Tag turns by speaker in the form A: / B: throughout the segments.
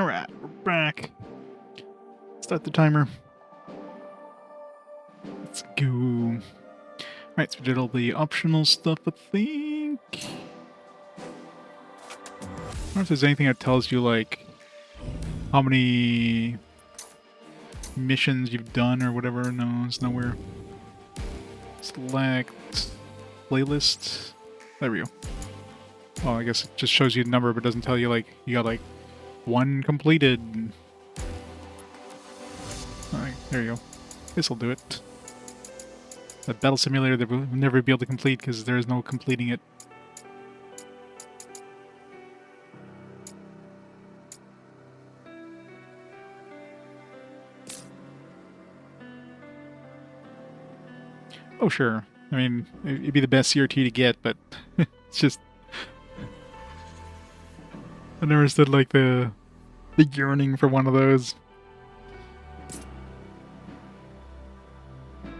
A: Alright, we're back. Start the timer. Let's go. Alright, so we did all the optional stuff, I think. I don't know if there's anything that tells you, like, how many missions you've done or whatever. No, it's nowhere. Select playlist. There we go. Oh, I guess it just shows you the number, but doesn't tell you, like, you got, like, one completed. Alright, there you go. This'll do it. The battle simulator that we'll never be able to complete because there is no completing it. Oh, sure. I mean, it'd be the best CRT to get, but it's just... I never stood like the yearning for one of those.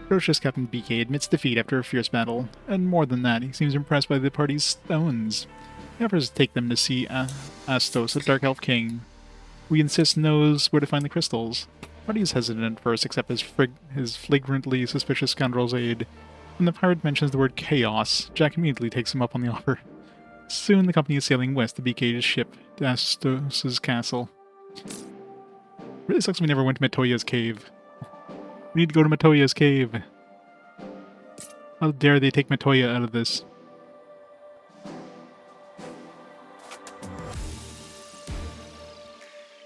A: Ferocious Captain BK admits defeat after a fierce battle, and more than that, he seems impressed by the party's stones. He offers to take them to see Astos, the Dark Elf King, who he insists knows where to find the crystals. Party is hesitant at first, accept his flagrantly suspicious scoundrel's aid. When the pirate mentions the word chaos, Jack immediately takes him up on the offer. Soon the company is sailing west to BK's ship, to Astos' castle. Really sucks we never went to Matoya's cave. We need to go to Matoya's cave. How dare they take Matoya out of this?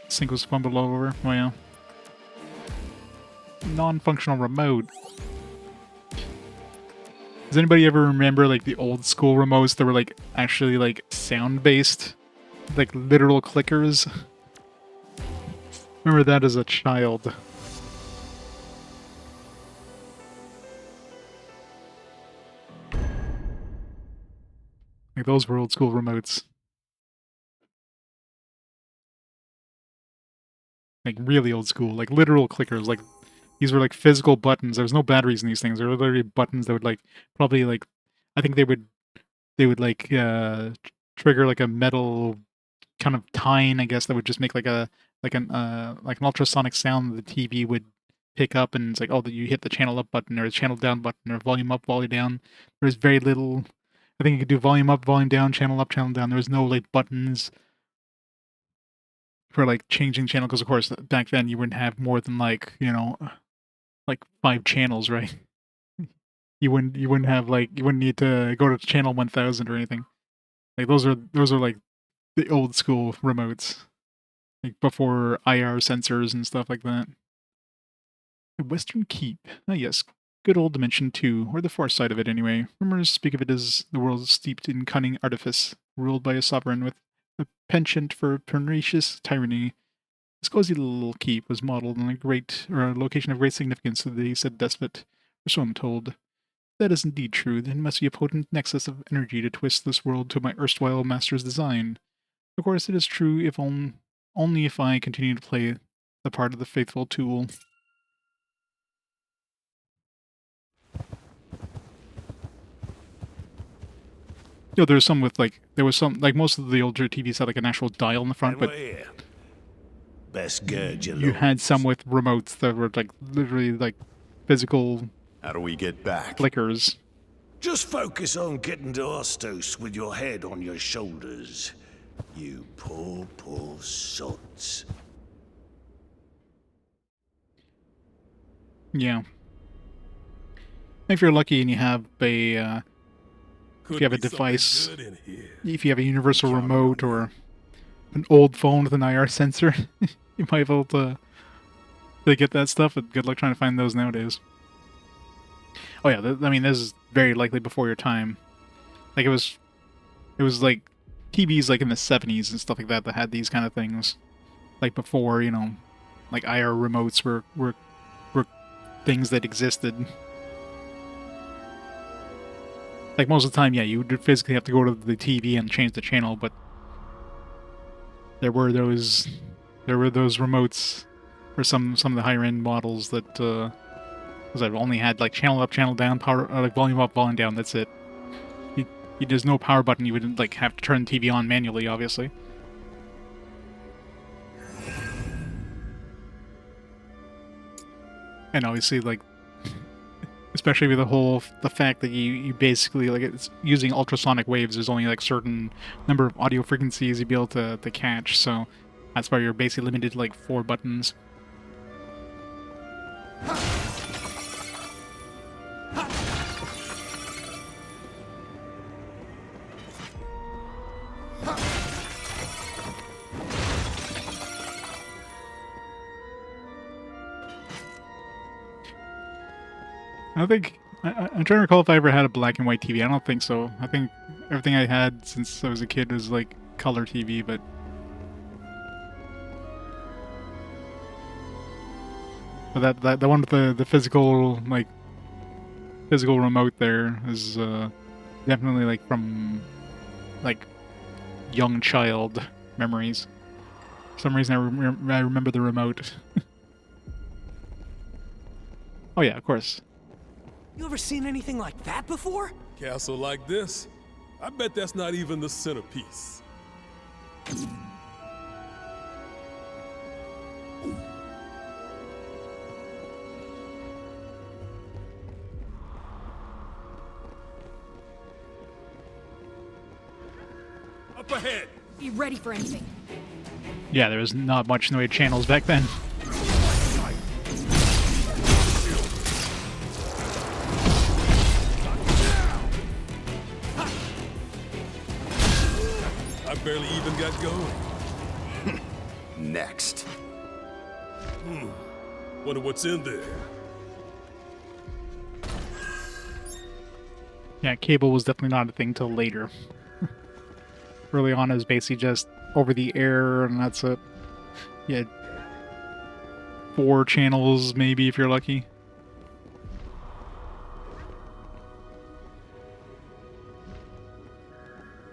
A: Sink was fumbled all over. Oh yeah. Non-functional remote. Does anybody ever remember like the old school remotes that were like actually like sound-based? Like literal clickers? Remember that as a child. Like those were old school remotes. Like really old school, like literal clickers. Like these were like physical buttons. There was no batteries in these things. They were literally buttons that would like probably like I think they would like trigger like a metal kind of tine, I guess, that would just make like an ultrasonic sound that the TV would pick up, and it's like, oh, that you hit the channel up button or the channel down button or volume up, volume down. There's very little. I think you could do volume up, volume down, channel up, channel down. There was no like buttons for like changing channel, because of course back then you wouldn't have more than like, you know, like 5 channels, right? You wouldn't have like, you wouldn't need to go to channel 1000 or anything. Like those are like the old school remotes, like before IR sensors and stuff like that. The Western Keep. Ah yes, good old Dimension 2, or the far side of it anyway. Rumors speak of it as the world steeped in cunning artifice, ruled by a sovereign with a penchant for pernicious tyranny. This cozy little keep was modeled on a location of great significance to the said despot, or so I'm told. If that is indeed true, then it must be a potent nexus of energy to twist this world to my erstwhile master's design. Of course, it is true if only if I continue to play the part of the faithful tool. You know, there's some with like, there was some, like most of the older TVs had like an actual dial in the front, but
B: best gird
A: you had some with remotes that were like literally like physical.
B: How do we get back?
A: Clickers.
B: Just focus on getting to Astos with your head on your shoulders. You poor sods.
A: Yeah. If you're lucky and you have a if you have a device, if you have a universal remote or an old phone with an IR sensor, you might be able to get that stuff, but good luck trying to find those nowadays. Oh yeah, I mean, this is very likely before your time. Like, it was like TVs like in the 70s and stuff like that that had these kind of things. Like before, you know, like IR remotes were things that existed. Like, most of the time, yeah, you would physically have to go to the TV and change the channel, but there were those remotes for some of the higher end models that only had like channel up, channel down, power, like volume up, volume down. That's it. There's no power button. You would like have to turn the TV on manually, obviously. And obviously, like, especially with the fact that you basically, like, it's using ultrasonic waves, there's only, like, certain number of audio frequencies you'd be able to catch, so that's why you're basically limited to, like, 4 buttons. I think I'm trying to recall if I ever had a black and white TV. I don't think so. I think everything I had since I was a kid was like color TV, but that one with the physical physical remote there is definitely like from like young child memories. For some reason I remember the remote. Oh yeah, of course.
C: You ever seen anything like that before?
D: Castle like this? I bet that's not even the centerpiece. Up ahead!
E: Be ready for anything.
A: Yeah, there was not much in the way of channels back then.
D: I barely even got going.
B: Next.
D: Wonder what's in there.
A: Yeah, cable was definitely not a thing till later. Early on, it was basically just over the air, and that's it. You had 4 channels, maybe, if you're lucky.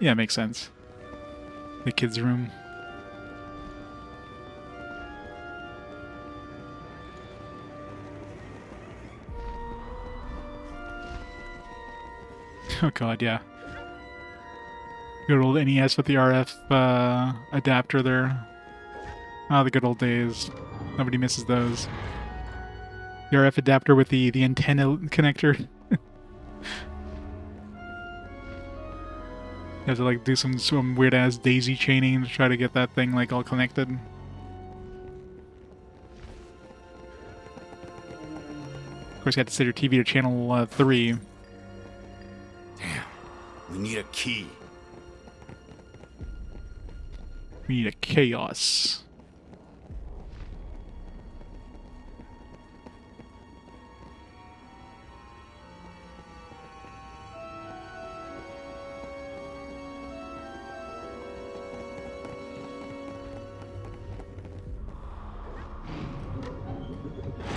A: Yeah, makes sense. The kids' room. Oh god, yeah. Good old NES with the RF adapter there. Ah, the good old days. Nobody misses those. The RF adapter with the antenna connector. You have to like do some weird ass daisy chaining to try to get that thing like all connected. Of course, you had to set your TV to channel 3.
B: Damn. We need a key.
A: We need a chaos.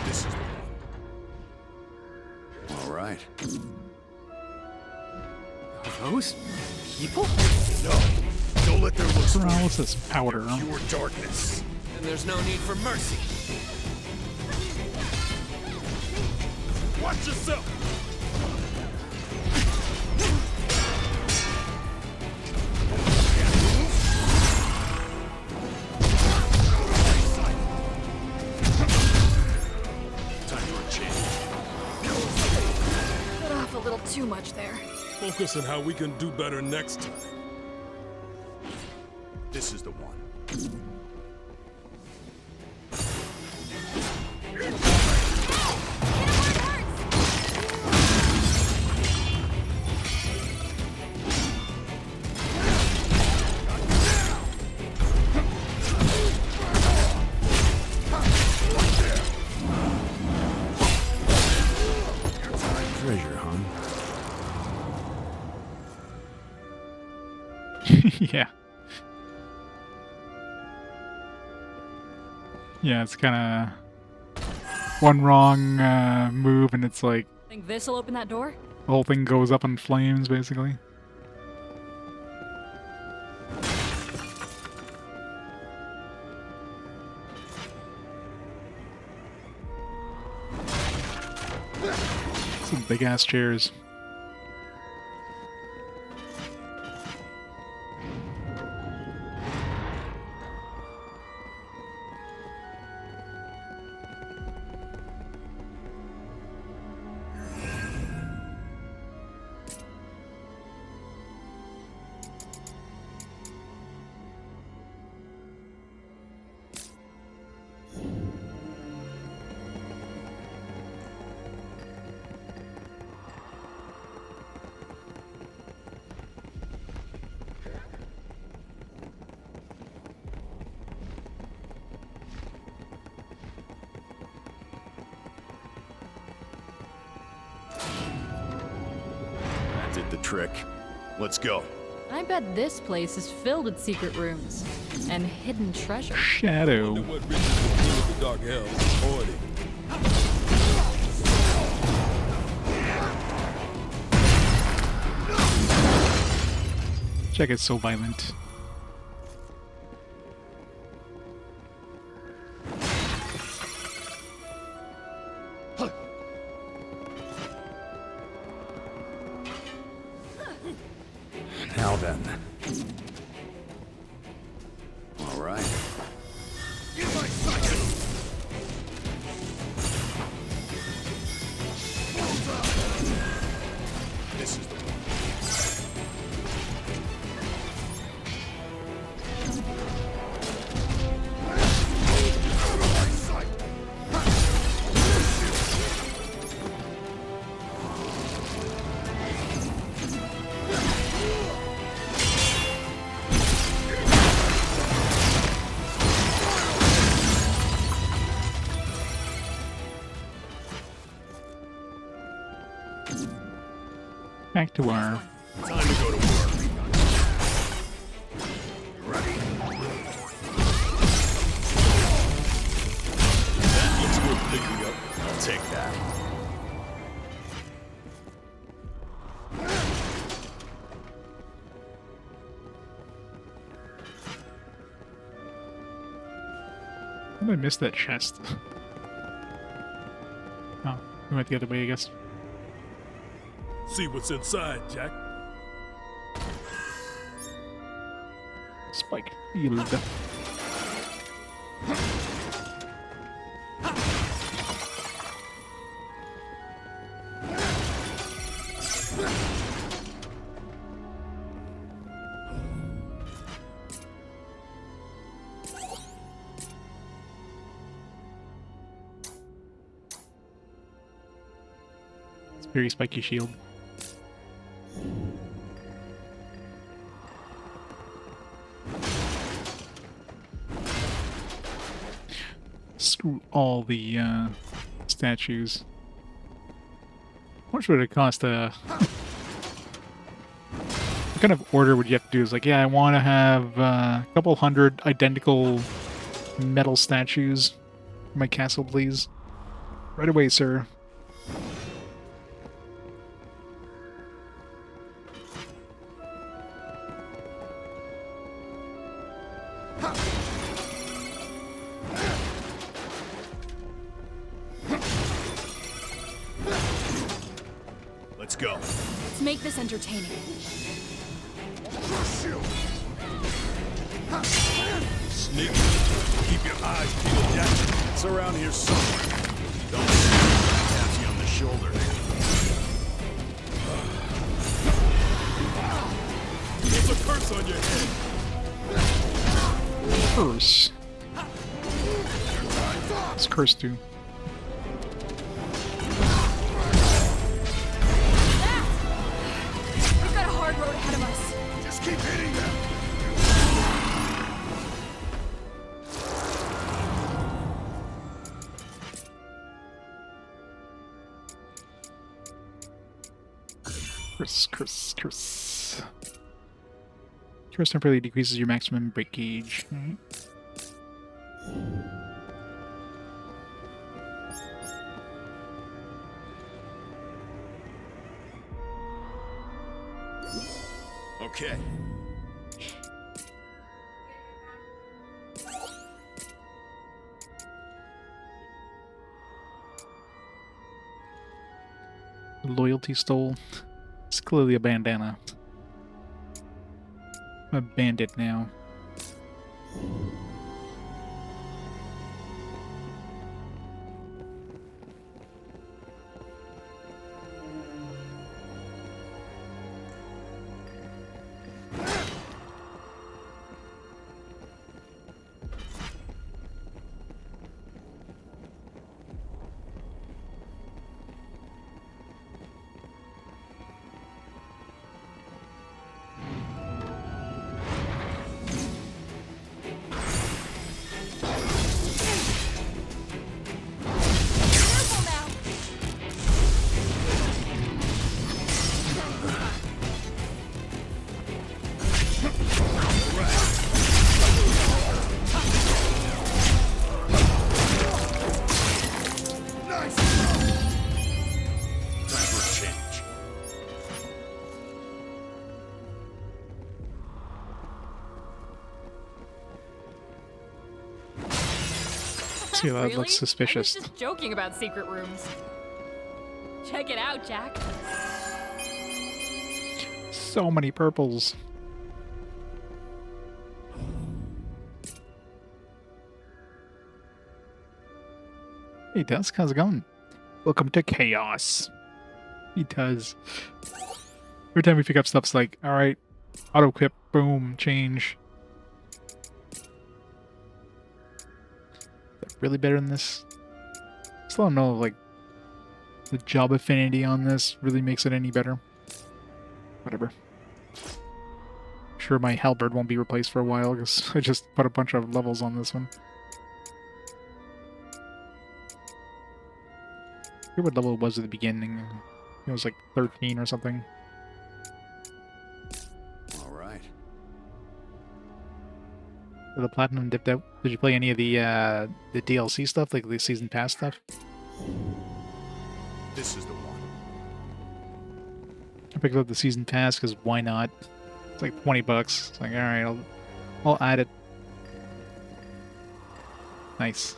B: This is the one. All right.
C: Are those people?
B: No. Don't let their looks fool you.
A: Paralysis powder.
B: Pure darkness.
C: And there's no need for mercy.
D: Watch yourself!
B: Time for a change.
E: Cut off a little too much there.
D: Focus on how we can do better next time.
B: This is the one. Treasure, huh?
A: Yeah. Yeah, it's kind of one wrong move and it's like
E: Think this'll open that door?
A: the whole thing goes up in flames, basically. Some big ass chairs.
F: trick. Let's go.
E: I bet this place is filled with secret rooms and hidden treasure.
D: Wonder
A: Shadow.
D: what Richard will do with the dark elves. Hoarding.
A: Jack is so violent.
F: Now then. All right. This is the one.
A: Back to our
F: Time to go to work. That looks worth picking up. I'll take that.
A: How did I miss that chest? Oh, we went the other way, I guess.
D: See what's inside, Jack.
A: Spike field. It's a very spiky shield. Screw all the statues. How much would it cost to... What kind of order would you have to do? It's like, yeah, I want to have a couple hundred identical metal statues for my castle, please. Right away, sir.
F: Let's go.
E: Let's make this entertaining.
F: Sneak. Keep your eyes peeled, Jack. It's around here somewhere. Don't tap you on the shoulder.
D: There's a curse on your head.
A: Curse. It's cursed too.
E: We've got a hard road ahead of us.
B: Just keep hitting them.
A: Curse, curse, curse. Curse temporarily decreases your maximum break gauge. Alright.
F: Okay.
A: Loyalty stole. It's clearly a bandana. I'm a bandit now. See, that
E: Really?
A: looks
E: I
A: suspicious.
E: was just joking about secret rooms. Check it out, Jack.
A: So many purples. Hey, Dusk, how's it going? Welcome to Chaos. He does. Every time we pick up stuff, it's like, alright, auto equip, boom, change. Is that really better than this? Still don't know, like, the job affinity on this really makes it any better. Whatever. Sure, my halberd won't be replaced for a while because I just put a bunch of levels on this one. I forget what level it was at the beginning. It was like 13 or something.
F: All right.
A: So the platinum dipped out. Did you play any of the DLC stuff, like the season pass stuff?
F: This is the one.
A: I picked up the season pass because why not? It's like 20 bucks. It's like, all right, I'll add it. Nice.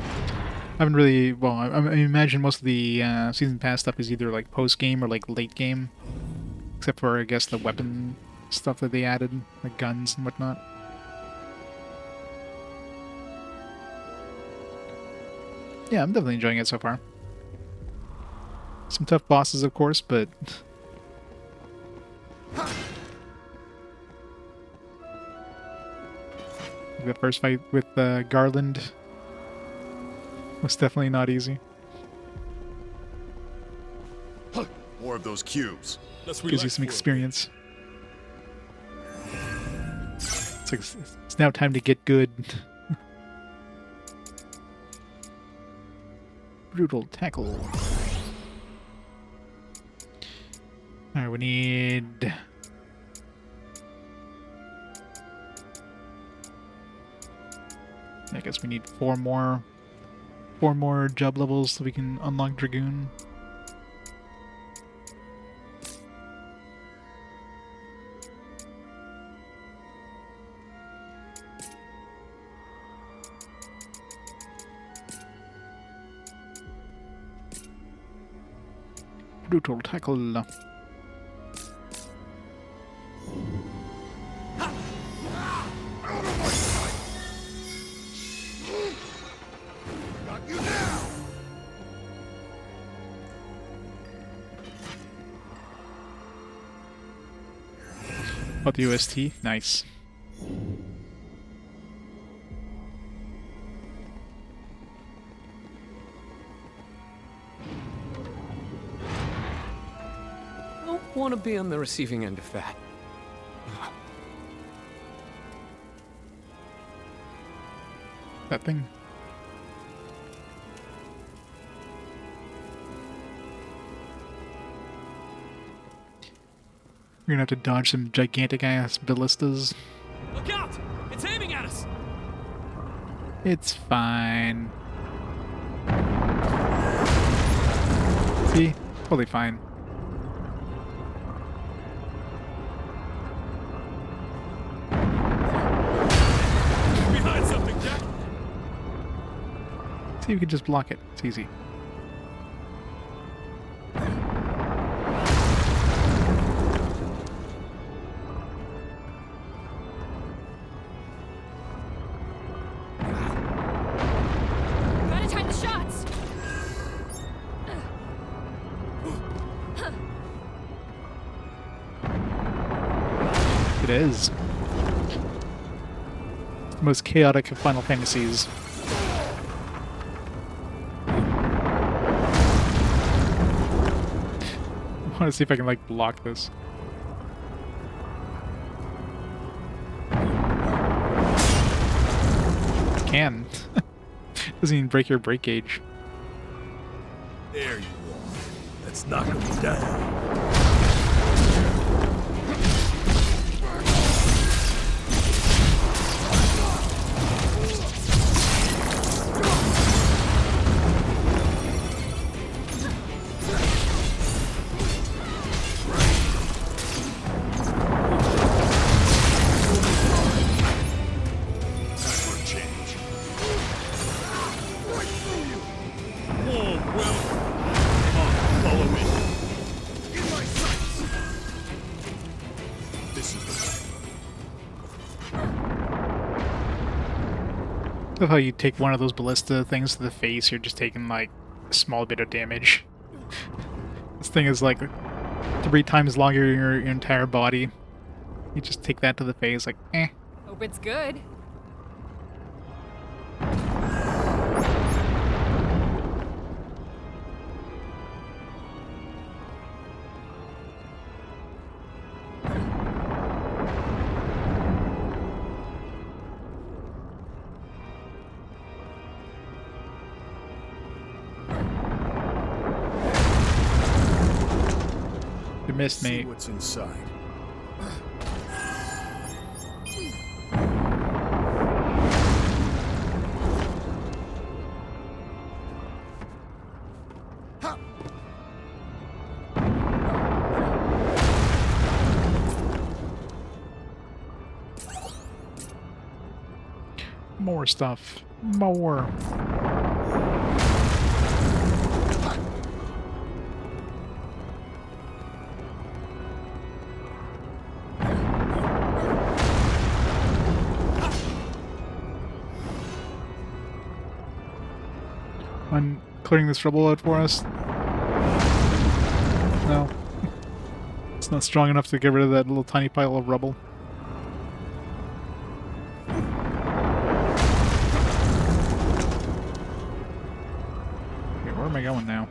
A: I haven't really, well, I imagine most of the season pass stuff is either like post game or like late game, except for I guess the weapon stuff that they added, like guns and whatnot. Yeah, I'm definitely enjoying it so far. Some tough bosses, of course, but the first fight with Garland was definitely not easy.
F: More of those cubes.
D: Let's
A: Gives you
D: relax
A: some
D: for a bit.
A: experience. It's like it's now time to get good. Brutal tackle. Alright, we need... I guess we need four more job levels so we can unlock Dragoon. Brutal tackle. Got the UST, nice.
C: Don't want to be on the receiving end of that.
A: That thing. You're gonna have to dodge some gigantic ass ballistas.
C: Look out! It's aiming at us!
A: It's fine. See? Totally fine.
D: Behind something, Jack.
A: See, we can just block it. It's easy.
E: Gotta time the shots!
A: It is. The most chaotic of Final Fantasies. I want to see if I can, like, block this. I can. Doesn't even break your break gauge.
B: There you are. Let's knock him down.
A: I love how you take one of those ballista things to the face, you're just taking like a small bit of damage. This thing is like 3 times longer than your entire body. You just take that to the face, like, eh.
E: Hope it's good.
A: You missed
F: See
A: me.
F: what's inside.
A: More stuff. More. On clearing this rubble out for us? No. It's not strong enough to get rid of that little tiny pile of rubble. Okay, where am I going now?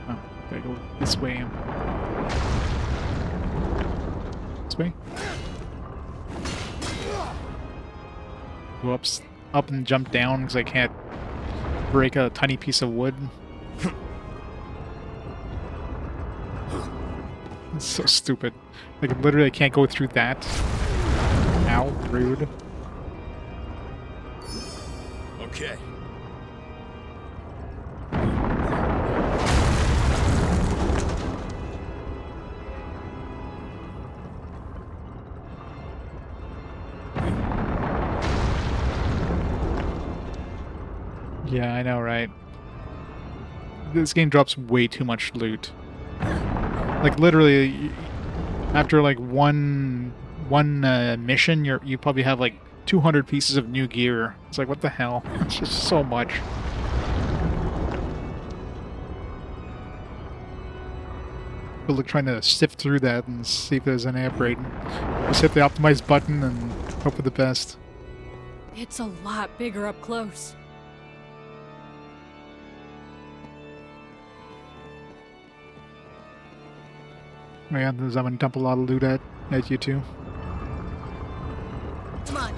A: Oh, gotta go this way. This way? Go up and jump down because I can't break a tiny piece of wood. It's so stupid. Like, literally, I can't go through that. Ow, rude.
F: Okay.
A: Yeah, I know, right? This game drops way too much loot. Like, literally, after like one mission, you probably have like 200 pieces of new gear. It's like, what the hell? It's just so much. But like trying to sift through that and see if there's any upgrade. Just hit the optimize button and hope for the best.
E: It's a lot bigger up close.
A: Yeah, I'm gonna dump a lot of loot at you too.
E: Come on.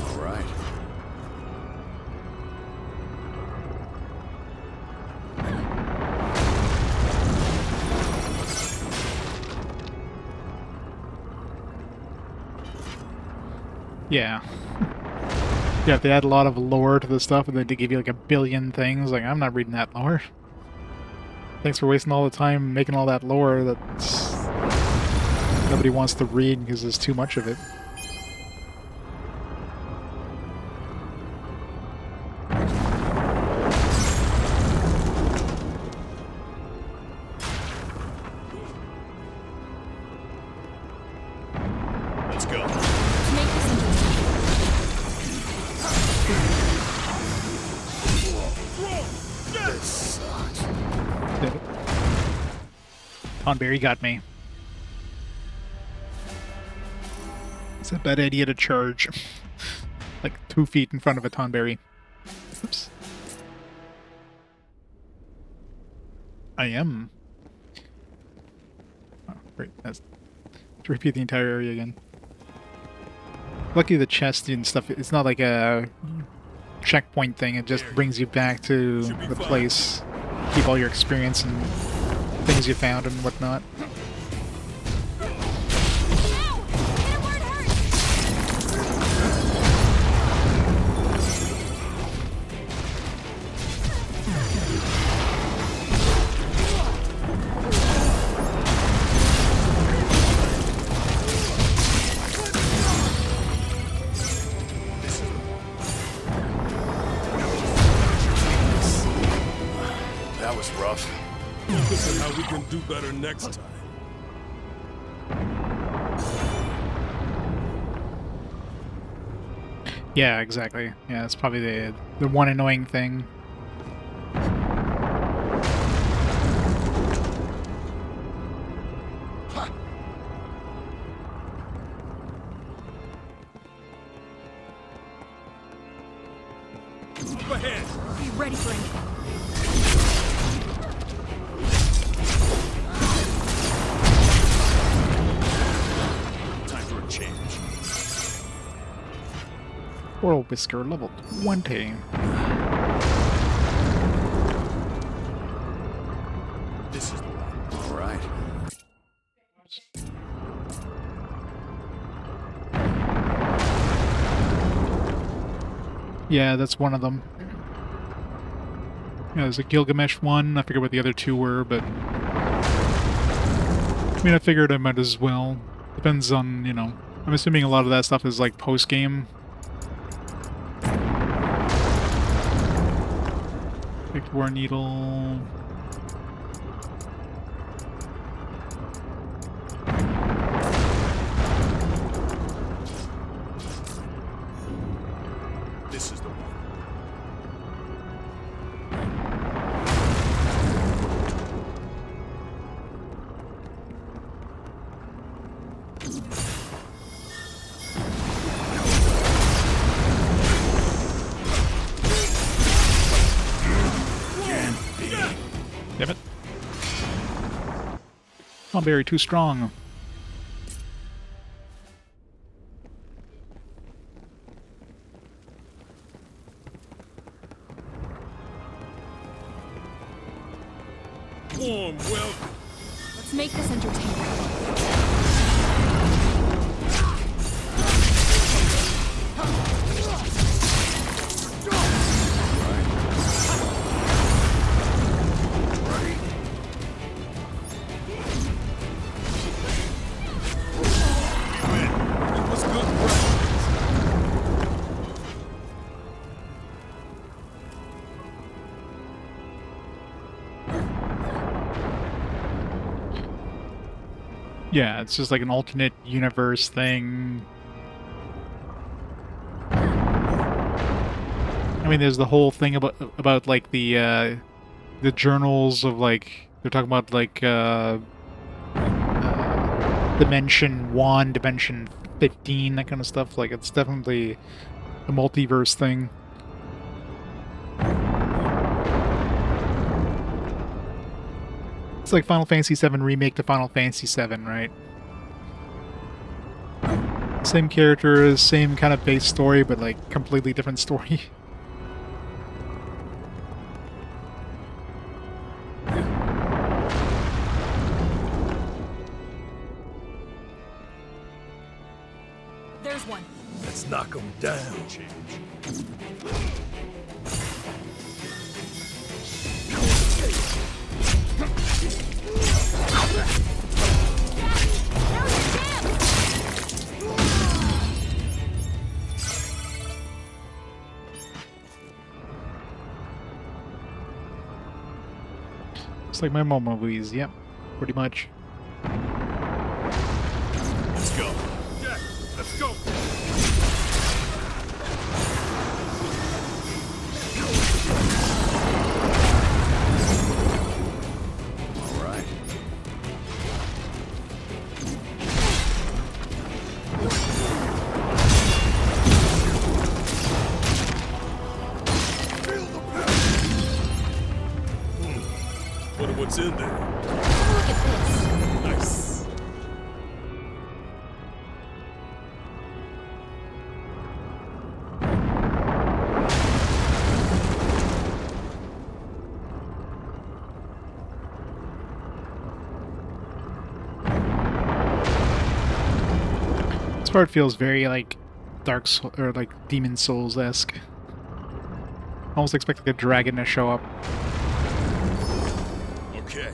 F: All right.
A: Yeah. Yeah, if they add a lot of lore to the stuff and then they give you like a billion things, like, I'm not reading that lore. Thanks for wasting all the time making all that lore that nobody wants to read because there's too much of it.
F: Let's go.
E: To make this interesting.
A: Tonberry got me. It's a bad idea to charge. Like 2 feet in front of a Tonberry. Oops. I am. Oh, great. That's to repeat the entire area again. Lucky the chest and stuff, it's not like a checkpoint thing, it just brings you back to the place. Keep all your experience and things you found and whatnot.
D: better next time.
A: Yeah, exactly. Yeah, it's probably the one annoying thing.
D: Up ahead.
E: Be ready for anything.
F: Time for a change.
A: Oral Whisker level 20.
F: This is the one. All right.
A: Yeah, that's one of them. Yeah, there's a Gilgamesh one. I forget what the other two were, but I mean, I figured I might as well. Depends on, you know. I'm assuming a lot of that stuff is like post-game. Picked War Needle.
F: This is the one.
A: Damn it. Cranberry too strong.
D: Warm welcome.
E: Let's make this entertaining.
D: It was good practice.
A: Yeah, it's just like an alternate universe thing. I mean, there's the whole thing about like the journals of like they're talking about like Dimension 1, Dimension 15, that kind of stuff. Like it's definitely a multiverse thing. It's like Final Fantasy VII Remake to Final Fantasy VII, right? Same characters, same kind of base story, but like completely different story.
E: There's one.
B: Let's knock him down.
A: It's like my mom movies, yep, pretty much.
F: Let's go.
D: Jack, let's go.
F: All right.
D: Wonder what's in there.
E: Look at this.
D: Nice.
A: This part feels very like or like Demon Souls-esque. Almost expect like a dragon to show up.
F: Okay.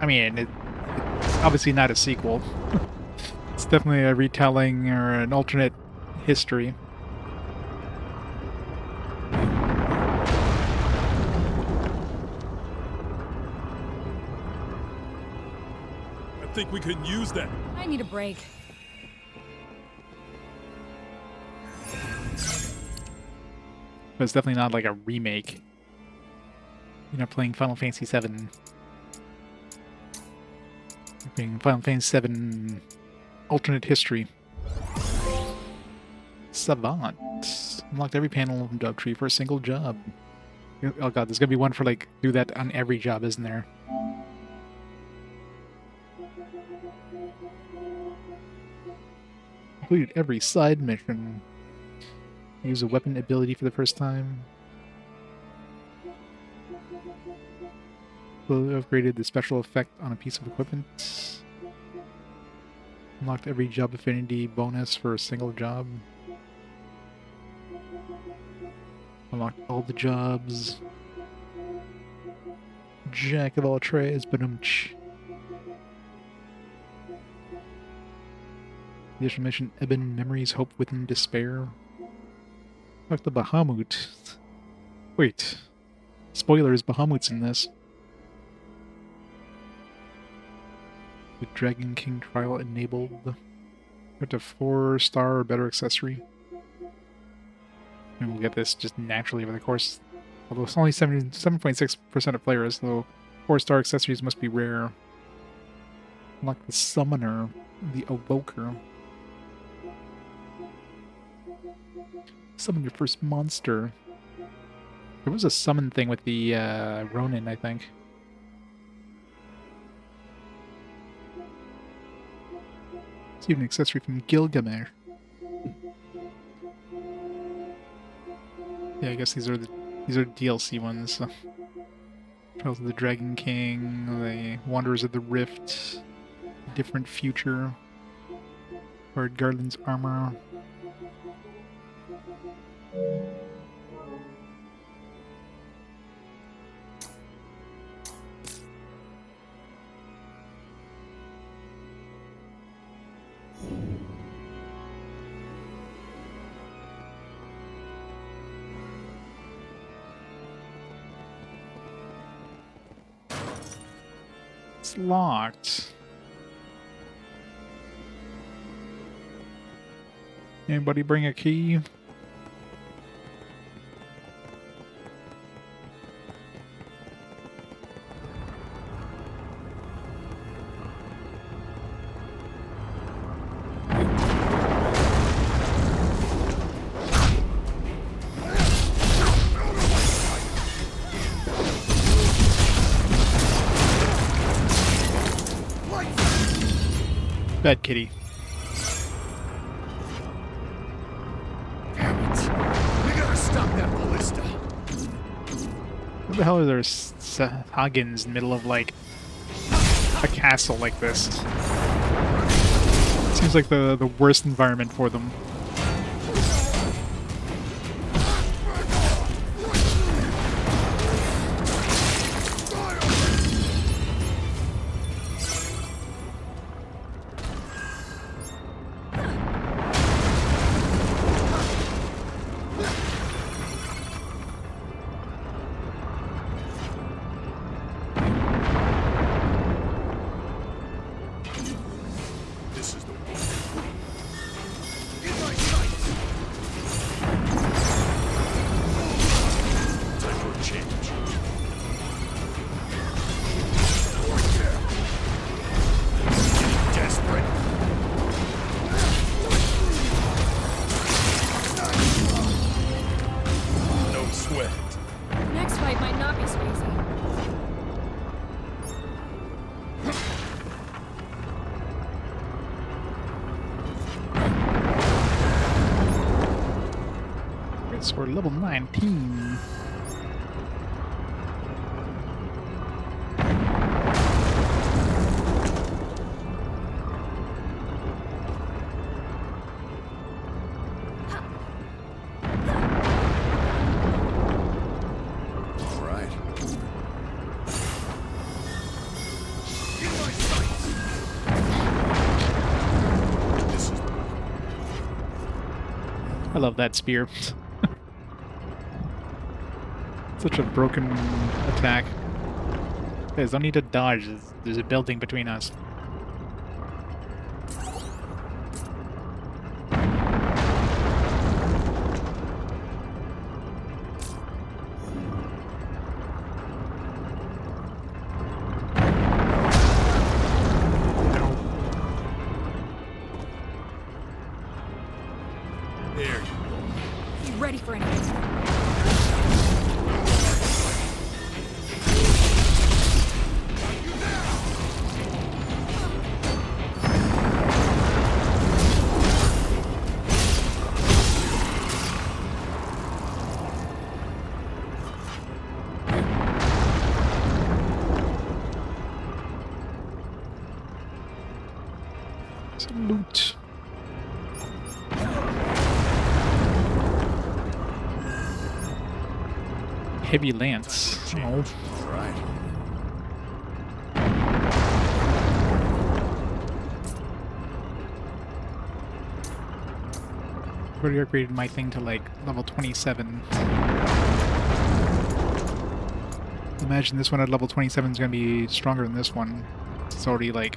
A: I mean, it's obviously not a sequel. It's definitely a retelling or an alternate history.
D: think we couldn't use that?
E: I need a break.
A: But it's definitely not like a remake. You're not playing Final Fantasy VII. You're playing Final Fantasy VII Alternate History. Savant. Unlocked every panel of job tree for a single job. Oh god, there's gonna be one for like, do that on every job, isn't there? Completed every side mission. Use a weapon ability for the first time. Upgraded the special effect on a piece of equipment. Unlocked every job affinity bonus for a single job. Unlocked all the jobs. Jack of all trades, badumch. Additional mission, Eben Memories, Hope Within Despair. Fuck the Bahamut. Wait. Spoilers, Bahamut's in this. The Dragon King trial enabled. Got a 4-star or better accessory. And we'll get this just naturally over the course. Although it's only 7.6% of players, so 4-star accessories must be rare. Unlock the Summoner, the Awoker. Summon your first monster. There was a summon thing with the Ronin, I think. It's even an accessory from Gilgamesh. Yeah, I guess these are DLC ones. So. Trials of the Dragon King, the Wanderers of the Rift, Different Future, Lord Garland's Armor. It's locked. Anybody bring a key? Bad kitty.
B: Damn it. We gotta stop that ballista.
A: What the hell are there Hagens in the middle of, like, a castle like this? Seems like the worst environment for them.
E: Next fight might not be so easy.
A: Great sword, level 19. I love that spear. Such a broken attack. Guys, don't need to dodge. There's a building between us. Some loot. Heavy lance. Oh.
F: All right.
A: Already upgraded my thing to like level 27. Imagine this one at level 27 is gonna be stronger than this one. It's already like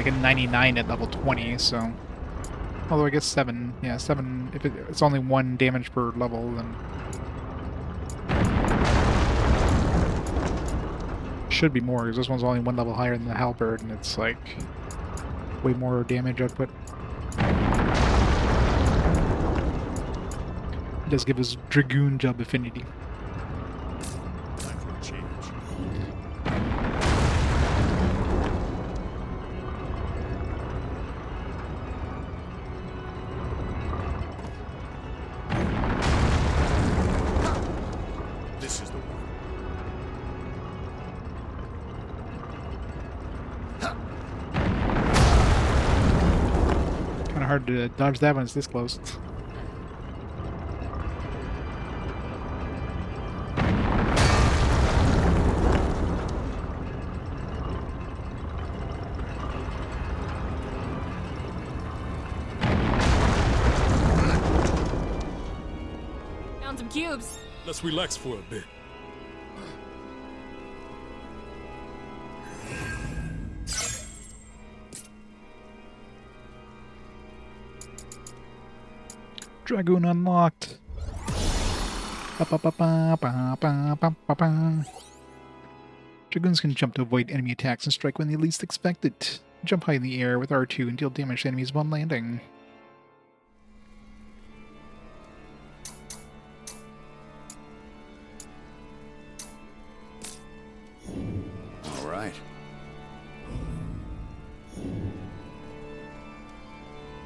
A: a 99 at level 20, so although I guess 7, yeah, 7 if it's only 1 damage per level, then should be more, because this one's only 1 level higher than the halberd and it's like way more damage output. It does give us Dragoon job affinity.
F: Time for a change. This is the one.
A: Kind of hard to dodge that when it's this close.
E: Found some cubes.
D: Let's relax for a bit.
A: Dragoon unlocked. Ba-ba-ba-ba-ba-ba-ba-ba. Dragoons can jump to avoid enemy attacks and strike when they least expect it. Jump high in the air with R2 and deal damage to enemies upon landing.
F: All right.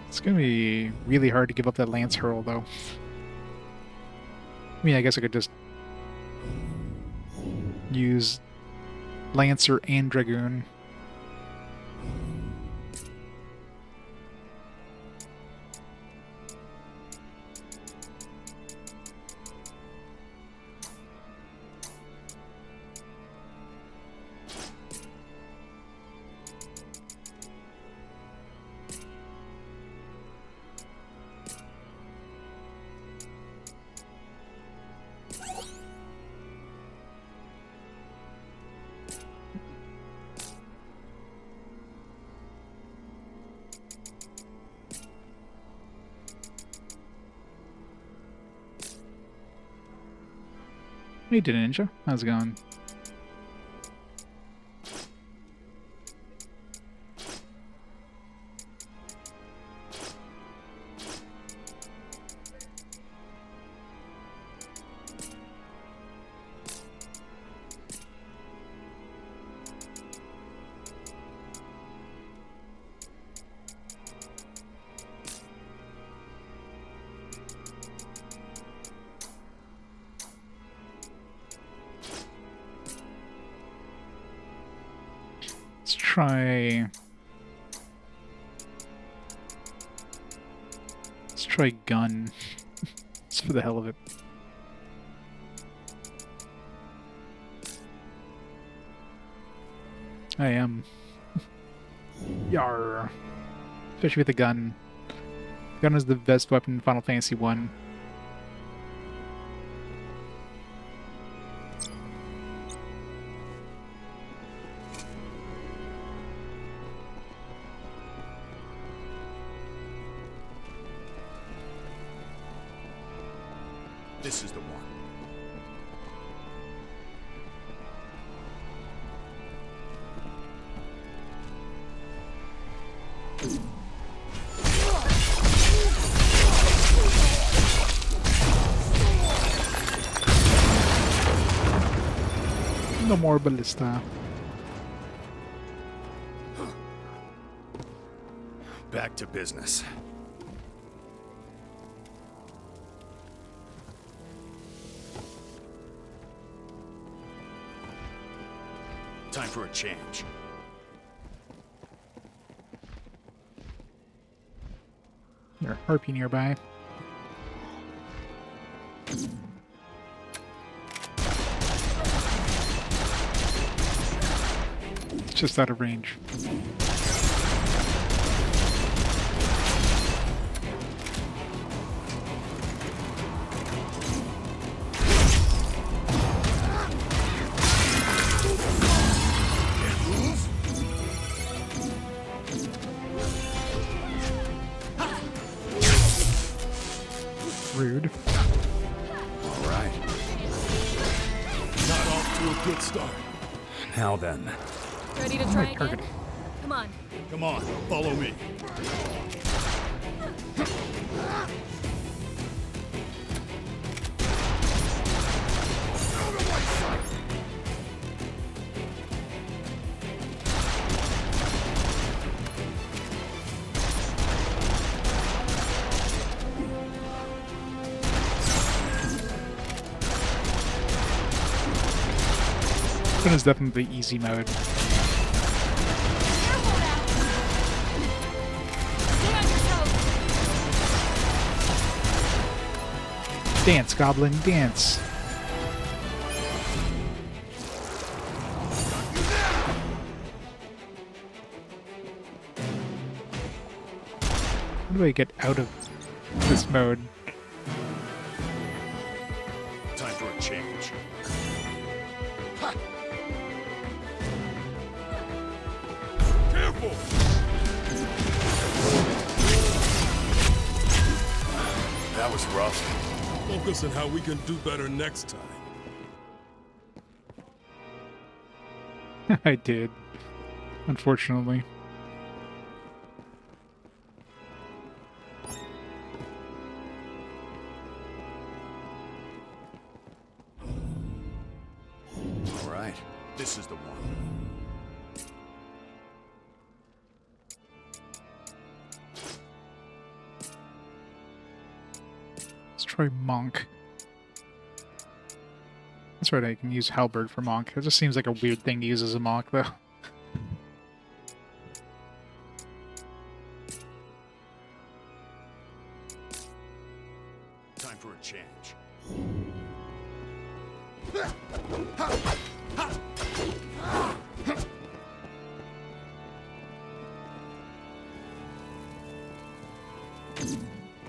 A: It's gonna be really hard to give up that lance hurl, though. I mean, I guess I could just use Lancer and Dragoon. Hey, Ninja. How's it going? Let's try... Let's try gun. Just for the hell of it. I am. Yar. Especially with the gun. Gun is the best weapon in Final Fantasy 1.
F: This is the one.
A: No more ballista.
F: Back to business. Time for a change.
A: harpy nearby. It's just out of range. Rude.
F: All right.
D: Not off to a good start.
F: Now then.
E: Ready to try
A: target.
E: again? Come on.
F: Come on, follow me.
A: This one is definitely easy mode. Dance, goblin, dance. How do I get out of this mode?
F: Time for a change.
D: Careful!
F: That was rough.
D: Focus on how we can do better next time.
A: I did. Unfortunately.
F: All right, this is the one.
A: Let's try Monk. That's right, I can use Halberd for Monk. It just seems like a weird thing to use as a Monk, though.
F: Time for a change.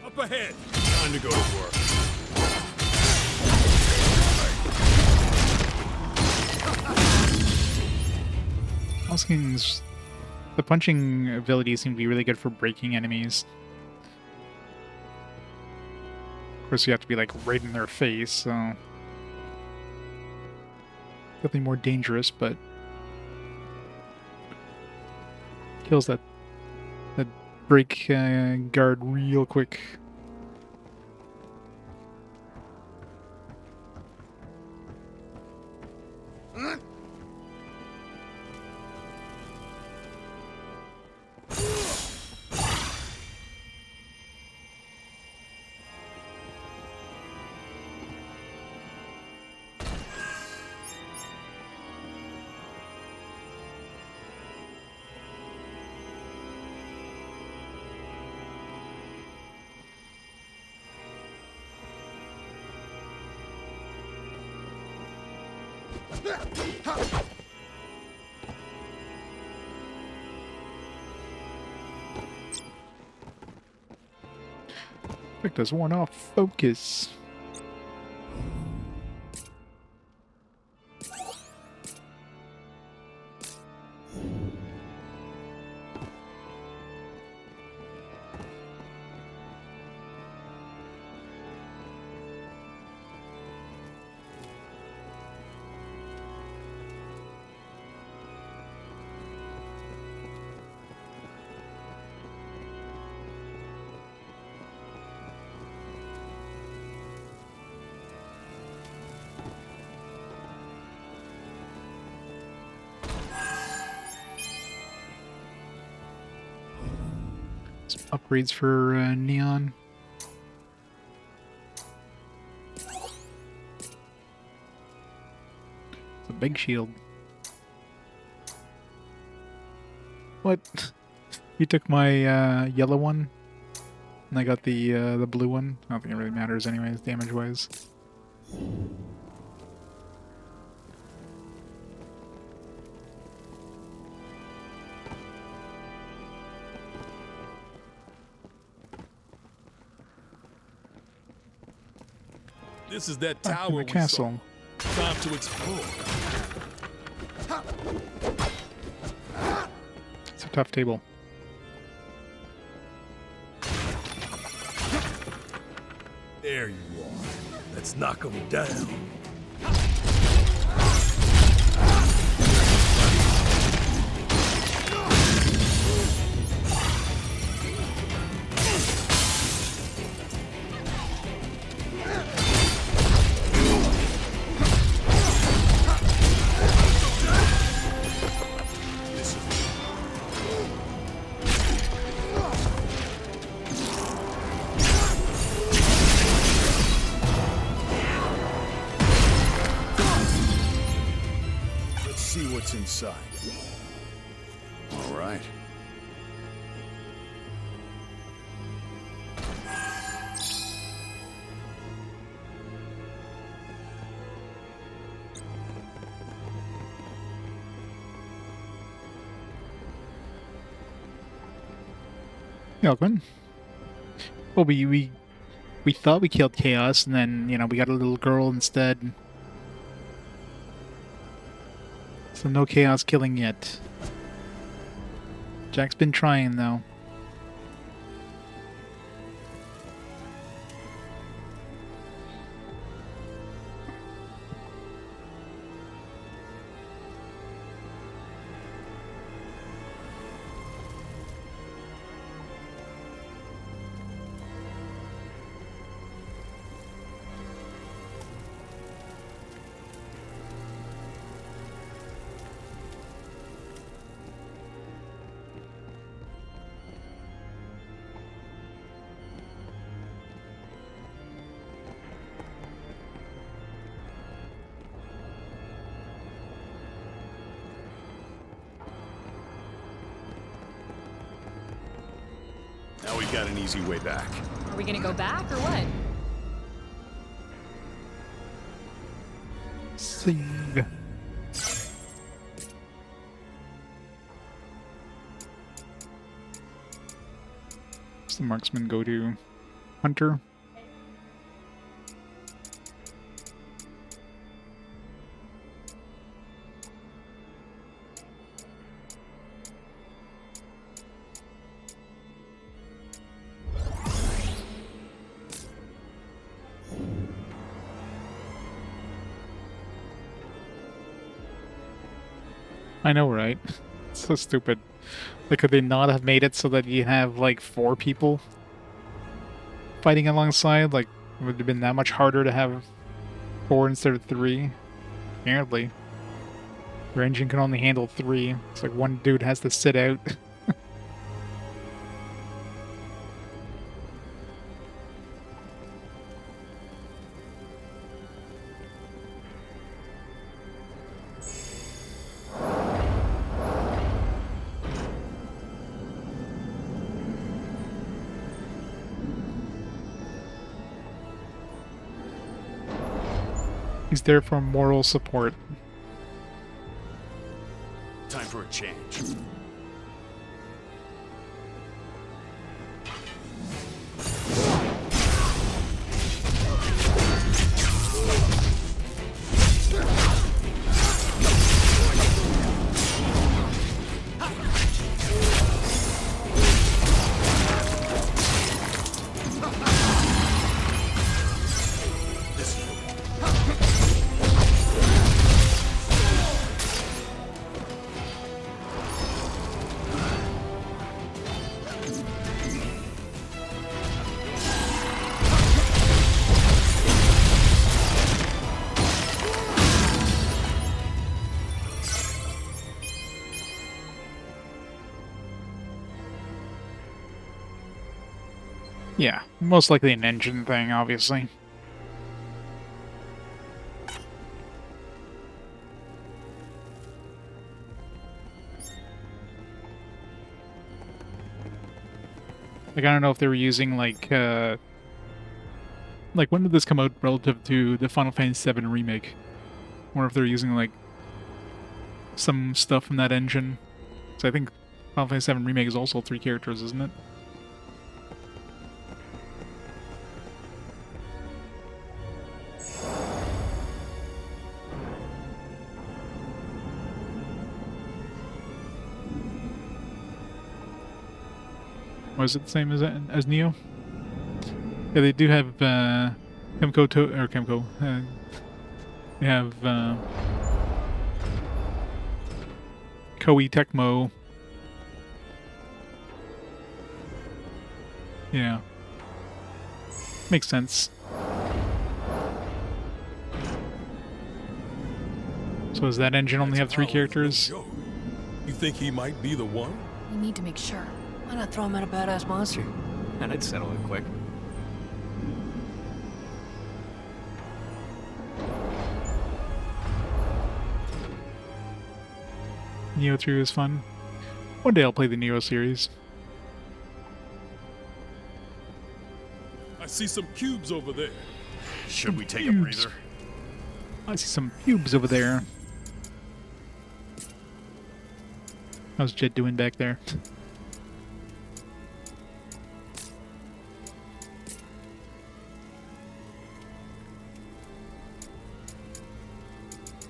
D: Up ahead!
F: Time to go to work.
A: Hosking's... The punching abilities seem to be really good for breaking enemies. Of course, you have to be, like, right in their face, so... Definitely more dangerous, but... Kills that break guard real quick. Victor's worn off focus. Some upgrades for Neon. It's a big shield. What? You took my yellow one? And I got the blue one. I don't think it really matters anyways, damage-wise.
D: This is that
A: Back
D: tower
A: in the
D: we
A: castle.
D: saw. Time to explore.
A: It's a tough table.
F: There you are. Let's knock them down. See what's inside.
B: All right.
A: Yeah, Gwen. Well, we thought we killed Chaos, and then, you know, we got a little girl instead. So no Chaos killing yet. Jack's been trying, though.
F: Now we got an easy way back.
E: Are we gonna go back or what?
A: Sing. Does the marksman go to Hunter? I know, right? It's so stupid. Like, could they not have made it so that you have, like, 4 people fighting alongside? Like, it would have been that much harder to have 4 instead of 3? Apparently. Your engine can only handle 3. It's like one dude has to sit out. He's there for moral support.
F: Time for a change.
A: Yeah, most likely an engine thing, obviously. Like, I don't know if they were using, like, when did this come out relative to the Final Fantasy VII Remake? I wonder if they're using, like, some stuff from that engine. So I think Final Fantasy VII Remake is also 3 characters, isn't it? Was it the same as Neo? Yeah, they do have Chemco. They have Koei Tecmo. Yeah, makes sense. So does that engine only have 3 characters?
D: Yo, you think he might be the one?
G: We need to make sure.
C: Why not throw him at a badass monster? And I'd settle it quick.
A: Neo 3 was fun. One day I'll play the Neo series.
D: I see some cubes over there.
F: Should we take a
A: Cubes.
F: breather?
A: I see some pubes over there. How's Jet doing back there?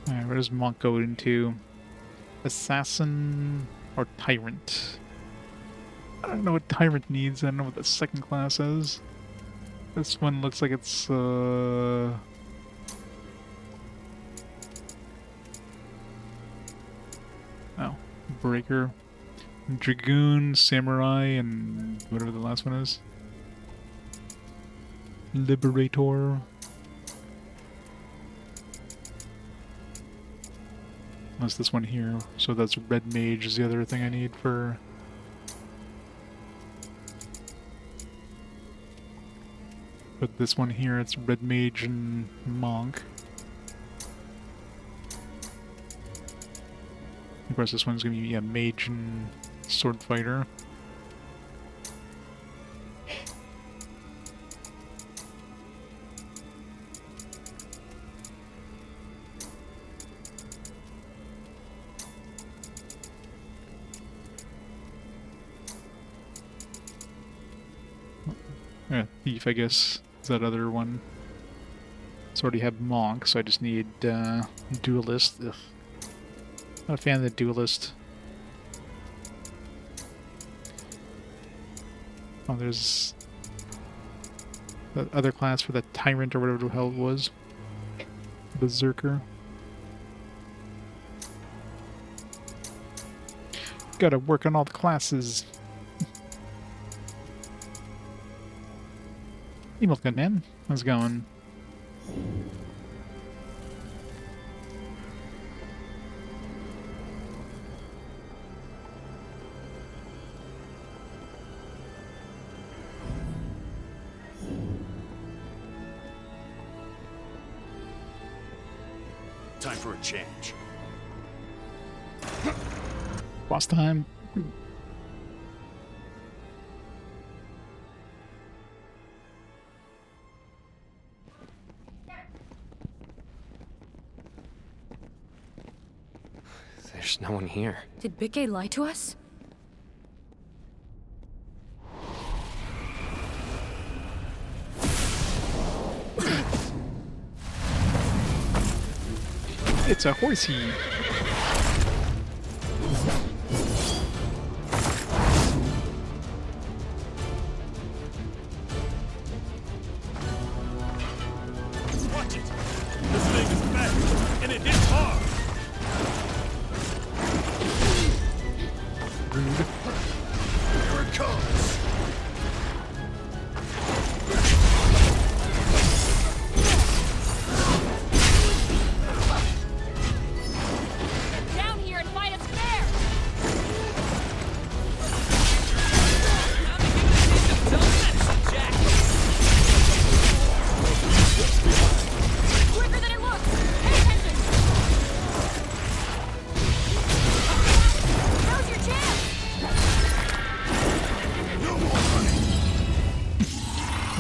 A: Alright, where does Monk go into? Assassin or Tyrant? I don't know what Tyrant needs. I don't know what the second class is. This one looks like it's oh, Breaker, Dragoon, Samurai, and whatever the last one is. Liberator. Unless this one here. So that's Red Mage is the other thing I need for... But this one here, it's Red Mage and Monk. Of course, this one's gonna be, yeah, Mage and Sword Fighter. Yeah, Thief, I guess, is that other one. So I already have Monk, so I just need Duelist. Ugh. Not a fan of the Duelist. Oh, there's the other class for the Tyrant or whatever the hell it was. Berserker. Gotta work on all the classes. Email good, man. How's it going?
F: Time for a change.
A: Boss time.
C: There's no one here.
G: Did Bikke lie to us?
A: It's a horsey.
F: Watch it! This thing is back, and it hits hard!
A: Rude.
F: Here it comes!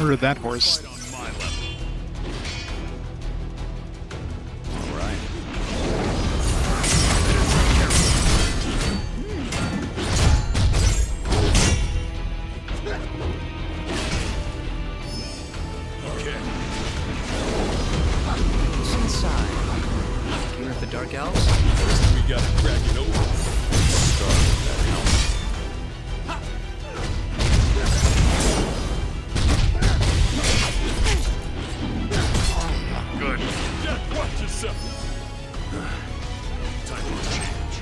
A: Or that horse.
F: Fight on my level. All right. Okay.
C: What's inside? King of the Dark Elves?
D: First, we gotta crack it open.
F: Start with that helmet. Good.
D: Jack, watch yourself.
F: Time for a change.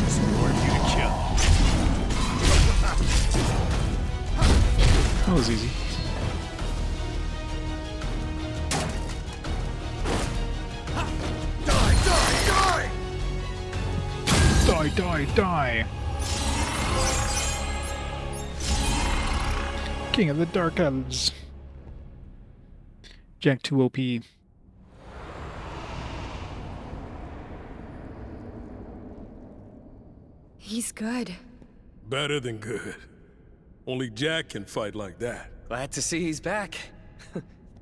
F: Just more of you to kill.
A: That was easy. Die, die, die! King of the Dark Elves. Jack 2 OP.
G: He's good.
D: Better than good. Only Jack can fight like that.
C: Glad to see he's back.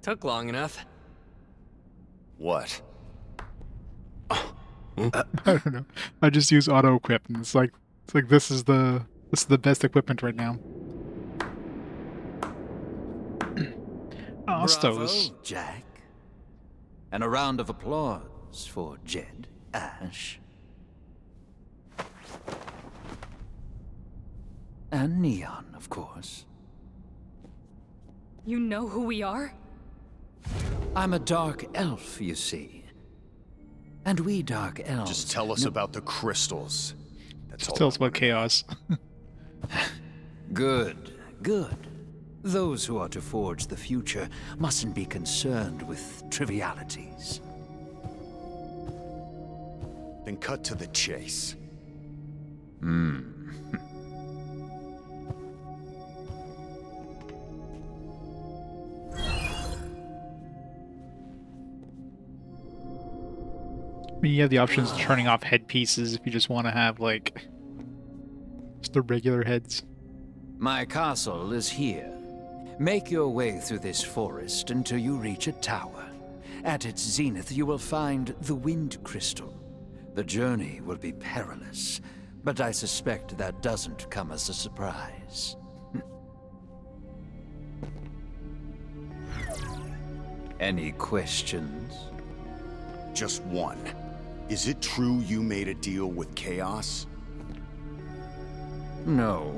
C: Took long enough.
F: What?
A: I don't know. I just use auto equip, and it's like this is the best equipment right now. Astos.
H: Bravo, Jack. And a round of applause for Jed Ash. And Neon, of course.
G: You know who we are?
H: I'm a dark elf, you see. And we dark elves...
F: Just tell us about the crystals. That's all.
A: Tell us about chaos.
H: Good, good. Those who are to forge the future mustn't be concerned with trivialities.
F: Then cut to the chase.
A: I mean, you have the options of turning off headpieces if you just want to have, like, just the regular heads.
H: My castle is here. Make your way through this forest until you reach a tower. At its zenith, you will find the Wind Crystal. The journey will be perilous, but I suspect that doesn't come as a surprise. Any questions?
F: Just one. Is it true you made a deal with Chaos?
H: No,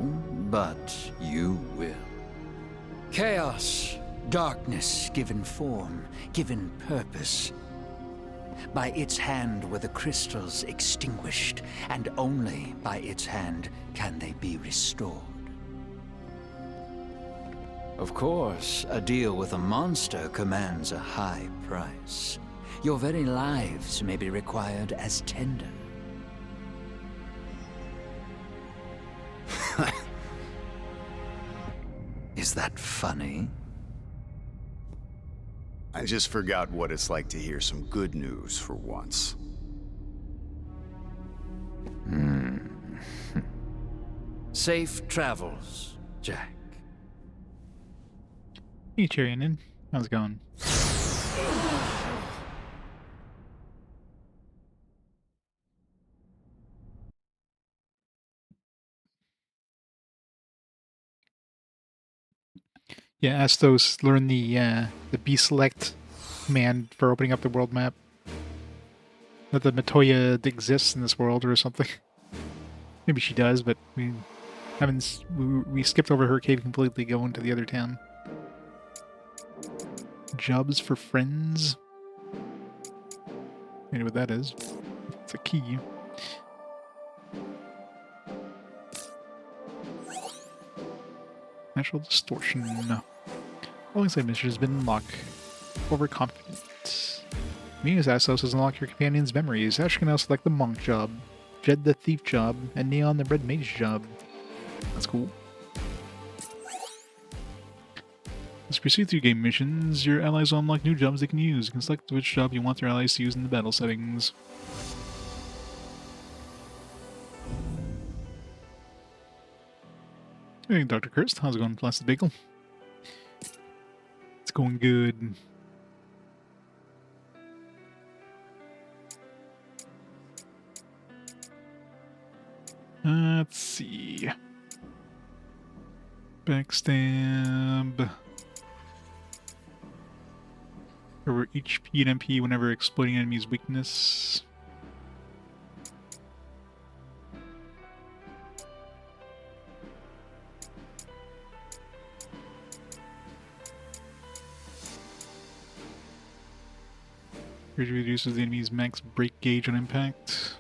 H: but you will. Chaos, darkness given form, given purpose. By its hand were the crystals extinguished, and only by its hand can they be restored. Of course, a deal with a monster commands a high price. Your very lives may be required as tender. Is that funny?
F: I just forgot what it's like to hear some good news for once.
H: Safe travels, Jack.
A: Hey, Tyrion. How's it going? Yeah, Astos learn the B select command for opening up the world map. That the Matoya exists in this world or something. Maybe she does, but we haven't. We skipped over her cave completely, going to the other town. Jobs for friends. I know what that is. It's a key. Natural distortion. Alongside mission has been unlocked. Overconfident. Use Astos has unlocked your companion's memories. Ash can now select the monk job, Jed the thief job, and Neon the red mage job. That's cool. As you proceed through game missions, your allies will unlock new jobs they can use. You can select which job you want your allies to use in the battle settings. Hey, Dr. Kirst, how's it going, Plastic Bagel? It's going good. Let's see. Backstab. Over HP and MP whenever exploiting enemy's weakness. Greatly reduces the enemy's max break gauge on impact.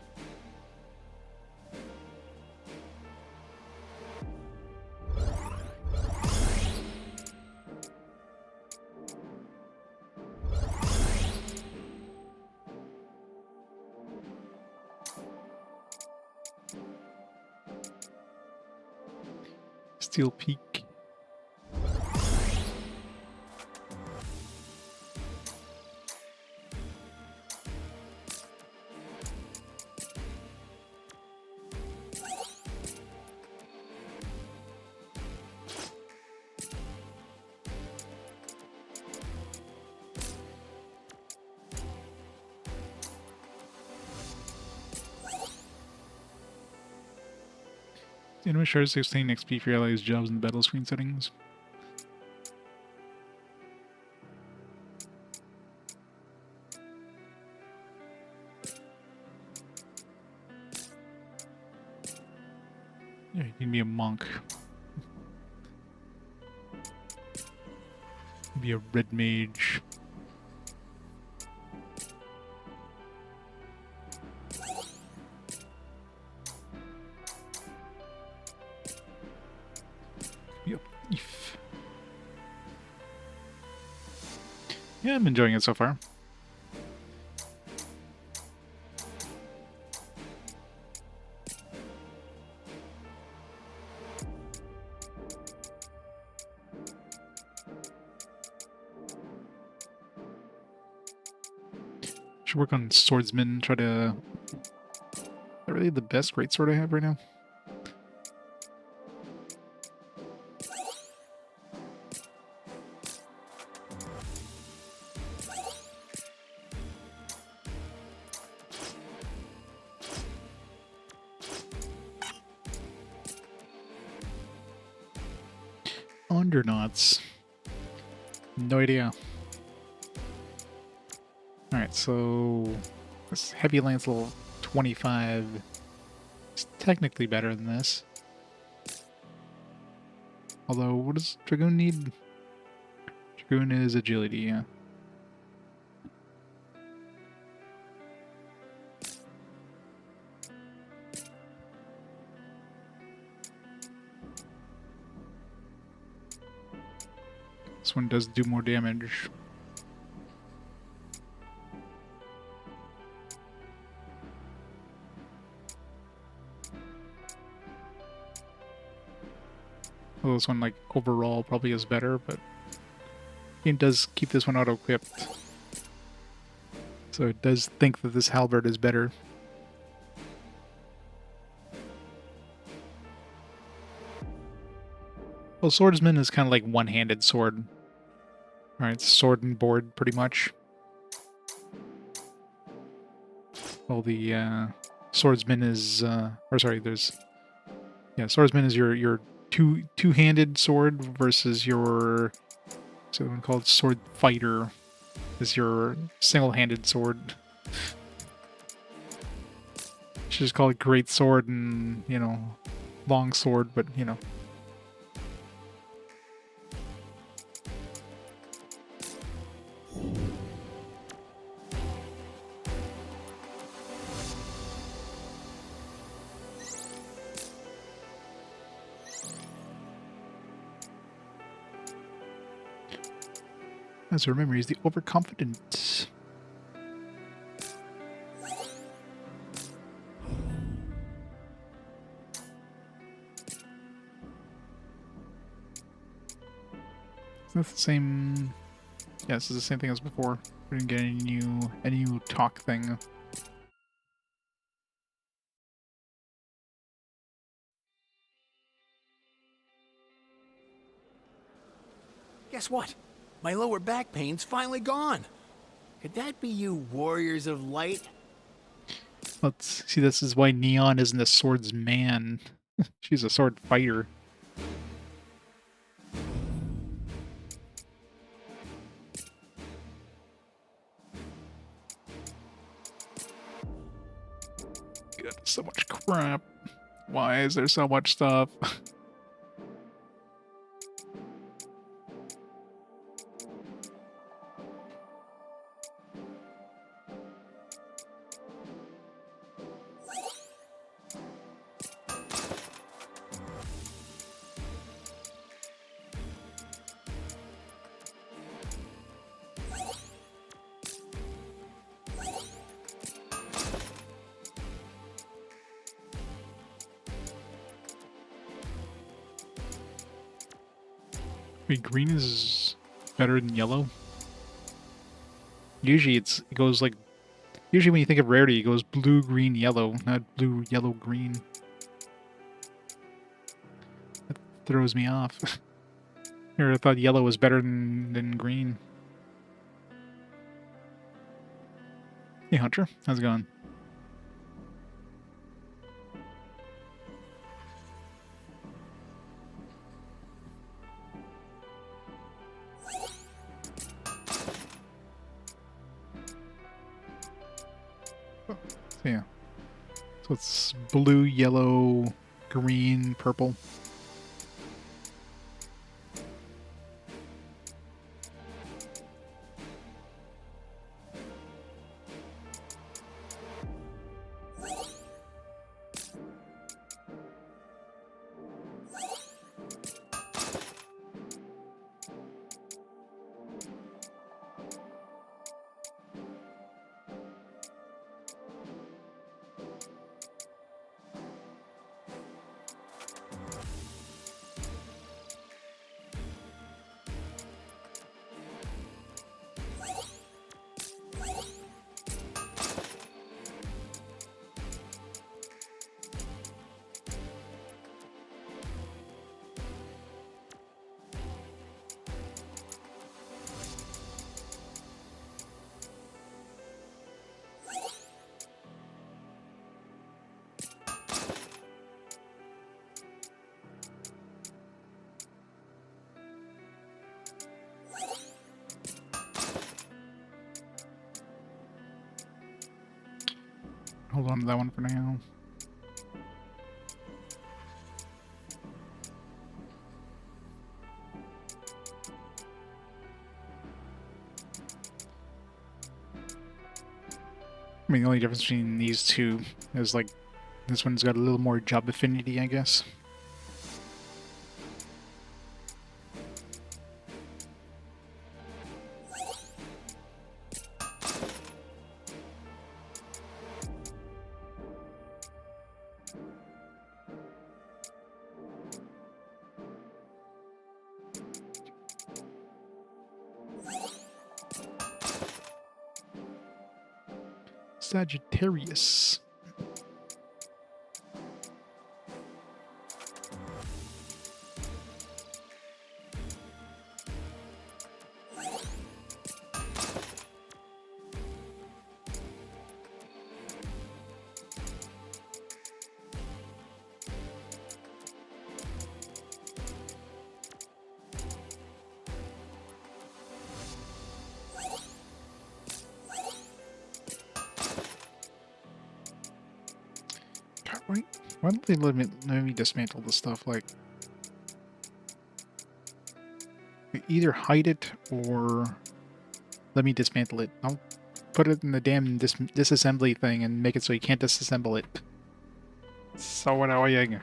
A: Steel Peak. The enemy shards 16 XP for your allies' jobs in the battle screen settings. Yeah, you can be a monk. Be a red mage. Be a thief. Yeah, I'm enjoying it so far. Should work on swordsman, try to... Is that really the best greatsword I have right now? Underknots. No idea. Alright, so this heavy lance level 25 is technically better than this. Although, what does Dragoon need? Dragoon is agility, yeah. This one does do more damage. Well, this one, like, overall probably is better, but it does keep this one auto-equipped. So it does think that this halberd is better. Well, swordsman is kind of like one-handed sword. Alright, sword and board, pretty much. Well, the swordsman is, or sorry, there's, yeah, swordsman is your two-handed sword versus your, what's the one called? Sword fighter is your single-handed sword. Should just call it great sword and, you know, long sword, but, you know. As I remember, he's the overconfident. That's the same. Yeah, this is the same thing as before. We didn't get any new talk thing.
C: Guess what? My lower back pain's finally gone. Could that be you warriors of light?
A: Let's see. This is why Neon isn't a swordsman. She's a sword fighter. God, so much crap. Why is there so much stuff? Wait, green is better than yellow? Usually it goes like... Usually when you think of rarity, it goes blue, green, yellow, not blue, yellow, green. That throws me off. Or I thought yellow was better than green. Hey Hunter, how's it going? So yeah. So it's blue, yellow, green, purple. Hold on to that one for now. I mean, the only difference between these two is like this one's got a little more job affinity, I guess. Sagittarius. Why don't they let me dismantle the stuff? Like, either hide it or let me dismantle it. I'll put it in the damn disassembly thing and make it so you can't disassemble it. So annoying.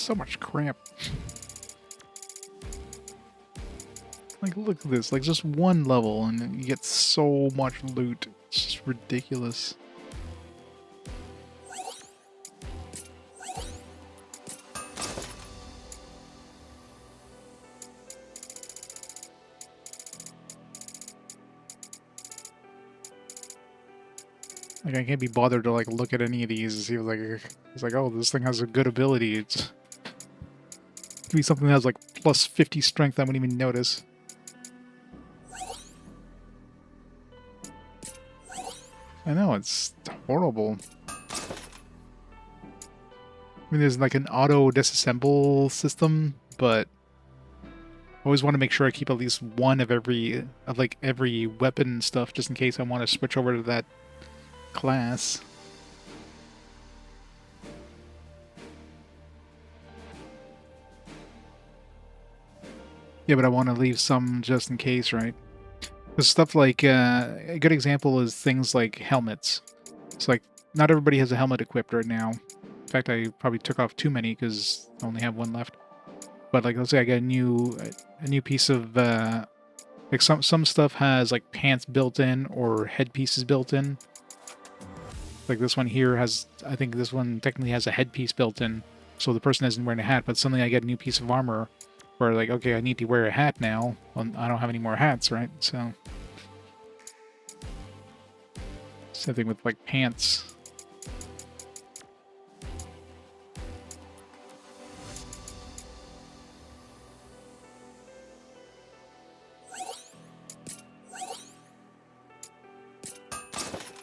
A: so much crap. Like, look at this. Like, just one level, and you get so much loot. It's just ridiculous. Like, I can't be bothered to, like, look at any of these and see, like, it's like, oh, this thing has a good ability. It could be something that has, like, plus 50 strength I wouldn't even notice. I know, it's horrible. I mean, there's, like, an auto disassemble system, but I always want to make sure I keep at least one of every weapon stuff, just in case I want to switch over to that class. Yeah, but I want to leave some just in case, right? Because stuff like, a good example is things like helmets. It's like, not everybody has a helmet equipped right now. In fact, I probably took off too many because I only have one left. But like, let's say I got a new piece of, like some stuff has like pants built in or headpieces built in. Like this one here has, I think this one technically has a headpiece built in, so the person isn't wearing a hat, but suddenly I get a new piece of armor where like, okay, I need to wear a hat now. Well, I don't have any more hats, right? So, same thing with like pants.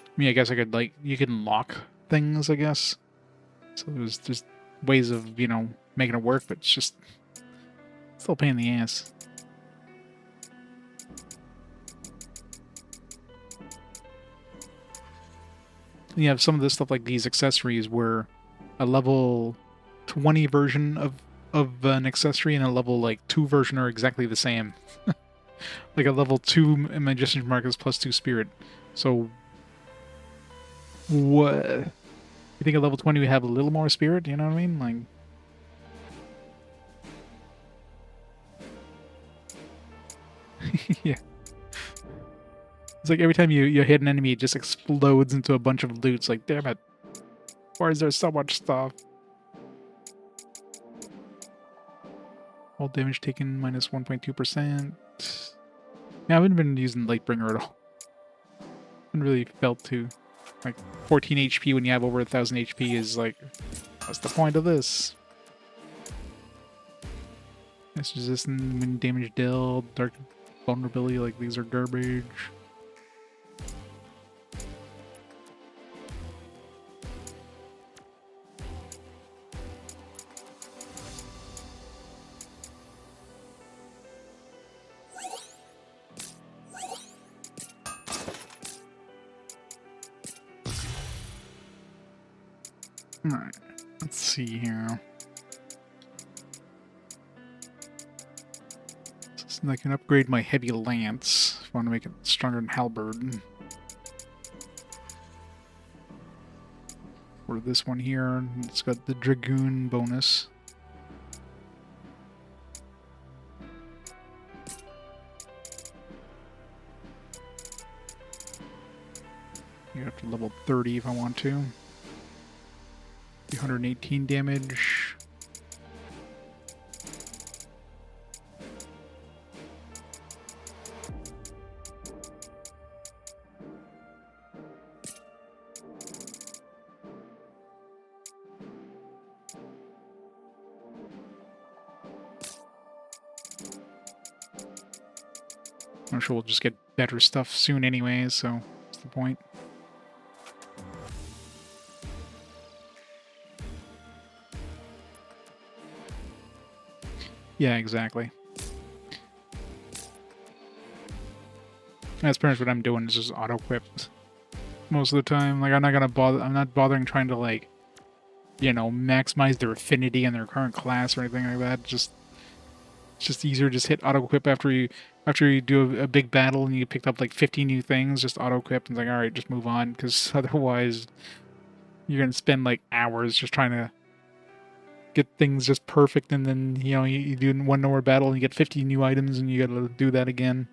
A: I mean, I guess I could, like, you can lock things, I guess. So there's just ways of, you know, making it work, but it's just still a pain in the ass. And you have some of this stuff like these accessories where a level 20 version of an accessory and a level like 2 version are exactly the same. Like a level 2 Magician's Mark is +2 spirit. So what? You think at level 20 we have a little more spirit? You know what I mean? Like, yeah. It's like every time you hit an enemy, it just explodes into a bunch of loot. It's like, damn it. Why is there so much stuff? All damage taken minus 1.2%. Yeah, I haven't been using Lightbringer at all. Haven't really felt to. Like, 14 HP when you have over 1,000 HP is like, what's the point of this? It's resistant when damage dealt, dark vulnerability, like these are garbage. Alright, let's see here. So I can upgrade my heavy lance if I want to make it stronger than halberd. Or this one here, it's got the dragoon bonus. You have to level 30 if I want to. 318 damage. I'm sure we'll just get better stuff soon anyway, so what's the point? Yeah, exactly. That's pretty much what I'm doing, is just auto-equip most of the time. Like, I'm not bothering trying to, like, you know, maximize their affinity in their current class or anything like that. It's just easier to just hit auto-equip after you do a big battle and you picked up like 50 new things, just auto-equip and it's like, alright, just move on, because otherwise you're gonna spend like hours just trying to get things just perfect, and then you do one more battle and you get 50 new items, and you gotta do that again.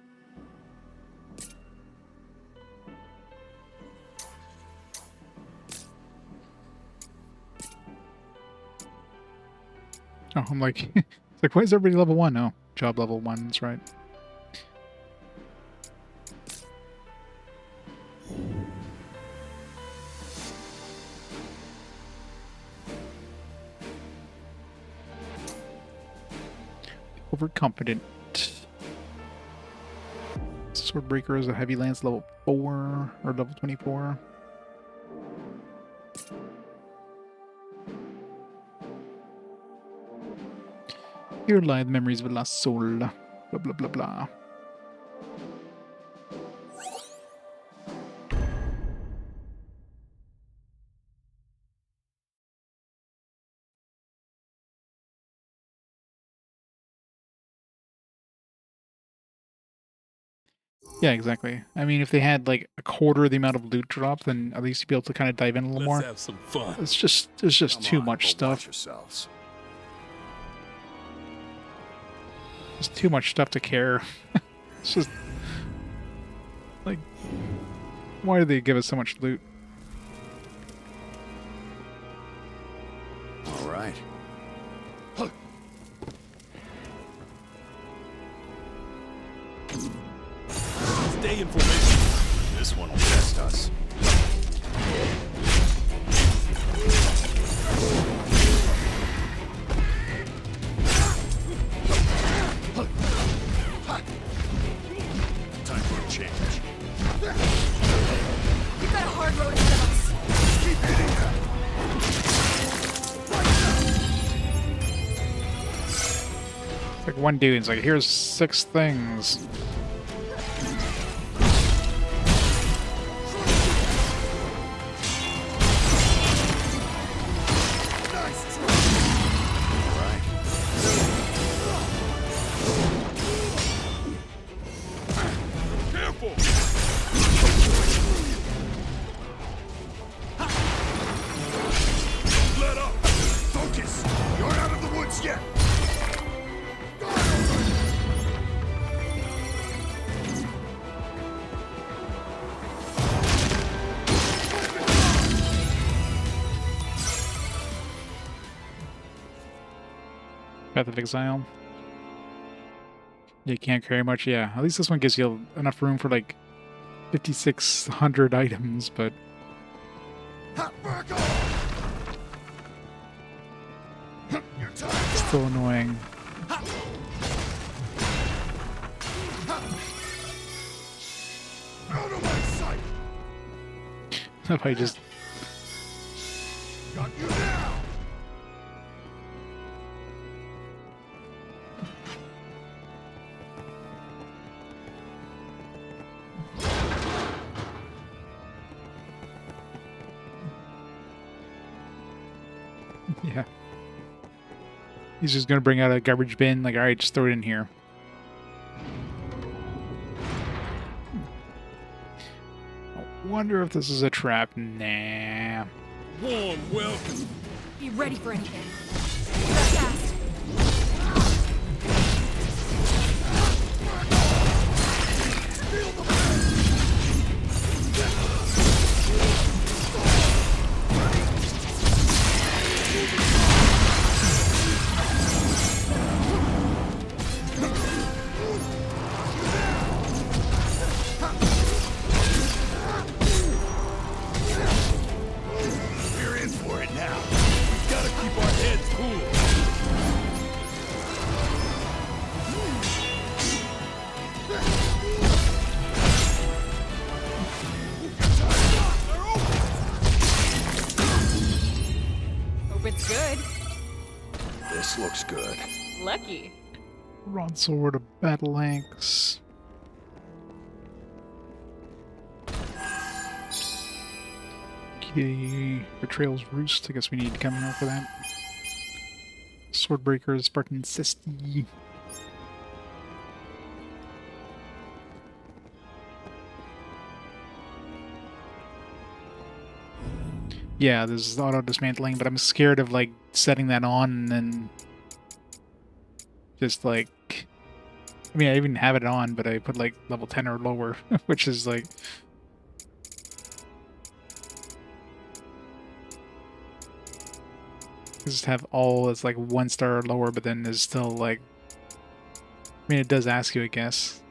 A: Oh, I'm like, it's like, why is everybody level 1? Oh, job level 1, that's right. Overconfident. Swordbreaker is a heavy lance level 4 or level 24. Here lie the memories of a lost soul. Blah blah blah blah. Yeah, exactly. I mean, if they had like a quarter of the amount of loot drop, then at least you'd be able to kind of dive in a little more.
F: Let's have some fun.
A: It's just there's just too much
B: Watch
A: stuff.
B: yourselves.
A: There's too much stuff to care. It's just like, why do they give us so much loot?
B: All right.
F: Stay in formation. This one will test us.
B: Time for a change.
G: We've got a hard road ahead of us.
B: Keep hitting that.
A: It's like one dude's like, here's 6 things.
B: Let up. Focus. You're out of the woods yet.
A: Path of Exile. You can't carry much, yeah. At least this one gives you enough room for like 5,600 items, but still annoying.
B: Out of my sight.
A: If I just
B: Got you now.
A: yeah. He's just gonna bring out a garbage bin, like, alright, just throw it in here. I wonder if this is a trap. Nah.
F: Warm welcome.
G: Be ready for anything. Fast.
B: We're in for it now.
F: We've got to keep our heads cool.
G: Hope it's good.
B: This looks good.
G: Lucky.
A: Broadsword of Battle Axe. Kitty Betrayal's Roost. I guess we need to come here for that. Swordbreaker, Spartan Cesty. Yeah, there's auto dismantling, but I'm scared of like setting that on and then just like, I mean, I even have it on, but I put like level 10 or lower, which is like, just have all it's like 1 star or lower, but then there's still like, I mean, it does ask you, I guess.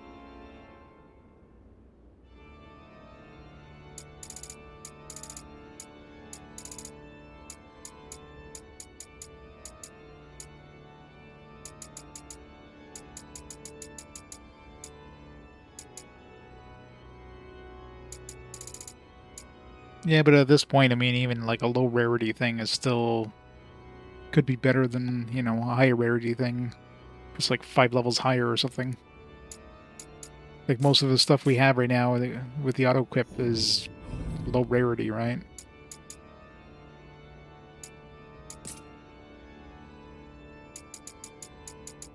A: Yeah, but at this point, I mean, even like a low rarity thing is still could be better than, you know, a higher rarity thing. It's like 5 levels higher or something. Like most of the stuff we have right now with the auto equip is low rarity, right?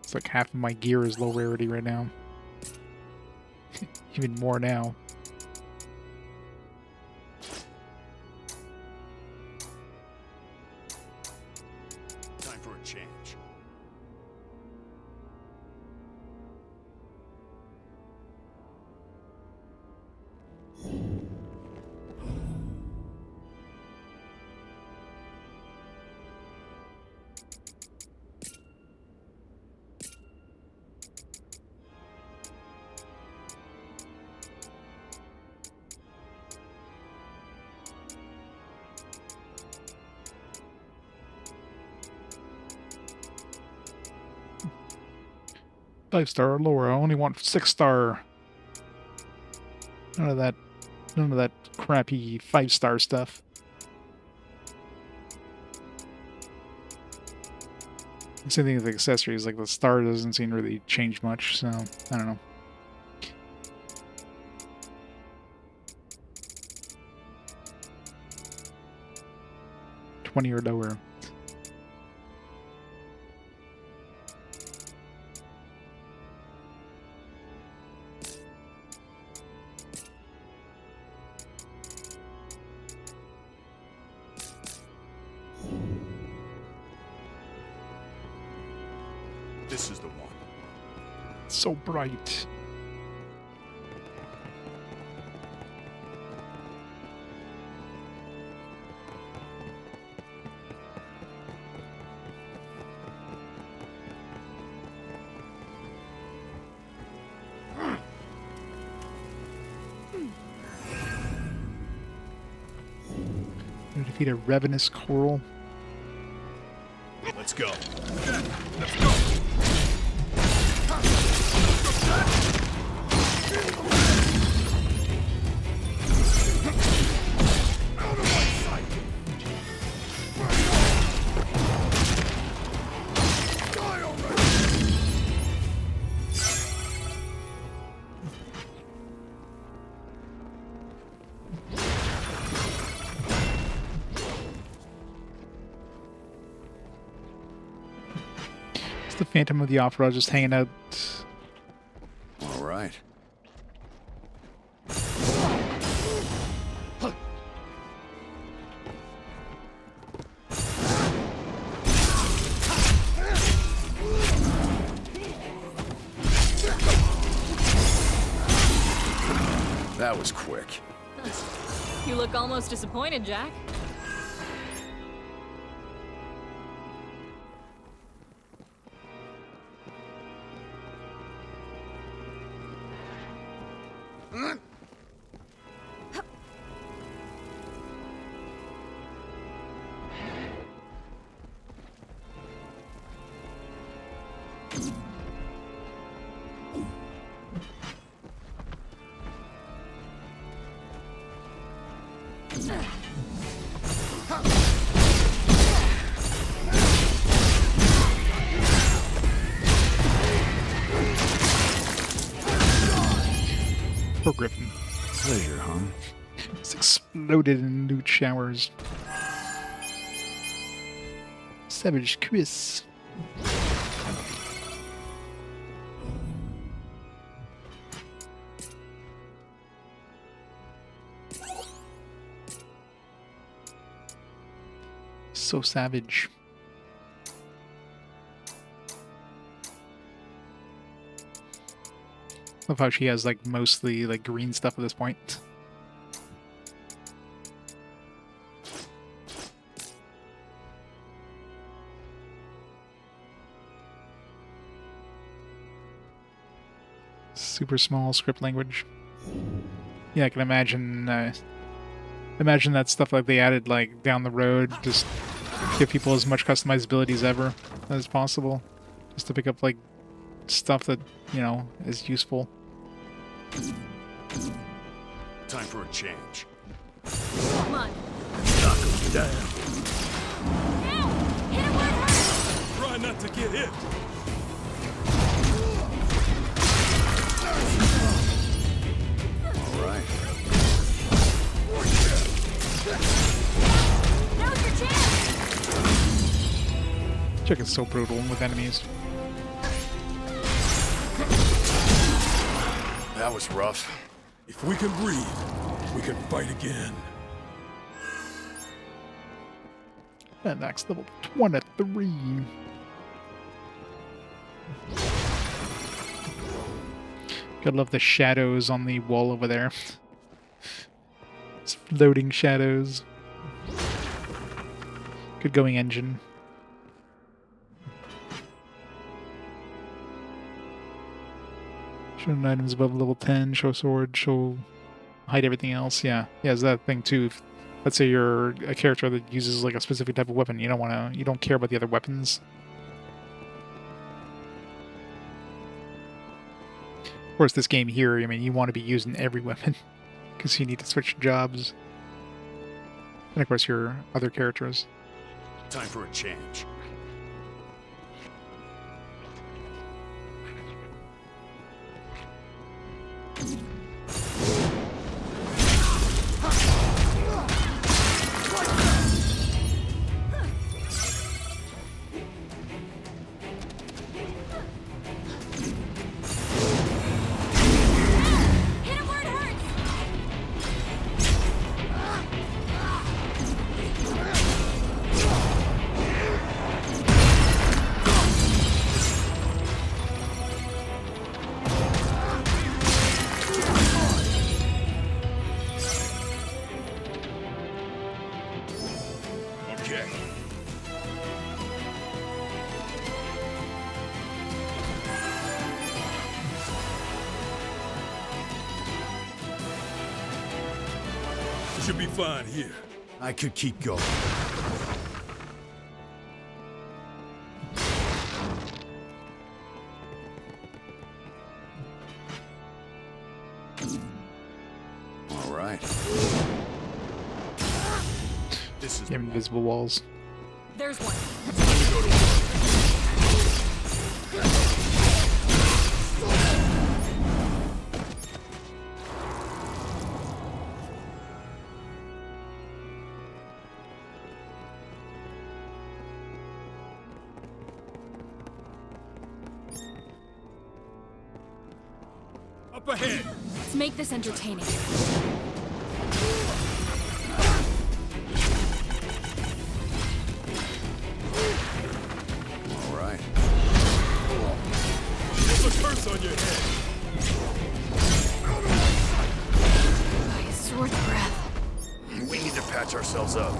A: It's like half of my gear is low rarity right now. Even more now.
F: Time for a change.
A: Five star or lower. I only want 6-star. None of that crappy 5-star stuff. Same thing with accessories, like the star doesn't seem to really change much, so I don't know. $20 or lower.
F: This is the one.
A: So bright. You defeat a ravenous coral.
F: Let's go.
A: It's the Phantom of the Opera just hanging out.
F: All right. That was quick.
E: You look almost disappointed, Jack.
A: Poor Griffin.
F: Pleasure, huh?
A: It's exploded in loot showers. Savage Chris. So savage. Love how she has like mostly like green stuff at this point. Super small script language. Yeah, I can imagine. Imagine that stuff like they added like down the road. Just give people as much customizability as ever as possible, just to pick up like stuff that is useful.
F: Time for a change.
G: Come on.
B: Knock him down.
G: Now! Hit him where it hurts!
F: Try not to get hit.
B: All right.
G: Now's your chance!
A: Chicken's so brutal with enemies.
F: That was rough. If we can breathe, we can fight again.
A: And max level 23. Gotta love the shadows on the wall over there. It's floating shadows. Good going engine. Show items above level 10, show sword, show hide everything else. Yeah, it's that thing too. If, let's say you're a character that uses like a specific type of weapon, you don't care about the other weapons. Of course, this game here, I mean, you want to be using every weapon because you need to switch jobs. And of course, your other characters.
F: Time for a change.
G: Hit him where it hurts!
F: Okay. Should be fine here.
B: I could keep going. All right.
F: This is
A: You have invisible walls.
G: There's one.
F: time to go to work. Up ahead.
G: Let's make this entertaining.
B: All right.
F: There's a curse on your head.
G: My sword breath.
F: We need to patch ourselves up.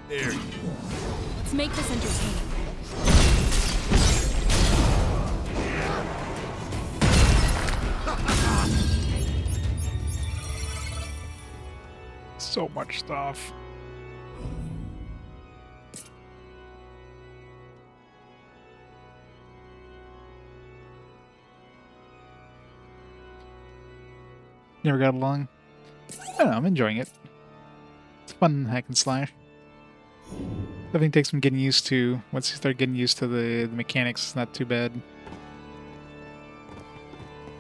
F: There.
G: Let's make this entertaining.
A: So much stuff. Never got along. I don't know, I'm enjoying it. It's fun hack and slash. Definitely takes some getting used to. Once you start getting used to the mechanics, it's not too bad.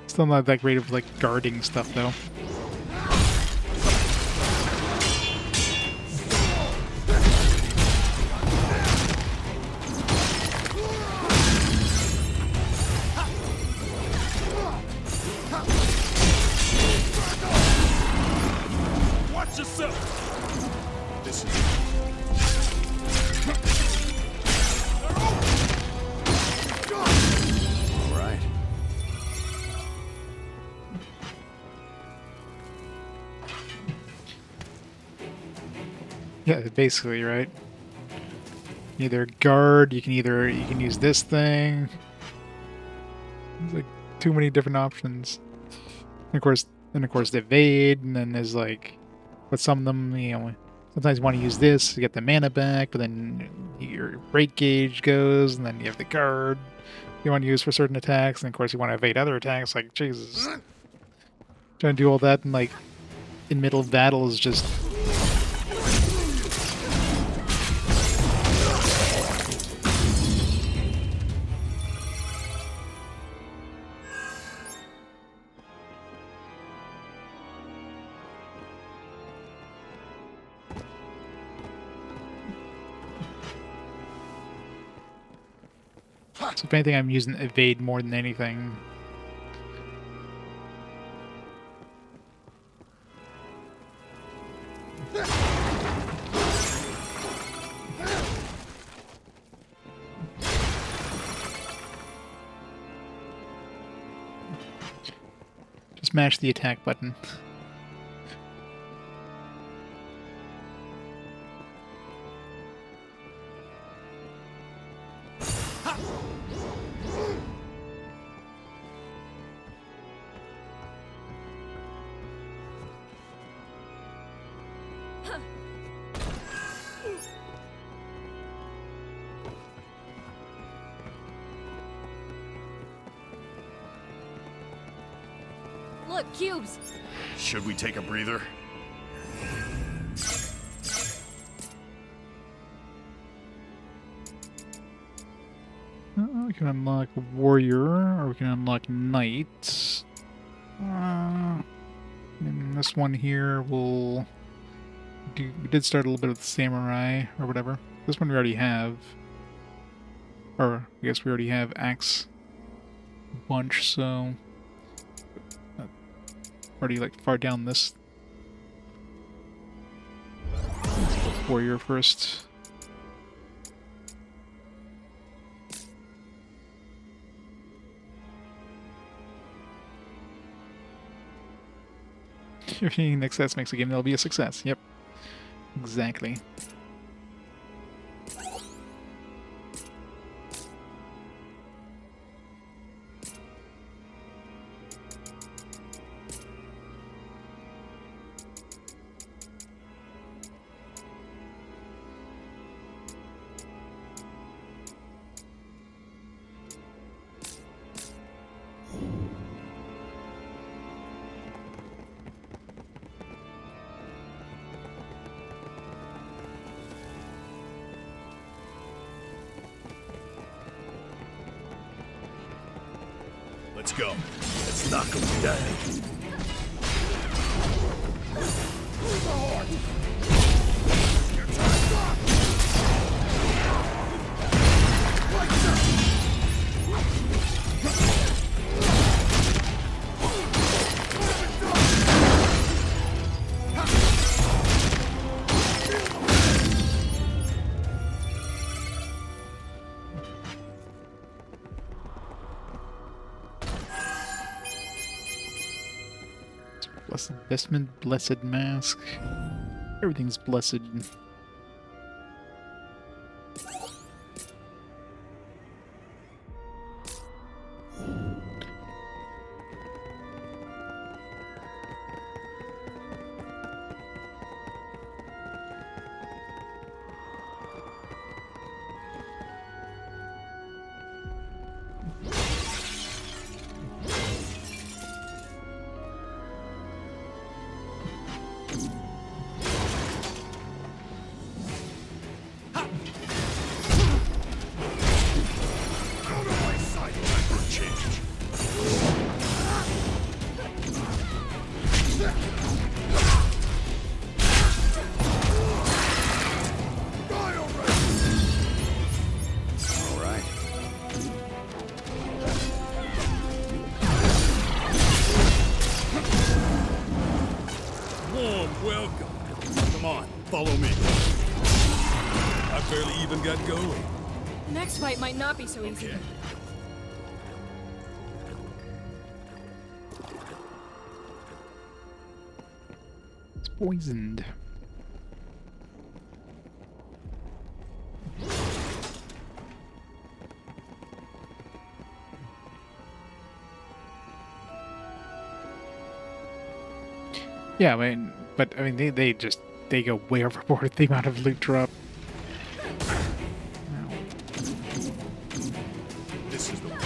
A: Still not that great of like guarding stuff though.
F: Watch yourself! This is...
B: All right.
A: Yeah, basically, right? Either guard, you can use this thing. There's like too many different options. And of course the evade, and then there's like, but some of them, you know, sometimes you want to use this to get the mana back, but then your break gauge goes, and then you have the guard you want to use for certain attacks, and of course you want to evade other attacks. Like Jesus, trying to do all that and like in middle of battle is just. So if anything, I'm using evade more than anything. Just mash the attack button.
G: Look, cubes.
B: Should we take a breather?
A: We can unlock warrior, or we can unlock knight. And this one here will do. We did start a little bit with samurai or whatever. This one we already have, or I guess we already have axe bunch. So already like far down this. Let's go with warrior first. If any success makes a game, that'll be a success. Yep. Exactly.
B: Let's go. Let's knock him down.
A: Blessed vestment, blessed mask. Everything's blessed.
F: Follow me. I barely even got going.
G: The next fight might not be so easy.
F: Okay.
A: It's poisoned. Yeah, but I mean, they go way overboard with the amount of loot drop.
F: This is the one.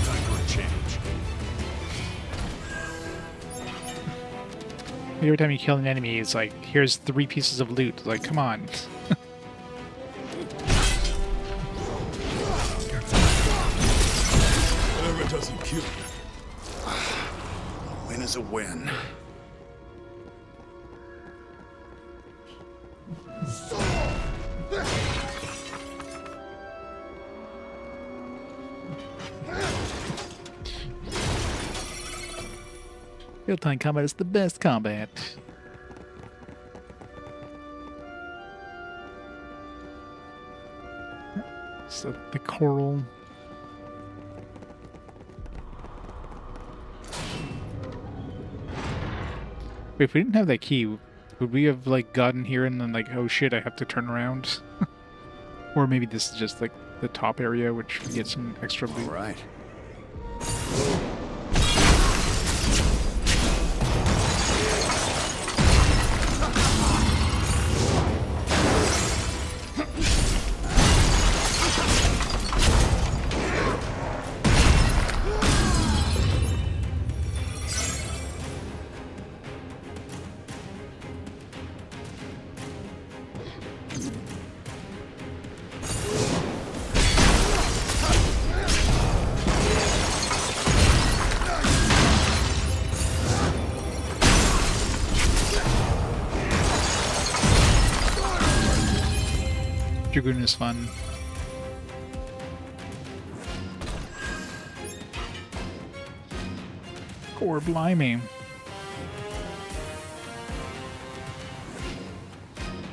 F: Time for a change.
A: Every time you kill an enemy, it's like, here's 3 pieces of loot. Like, come on.
F: Whatever doesn't kill you.
B: A win is a win.
A: Real-time combat is the best combat. So the coral. Wait, if we didn't have that key, would we have like gotten here and then like, oh shit, I have to turn around? Or maybe this is just like the top area, which we get some extra loot.
B: All right.
A: Dragoon is fun. Or blimey.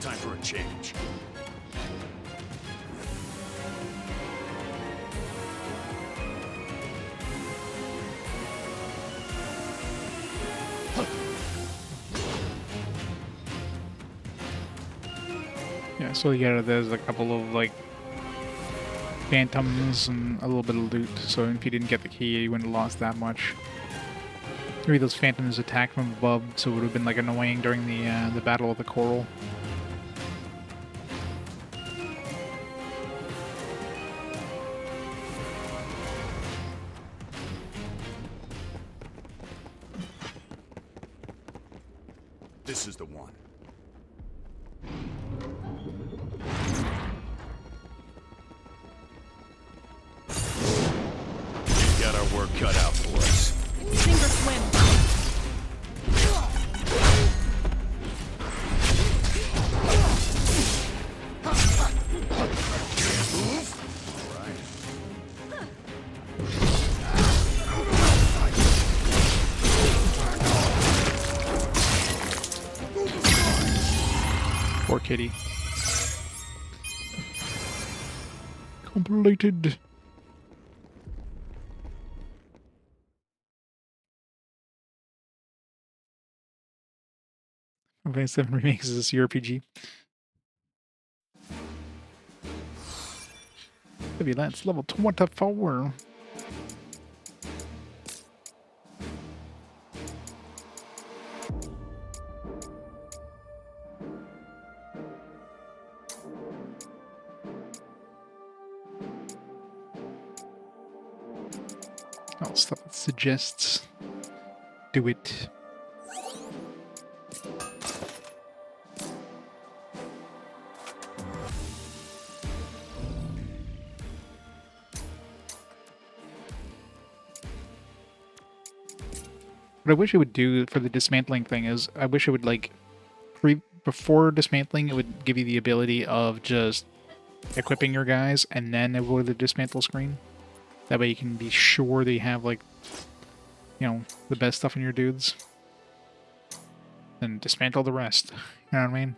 B: Time for a change.
A: Yeah, so you get there's a couple of like phantoms and a little bit of loot. So if you didn't get the key, you wouldn't have lost that much. Maybe those phantoms attack from above, so it would have been like annoying during the battle of the coral.
B: This is the one. We've got our work cut out for us.
G: Sink or swim.
A: Poor kitty. Completed. Okay, 7 remakes is a CRPG. Heavy Lance level 24. Oh, stuff that suggests do it. What I wish it would do for the dismantling thing is, I wish it would like, before dismantling, it would give you the ability of just equipping your guys, and then go to the dismantle screen. That way you can be sure they have, like, you know, the best stuff in your dudes. And dismantle the rest. You know what I mean?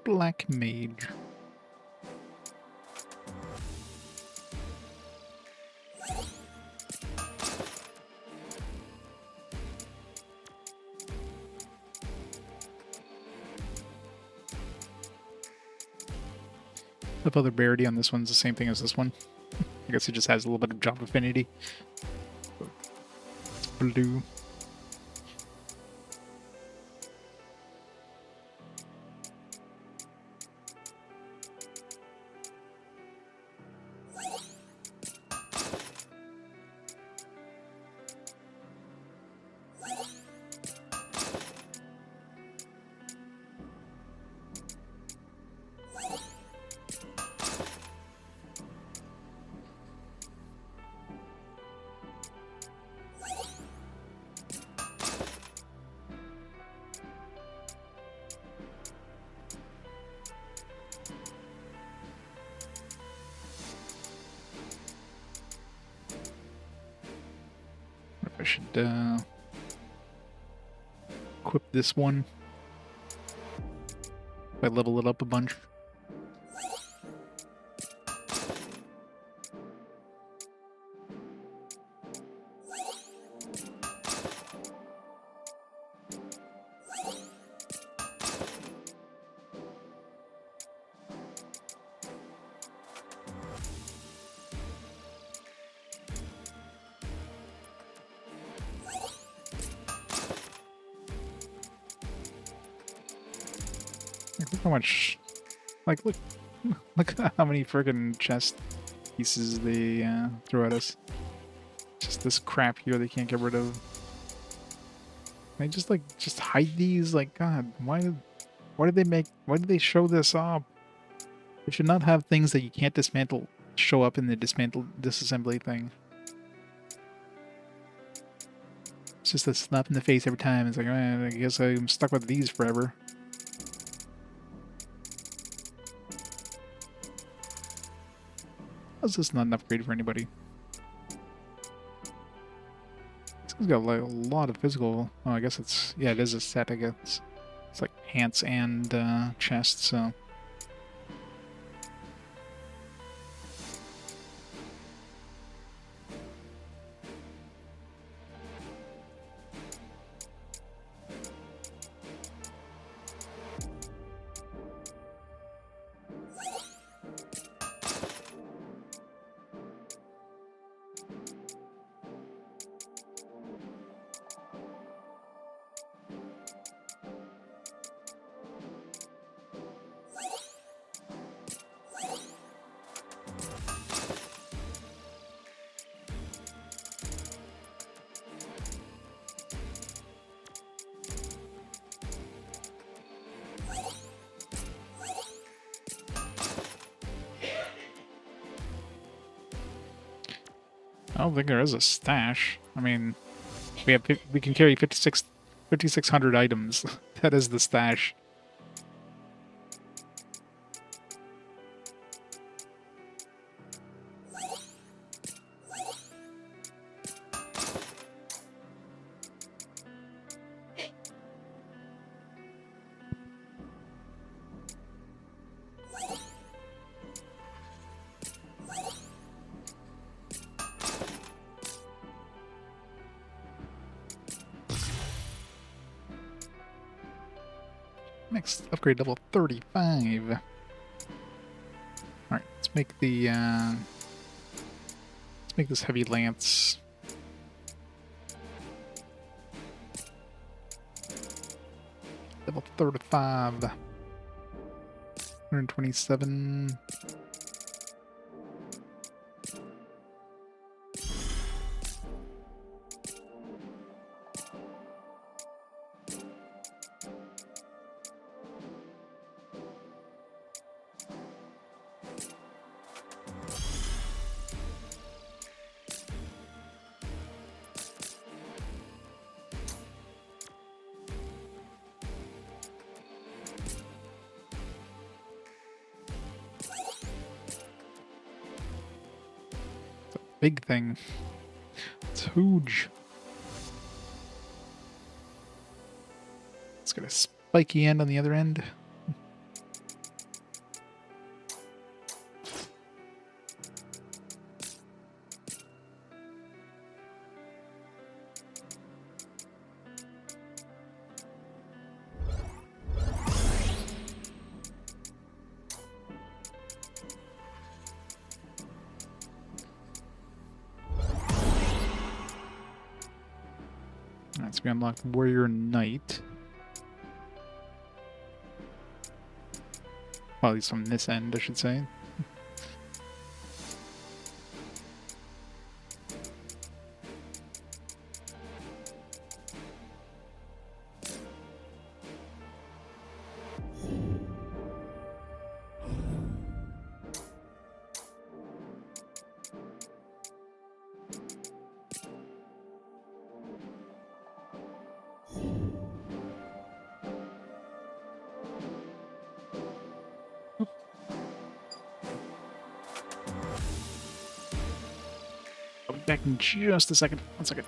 A: Black Mage. The other rarity on this one's the same thing as this one. I guess it just has a little bit of job affinity. It's blue. I should equip this one. If I level it up a bunch. Look how much, like, look how many friggin' chest pieces they throw at us. Just this crap here they can't get rid of. They just hide these. Like, God, why did they show this up? They should not have things that you can't dismantle show up in the disassembly thing. It's just a slap in the face every time. It's like, man, I guess I'm stuck with these forever. How's this not an upgrade for anybody? This one's got like a lot of physical. Oh, I guess it's, yeah, it is a set. I guess it's like pants and chest. So. I don't think there is a stash. I mean, we can carry 5,600 items. That is the stash. upgrade level 35. Alright, let's make the let's make this heavy lance. Level 35. 127. Big thing. It's huge. It's got a spiky end on the other end. Alright, so we unlocked Warrior Knight. Well, at least from this end, I should say. I'll be back in just a second. 1 second.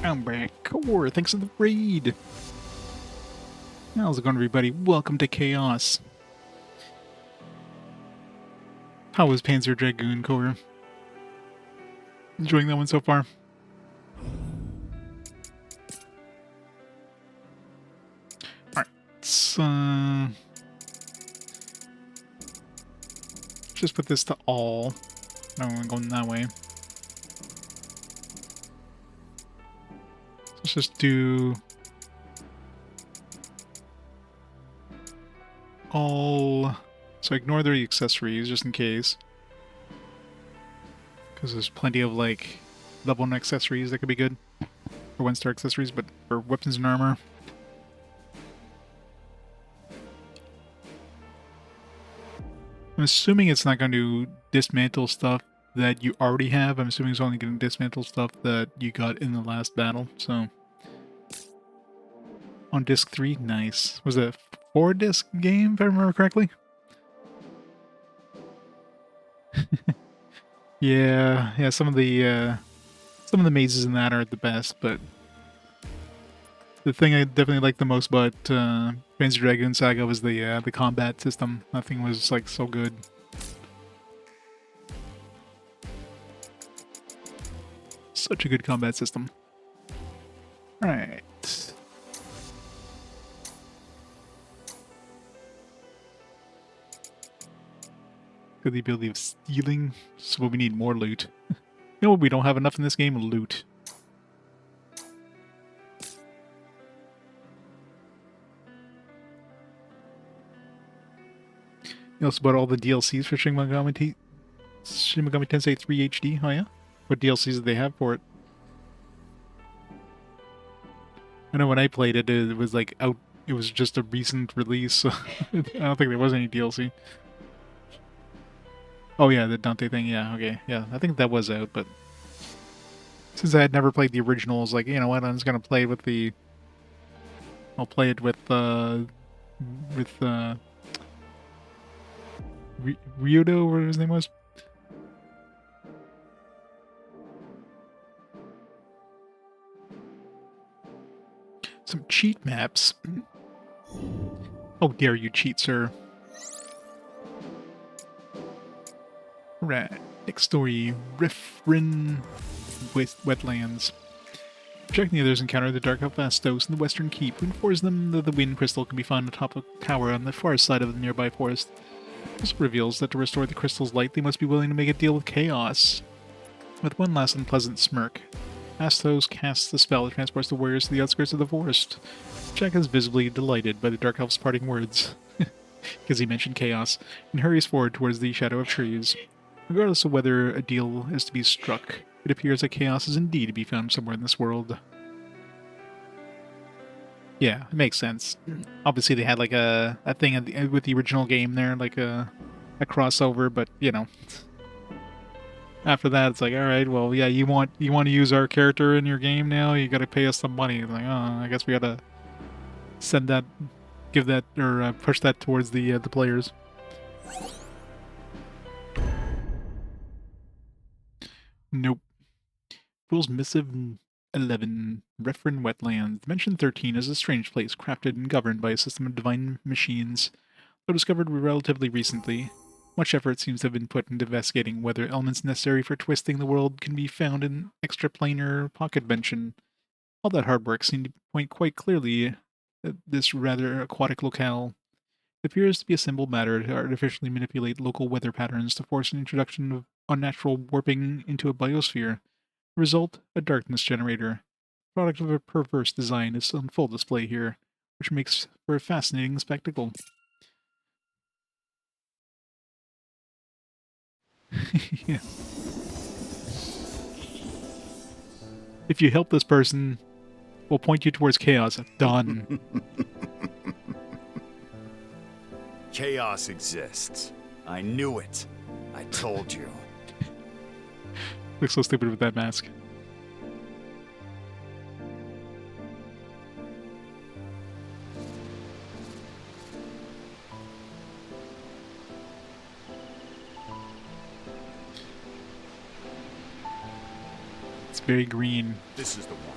A: I'm back. Core, thanks for the raid. How's it going, everybody? Welcome to Chaos. How was Panzer Dragoon, Core? Enjoying that one so far? Alright, let's just put this to all. No, I'm going that way. Let's just do all, so ignore the accessories just in case, because there's plenty of like level 1 accessories that could be good for 1-star accessories, but for weapons and armor, I'm assuming it's not going to dismantle stuff that you already have. I'm assuming it's only going to dismantle stuff that you got in the last battle. So on disc 3, nice. Was it a 4-disc game if I remember correctly? Yeah, some of the mazes in that aren't the best, but the thing I definitely liked the most about Panzer Dragoon Saga was the combat system. That thing was like so good. Such a good combat system. Alright. Got the ability of stealing, so we need more loot. You know what we don't have enough in this game? Loot. You also bought all the DLCs for Shin Megami Tensei 3 HD? Oh yeah? What DLCs did they have for it? I know when I played it, it was like out. It was just a recent release, so I don't think there was any DLC. Oh yeah, the Dante thing. Yeah, okay, yeah. I think that was out, but since I had never played the original, I was like, you know what? I'm just gonna play with the. I'll play it with Ryudo, whatever his name was. Some cheat maps. How dare you cheat, sir? Right. Next story. Refrin Wetlands. Checking the others encounter the Dark Elf Vastos in the Western Keep, who informs them that the Wind Crystal can be found atop a tower on the far side of the nearby forest. This reveals that to restore the crystal's light, they must be willing to make a deal with Chaos. With one last unpleasant smirk, Astos casts the spell that transports the warriors to the outskirts of the forest. Jack is visibly delighted by the Dark Elf's parting words, because he mentioned Chaos, and hurries forward towards the shadow of trees. Regardless of whether a deal is to be struck, it appears that Chaos is indeed to be found somewhere in this world. Yeah, it makes sense. Obviously they had like a thing with the original game there, like a crossover, but you know. After that, it's like, all right, well, yeah, you want to use our character in your game now? You got to pay us some money. It's like, oh, I guess we got to send that, give that, or push that towards the players. Nope. Fool's Missive 11, Refrin Wetlands. Dimension 13 is a strange place crafted and governed by a system of divine machines. Though discovered relatively recently, much effort seems to have been put into investigating whether elements necessary for twisting the world can be found in extraplanar pocket dimension. All that hard work seemed to point quite clearly at this rather aquatic locale. It appears to be a simple matter to artificially manipulate local weather patterns to force an introduction of unnatural warping into a biosphere. The result, a darkness generator. Product of a perverse design is on full display here, which makes for a fascinating spectacle. Yeah. If you help this person, we'll point you towards Chaos. Done.
I: Chaos exists. I knew it. I told you.
A: Looks so stupid with that mask. It's very green.
I: This is the one.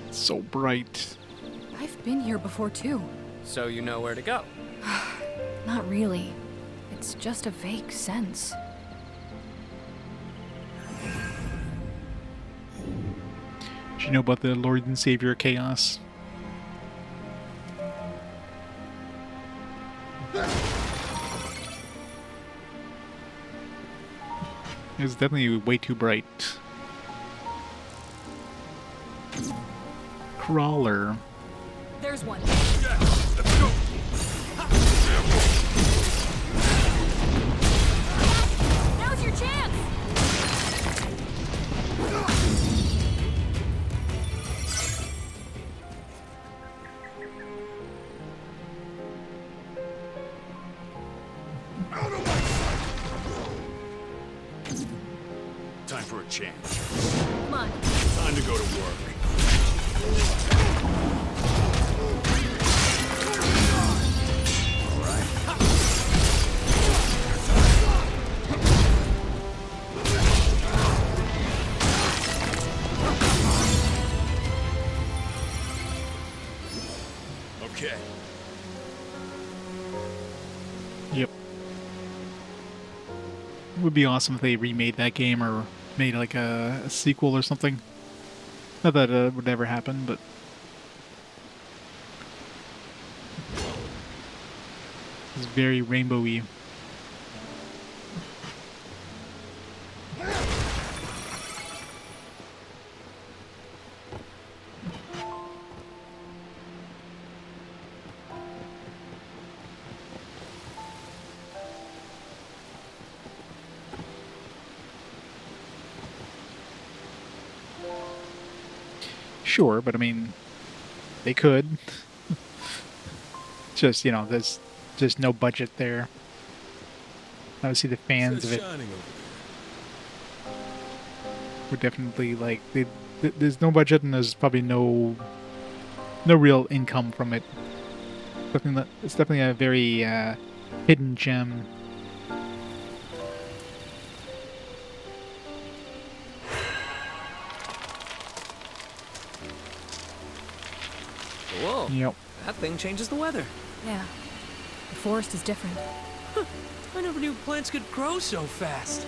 A: It's so bright.
E: I've been here before too.
J: So you know where to go.
E: Not really. It's just a vague sense.
A: Do you know about the Lord and Savior of Chaos? It's definitely way too bright. Crawler.
G: There's one. Now's your chance.
I: Time for a change.
G: Come on.
I: Time to go to work.
F: okay.
A: Yep. It would be awesome if they remade that game or made like a sequel or something. Not that it would ever happen, but it's very rainbowy. Sure, but I mean, they could. Just, you know, there's just no budget there. Obviously, the fans of
F: Says
A: it
F: shining over
A: would definitely like. There's no budget, and there's probably no real income from it. It's definitely a very hidden gem.
J: Whoa,
A: Yep.
J: that thing changes the weather.
E: Yeah. The forest is different.
J: I never knew plants could grow so fast.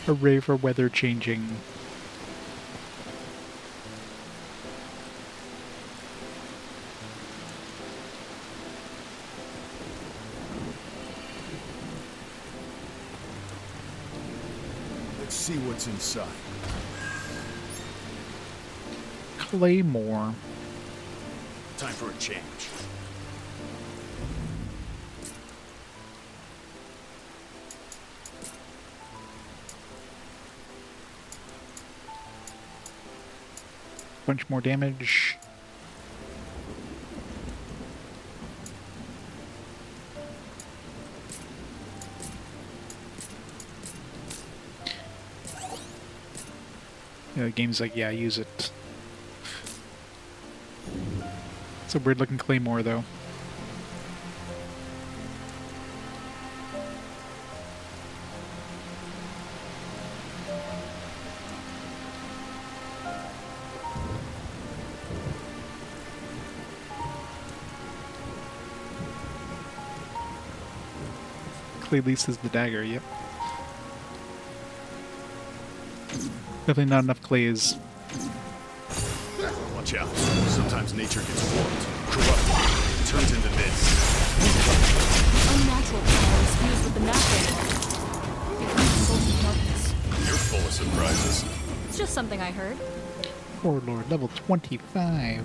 A: Hooray for weather changing.
I: Let's see what's inside.
A: Claymore.
I: Time for a change.
A: Bunch more damage. Yeah, the game's like, yeah, use it. It's a weird looking claymore, though. Clay leases the dagger, yep. Definitely not enough clays.
I: Watch out. Sometimes nature gets warped, corrupted, turns into this.
E: Unnatural powers fused with the natural. Becomes sulfur darkness.
I: You're full of surprises.
E: It's just something I heard.
A: Warlord, level 25.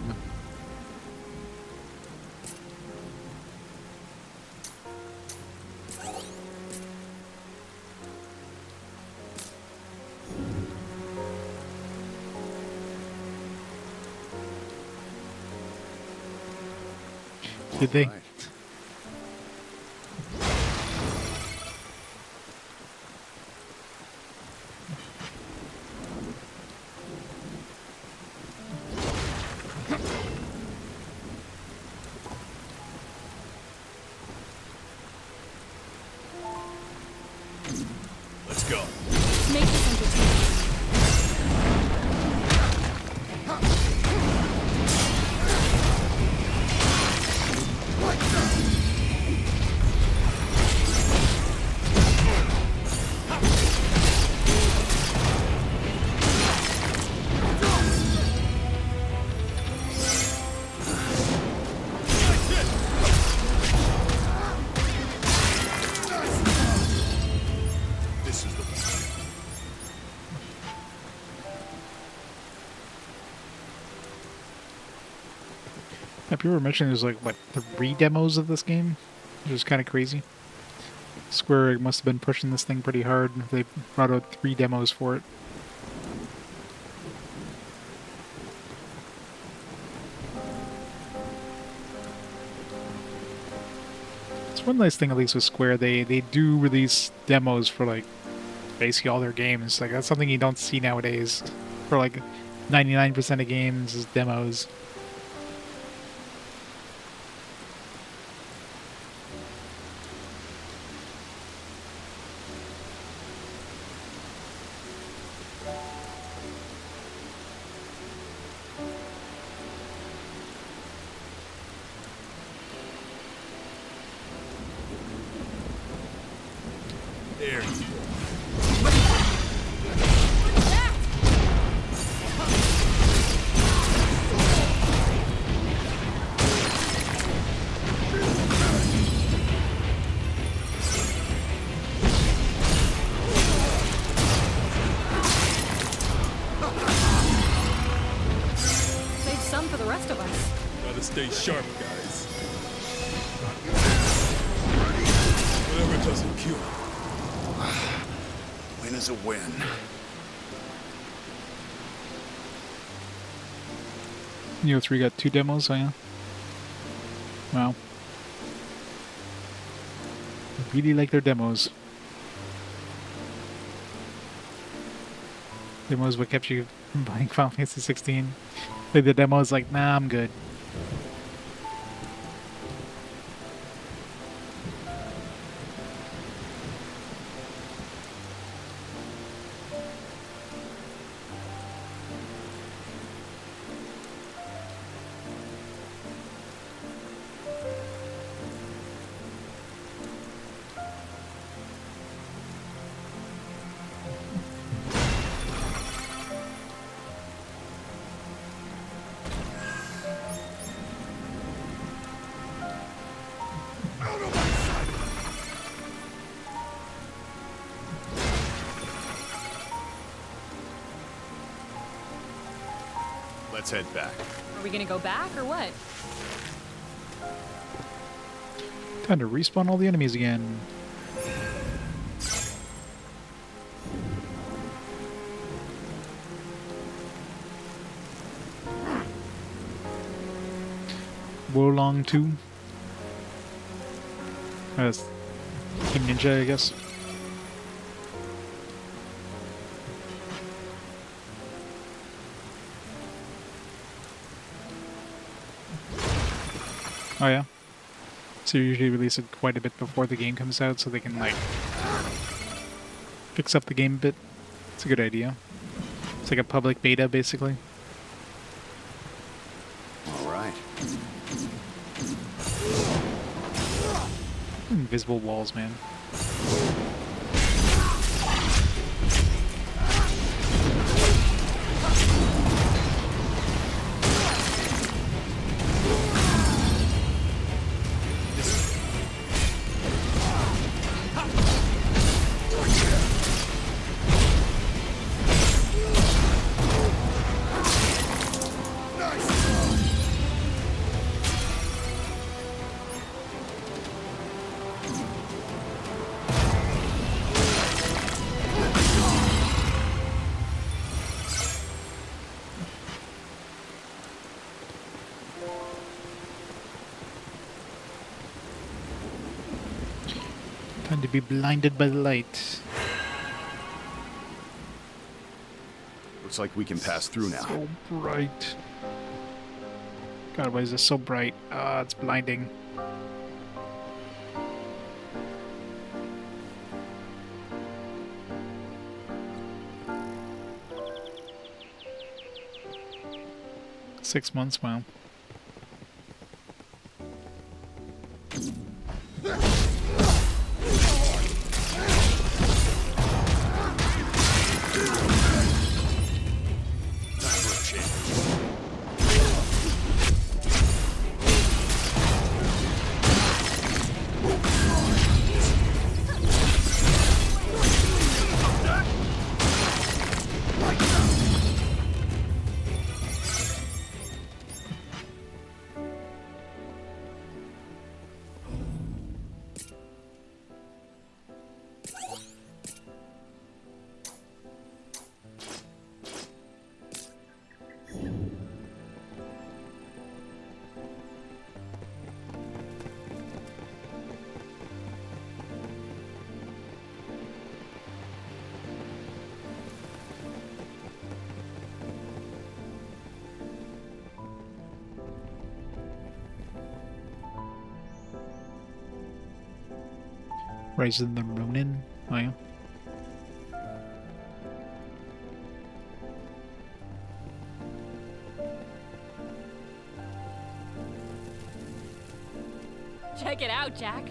A: Did they?
I: Right. Let's go.
E: Make this entertaining.
I: This is the one.
A: Yeah, people were mentioning there's like, what, 3 demos of this game? Which is kind of crazy. Square must have been pushing this thing pretty hard if they brought out 3 demos for it. It's one nice thing, at least with Square, they do release demos for like basically all their games. Like, that's something you don't see nowadays. For like 99% of games is demos.
E: some for the rest of us.
D: Gotta stay sharp, guys. Whatever doesn't kill.
I: Win is a win.
A: Neo 3 got 2 demos, oh yeah. Wow. I really like their demos. Demos what kept you from buying Final Fantasy 16. Like the demo is like, nah, I'm good.
I: Let's head back.
E: Are we gonna go back or what?
A: Time to respawn all the enemies again. Wolong 2. That's Team Ninja, I guess. Oh yeah? So you usually release it quite a bit before the game comes out so they can, like, fix up the game a bit. It's a good idea. It's like a public beta, basically.
I: All right.
A: Invisible walls, man. Time to be blinded by the light.
I: Looks like we can pass through now.
A: So bright. God, why is this so bright? Ah, it's blinding. Six months, wow. Rise of the Ronin. Oh yeah.
E: Check it out, Jack.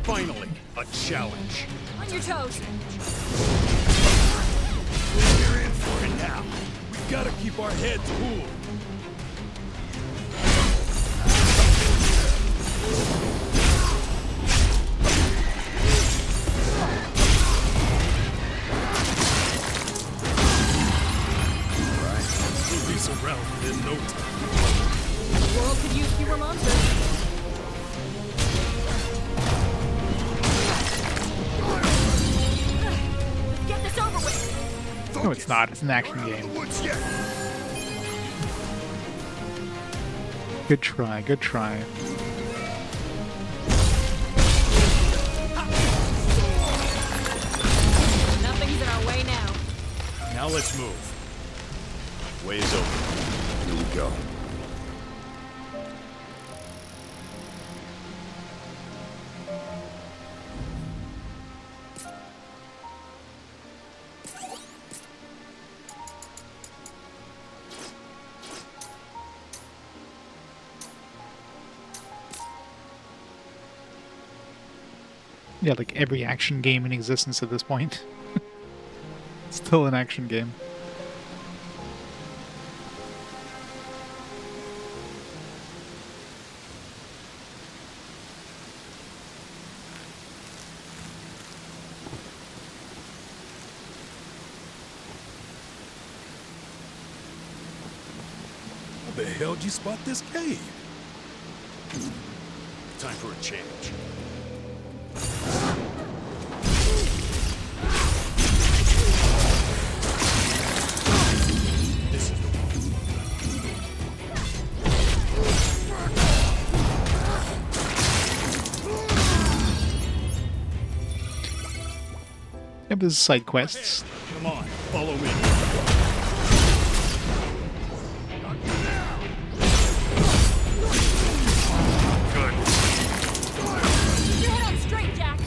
F: Finally, a challenge.
E: On your toes.
F: We're in for it now. We've got to keep our heads cool.
D: in no time.
E: The world could use fewer monsters.
G: Get this over with!
A: No, it's not. It's an action game. Good try. Good try.
E: Nothing's in our way now.
F: Now let's move. Way is open. Here we go.
A: Yeah, like every action game in existence at this point. Still an action game.
D: How the hell did you spot this cave?
F: Time for a change. This is the
A: Yeah, but this is side quests.
F: Come on, follow me. Good.
G: Keep your head on straight, Jack!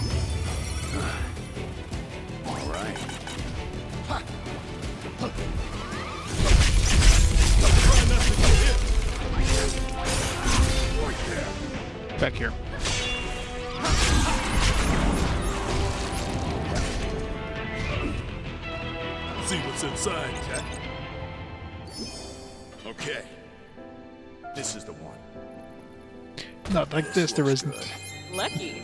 F: All right.
A: Back here.
D: See what's inside, Jack.
F: Okay. This is the one.
A: Not like this, there isn't.
E: Lucky.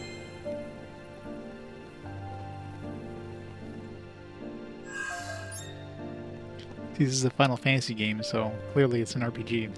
A: This is a Final Fantasy game, so clearly it's an RPG.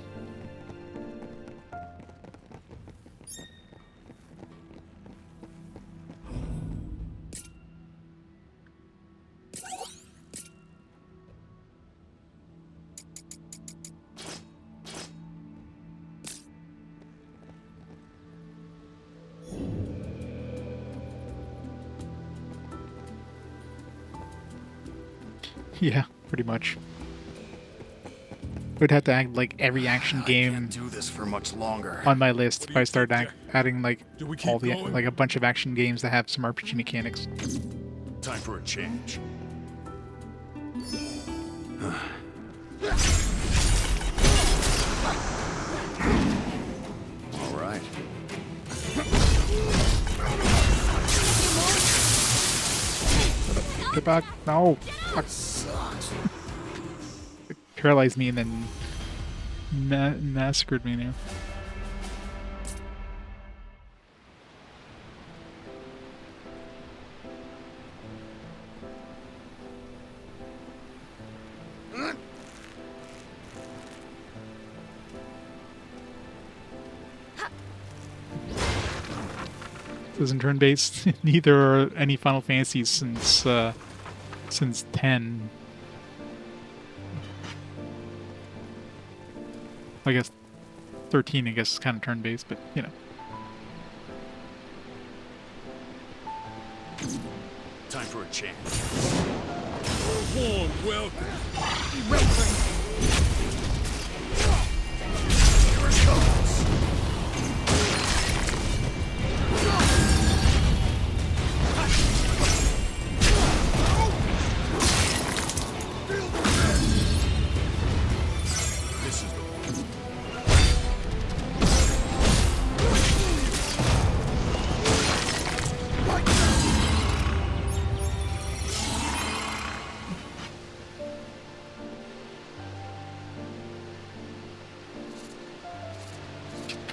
A: Yeah, pretty much. We'd have to add like every action game
I: Can't do this for much longer.
A: on my list if I start adding like
D: Do we
A: all
D: keep
A: the
D: going?
A: like a bunch of action games that have some RPG mechanics.
F: Time for a change. All right.
A: Get back! No! Fuck. It paralyzed me and then massacred me now. Isn't turn-based. Neither are any Final Fantasies since 10. I guess 13. I guess is kind of turn-based, but you know.
F: Time for a change.
D: Warm welcome.
G: Be ready for him.
F: Here it comes. This is the one.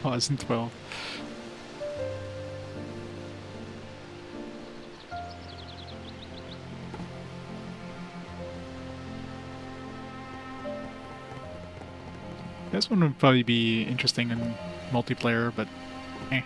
A: Pause in 12. This one would probably be interesting in multiplayer, but eh.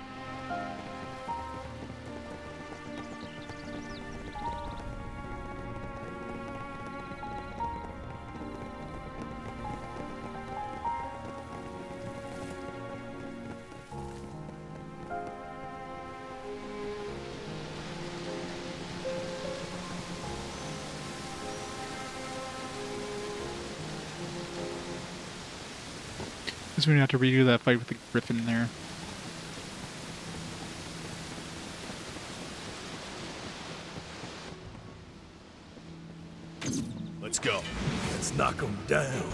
A: Guess we have to redo that fight with the Griffin there.
F: Let's go. Let's knock him down.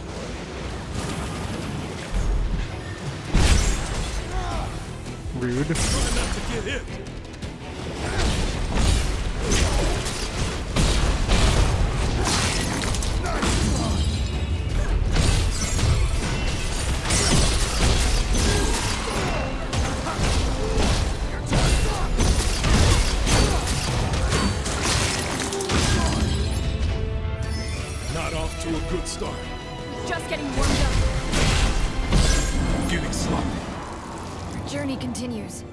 A: Rude.
F: Try not to get hit. Not off to a good start.
G: Just getting warmed up.
F: Getting sloppy.
G: Our journey continues.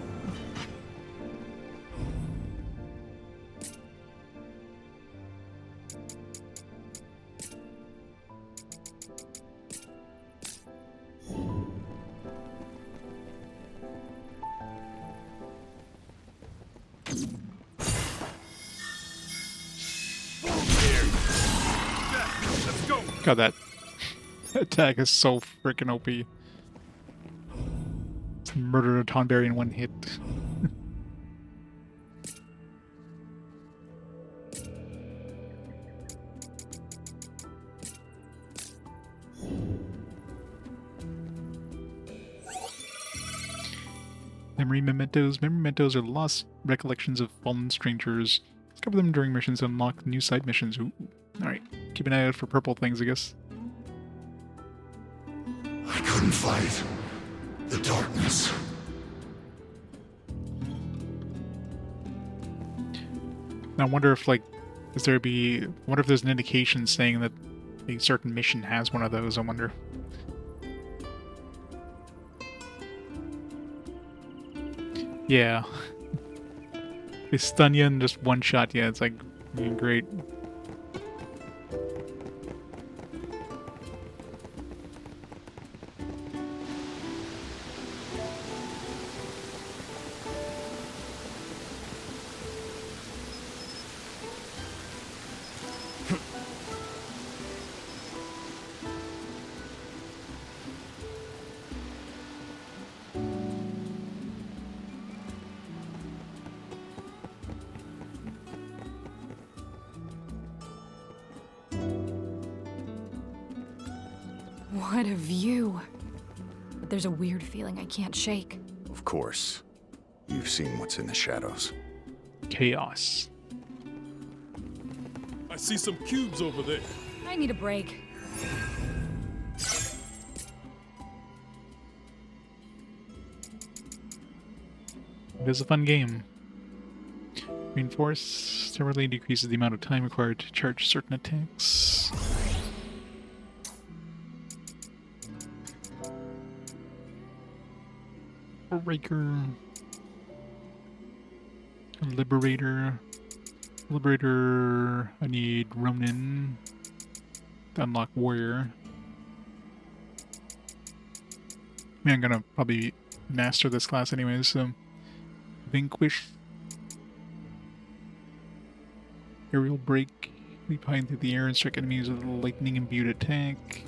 F: Let's go.
A: God, that attack is so freaking OP. It's murdered a Tonberry in one hit. Memory mementos. Memory mementos are lost recollections of fallen strangers. Discover them during missions to unlock new side missions. Ooh. Alright, keep an eye out for purple things, I guess.
B: I couldn't fight the darkness.
A: I wonder if, like, I wonder if there's an indication saying that a certain mission has one of those, I wonder. Yeah. They stun you and just one shot you, it's like, great.
G: What a view. But there's a weird feeling I can't shake.
I: Of course. You've seen what's in the shadows.
A: Chaos.
F: I see some cubes over there.
G: I need a break.
A: It is a fun game. Reinforce temporarily decreases the amount of time required to charge certain attacks. Raker. Liberator. Liberator. I need Ronin to unlock Warrior. I mean, I'm gonna probably master this class anyways, so. Vanquish. Aerial Break. Leap high into the air and strike enemies with a lightning imbued attack.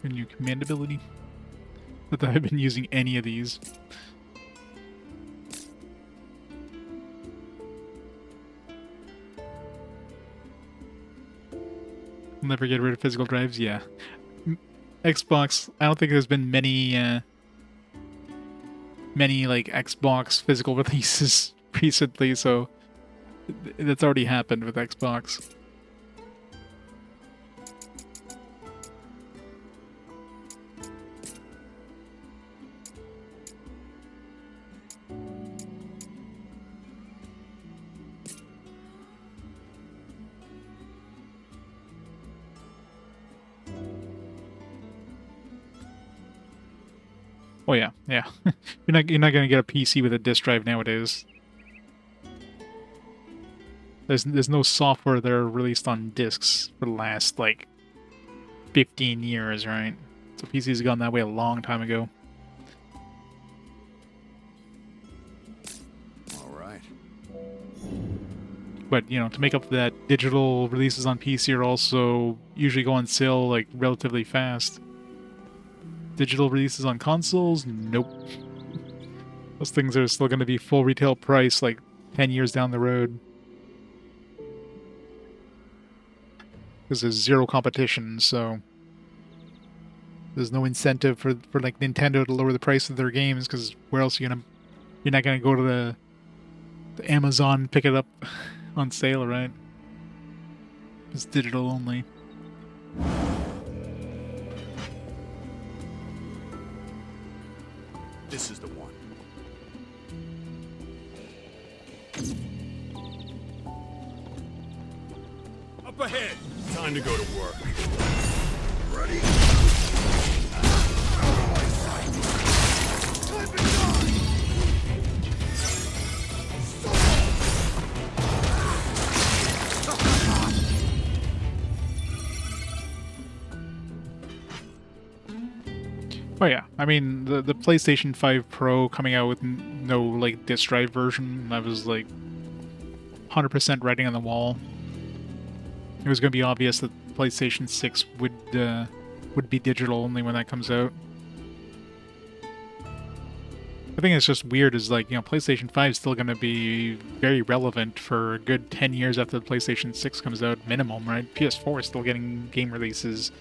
A: A new command ability. Not that I've been using any of these. Never get rid of physical drives? Yeah. Xbox, I don't think there's been many like Xbox physical releases recently, so that's already happened with Xbox. Oh yeah, yeah. You're not gonna get a PC with a disk drive nowadays. There's no software that are released on discs for the last like 15 years, right? So PC's gone that way a long time ago.
I: All right.
A: But you know, to make up for that, digital releases on PC are also usually go on sale like relatively fast. Digital releases on consoles? Nope. Those things are still going to be full retail price like 10 years down the road. Because there's zero competition, so there's no incentive for like Nintendo to lower the price of their games, because where else are you gonna... You're not gonna go to the Amazon and pick it up on sale, right? It's digital only.
I: This is the one.
F: Up ahead! Time to go to work.
B: Ready?
A: Oh yeah, I mean, the PlayStation 5 Pro coming out with no, like, disc drive version, that was, like, 100% writing on the wall. It was going to be obvious that PlayStation 6 would be digital only when that comes out. I think it's just weird is, like, you know, PlayStation 5 is still going to be very relevant for a good 10 years after the PlayStation 6 comes out, minimum, right? PS4 is still getting game releases.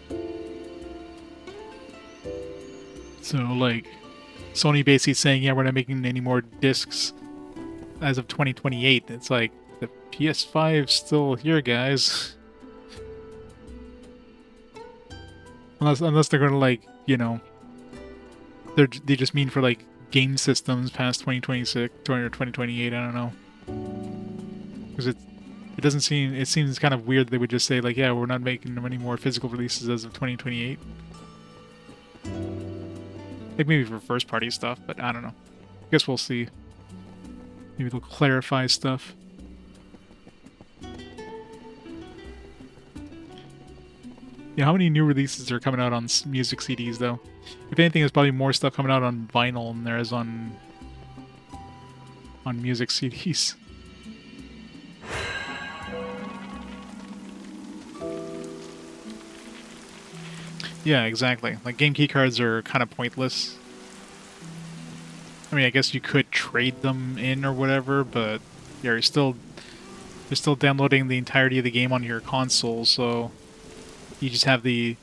A: So, like, Sony basically saying, yeah, we're not making any more discs as of 2028. It's like, the PS5's still here, guys. Unless they're gonna, like, you know, they just mean for, like, game systems past 2026 or 2028, I don't know. Because it doesn't seem... It seems kind of weird they would just say, like, yeah, we're not making any more physical releases as of 2028. Like maybe for first-party stuff, but I don't know. I guess we'll see. Maybe they'll clarify stuff. Yeah, how many new releases are coming out on music CDs, though? If anything, there's probably more stuff coming out on vinyl than there is on music CDs. Yeah, exactly. Like, game key cards are kind of pointless. I mean, I guess you could trade them in or whatever, but yeah, you're still downloading the entirety of the game on your console, so you just have the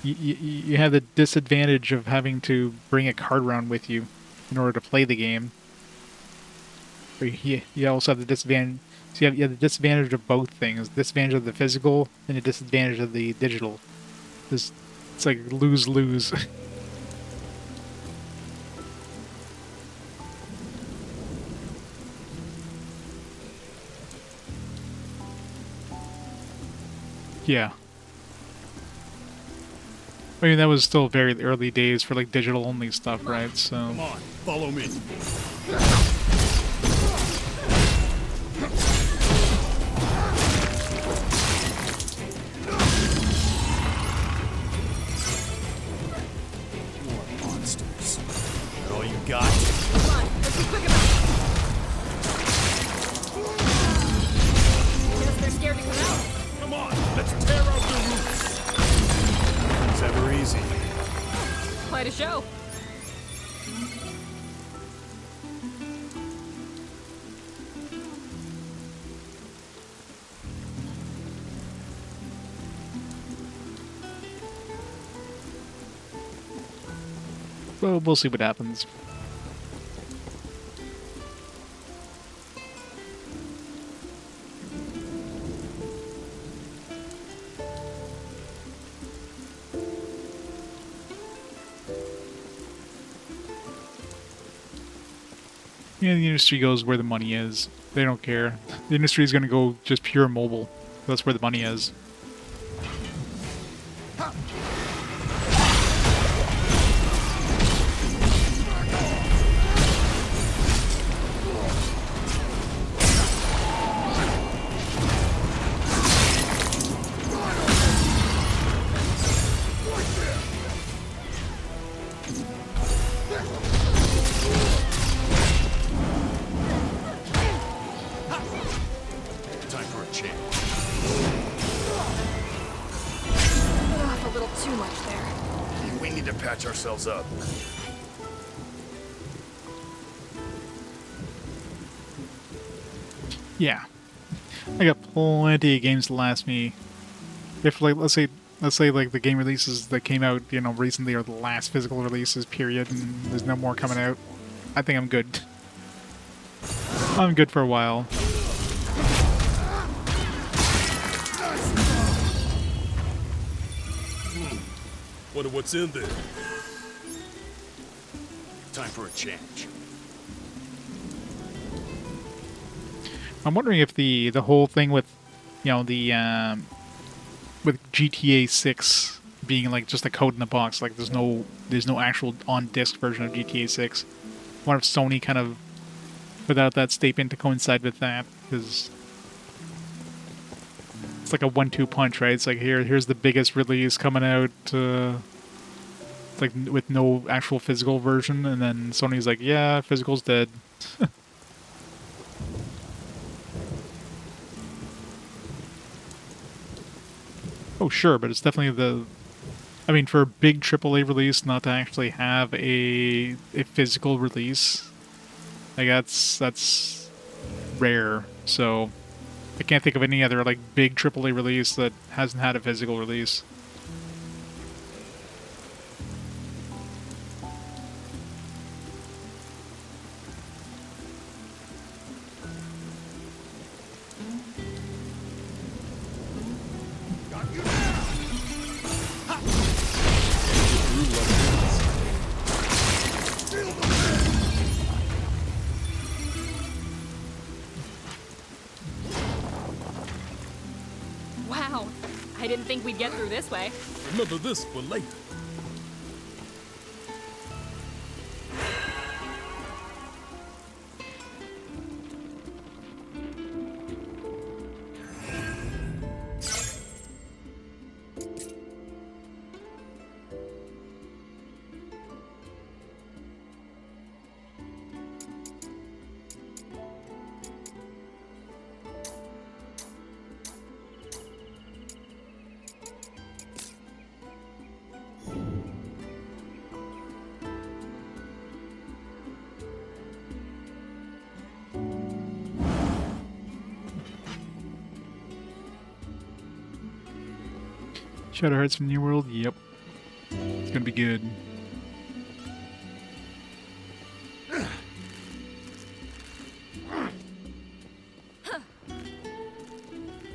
A: you have the disadvantage of having to bring a card around with you in order to play the game. But you also have the disadvantage. So you have the disadvantage of both things: disadvantage of the physical and the disadvantage of the digital. It's like lose-lose. Yeah. I mean, that was still very early days for, like, digital-only stuff, right? So...
F: Come on, follow me.
I: All you got?
G: Come on, let's be quick about it. Guess they're scared to come out.
F: Come on, let's tear out the roof.
I: It's ever easy.
E: Quite a show.
A: Well, we'll see what happens. Yeah, the industry goes where the money is. They don't care. The industry is going to go just pure mobile. That's where the money is.
I: Time for a change.
G: Ugh, a little too much there.
I: We need to patch ourselves up.
A: Yeah. I got plenty of games to last me. If, like, let's say like the game releases that came out, you know, recently are the last physical releases, period, and there's no more coming out. I think I'm good. I'm good for a while.
D: Wonder what's in there.
I: Time for a change.
A: I'm wondering if the whole thing with, you know, the with GTA 6 being like just a code in the box, like there's no actual on disc version of GTA 6. I wonder if Sony kind of put out that statement to coincide with that, because it's like a 1-2 punch, right? It's like here's the biggest release coming out, like with no actual physical version, and then Sony's like, yeah, physical's dead. Oh, sure, but it's definitely the... I mean, for a big AAA release, not to actually have a physical release, like, that's rare. So, I can't think of any other, like, big AAA release that hasn't had a physical release.
E: Wow, I didn't think we'd get through this way.
D: Remember this for later.
A: Shadow Hearts from New World? Yep. It's gonna be good. I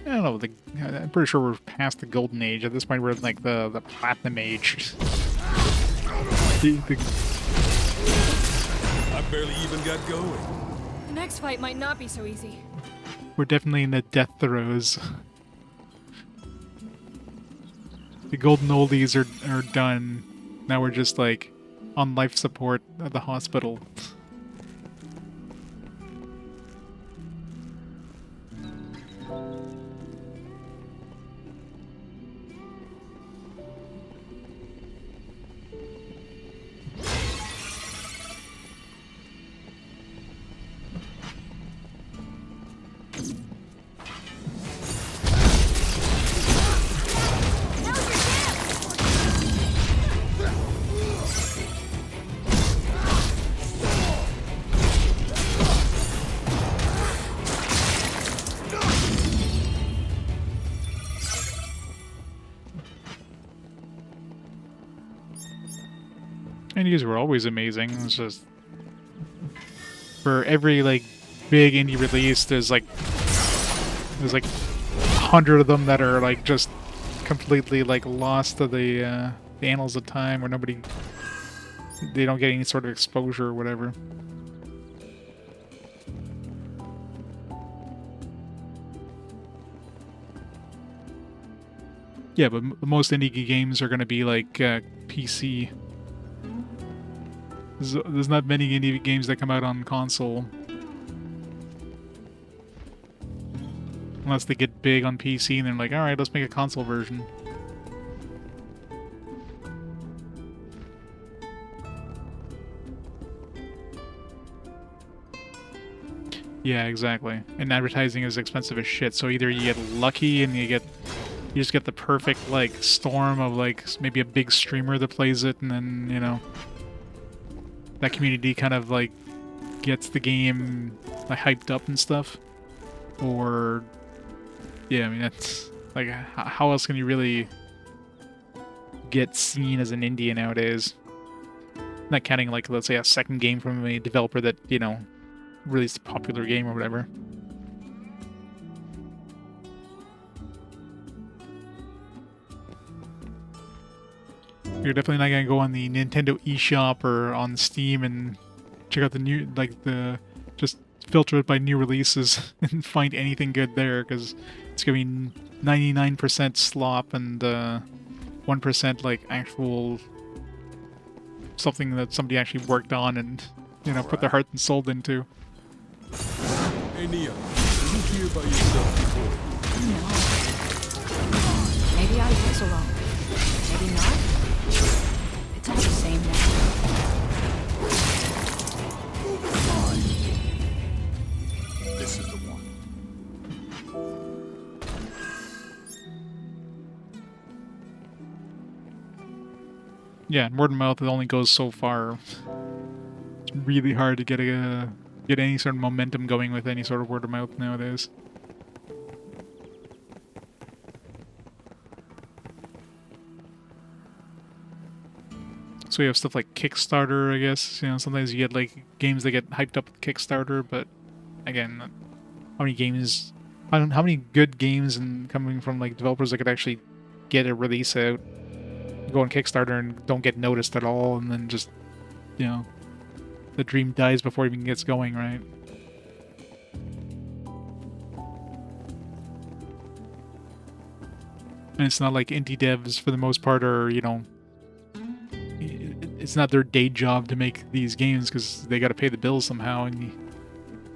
A: don't know, I'm pretty sure we're past the Golden Age. At this point, we're in, like, the Platinum Age.
D: I barely even got going.
G: The next fight might not be so easy.
A: We're definitely in the death throes. The golden oldies are done. Now we're just, like, on life support at the hospital. Indies were always amazing. It's just for every like big indie release, there's like 100 of them that are like just completely like lost to the annals of time, where they don't get any sort of exposure or whatever. Yeah, but most indie games are going to be like PC. There's not many indie games that come out on console. Unless they get big on PC and they're like, alright, let's make a console version. Yeah, exactly. And advertising is expensive as shit, so either you get lucky and you just get the perfect like storm of like maybe a big streamer that plays it, and then, you know, that community kind of like gets the game like hyped up and stuff. Or yeah, I mean, that's like, how else can you really get seen as an indie nowadays? Not counting like, let's say, a second game from a developer that, you know, released a popular game or whatever. You're definitely not gonna go on the Nintendo eShop or on Steam and check out the new, like, just filter it by new releases and find anything good there, because it's gonna be 99% slop and 1% like actual something that somebody actually worked on and, you know, put their heart and soul into.
D: Hey, Nia, were you here by yourself before?
G: No. Maybe I was alone. Maybe not. It's all the same now.
I: This is the one.
A: Yeah, and word of mouth, it only goes so far. It's really hard to get any sort of momentum going with any sort of word of mouth nowadays. So you have stuff like Kickstarter, I guess. You know, sometimes you get like games that get hyped up with Kickstarter, but again, how many good games and coming from like developers that could actually get a release out, go on Kickstarter and don't get noticed at all, and then just, you know, the dream dies before it even gets going, right? And it's not like indie devs, for the most part, are, you know, it's not their day job to make these games, because they got to pay the bills somehow, and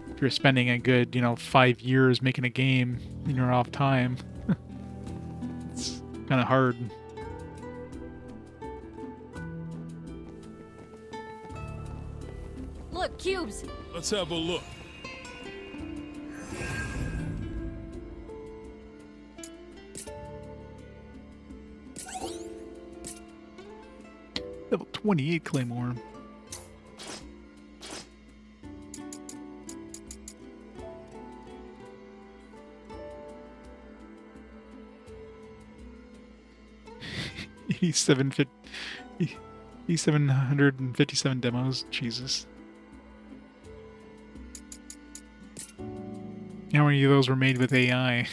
A: if you're spending a good, you know, 5 years making a game in your off time, it's kind of hard.
E: Look, cubes!
D: Let's have a look.
A: Level 28 Claymore. $757 demos. Jesus. How many of those were made with AI?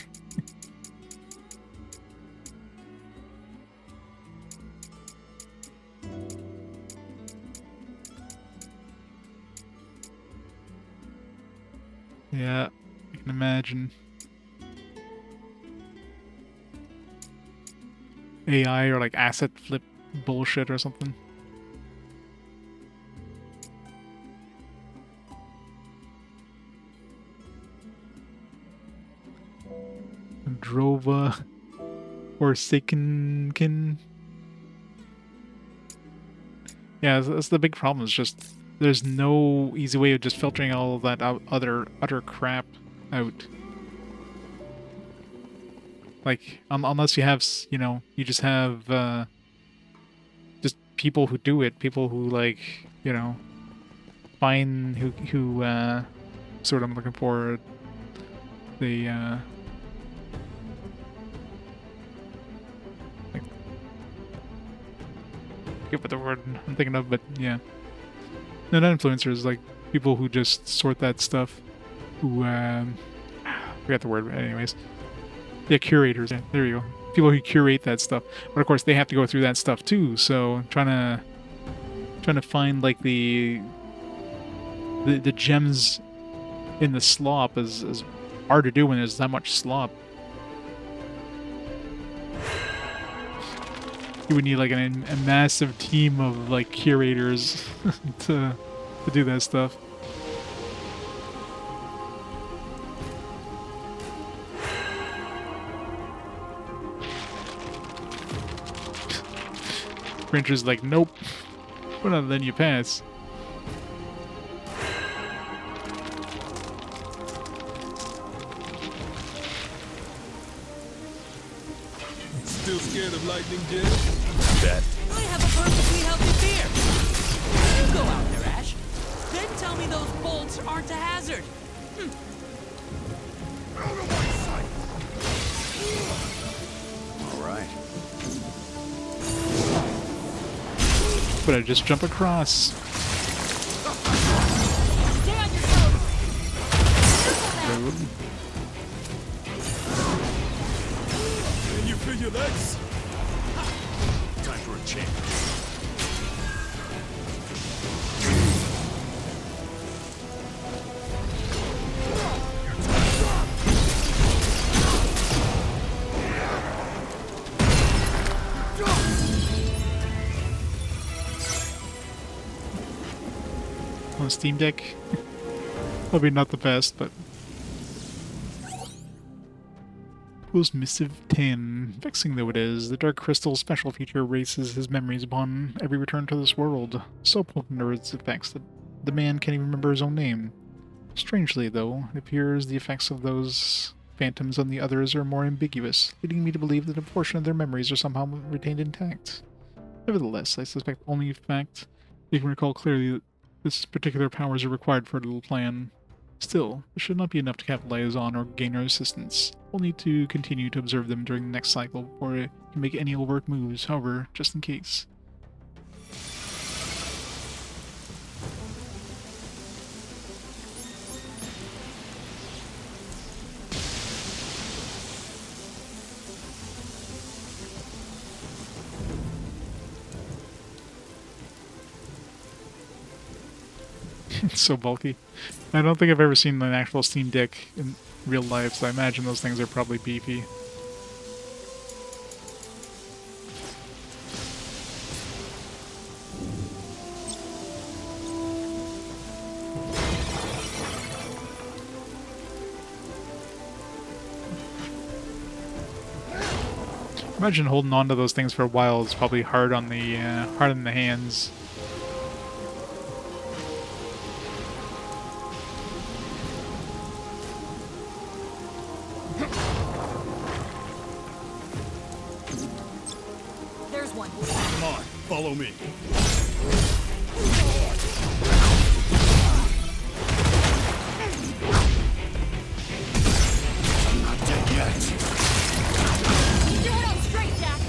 A: Yeah, I can imagine. AI or like asset flip bullshit or something. Drova or Sakenkin. Yeah, that's the big problem. It's just there's no easy way of just filtering all of that utter crap out. Like, unless you have, you know, you just have just people who do it, people who, like, you know, find who sort of I'm looking for, the forget what the word I'm thinking of, but yeah. No, not influencers, like people who just sort that stuff. Who, forgot the word, but anyways. Yeah, curators. Yeah, there you go. People who curate that stuff. But of course, they have to go through that stuff too. So trying to find like the gems in the slop is hard to do when there's that much slop. You would need like a massive team of like curators to do that stuff. Printer's like, nope, we're not letting you pass.
D: Still scared of lightning, Jim?
I: Bet.
J: I have a perfectly healthy beer. You go out there, Ash. Then tell me those bolts aren't a hazard.
I: All right.
A: But I just jump across.
G: Stay on your toes.
A: Rude.
D: Can you feel your legs?
B: Time for a change.
A: On Steam Deck. Probably not the best, but Post Missive 10. Vexing though it is, the Dark Crystal special feature erases his memories upon every return to this world. So potent are its effects that the man can't even remember his own name. Strangely, though, it appears the effects of those phantoms on the others are more ambiguous, leading me to believe that a portion of their memories are somehow retained intact. Nevertheless, I suspect only fact you can recall clearly that this particular powers are required for a little plan. Still, this should not be enough to capitalize on or gain our assistance. We'll need to continue to observe them during the next cycle before we can make any overt moves, however, just in case. It's so bulky. I don't think I've ever seen an actual Steam Deck in real life, so I imagine those things are probably beefy. Imagine holding on to those things for a while is probably hard on the hands.
G: There's one.
F: Come on, follow me.
B: Not dead yet.
G: Keep your head on straight, Jack.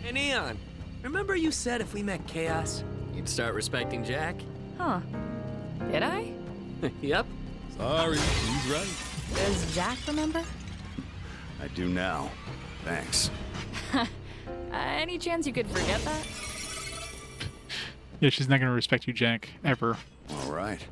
J: Hey, Neon. Remember you said if we met Chaos, you'd start respecting Jack?
E: Huh. Did I?
J: Yep.
D: Sorry, he's right.
E: Does Jack remember?
I: I do now. Thanks.
E: Any chance you could forget that?
A: Yeah, she's not gonna respect you, Jack, ever.
I: All right.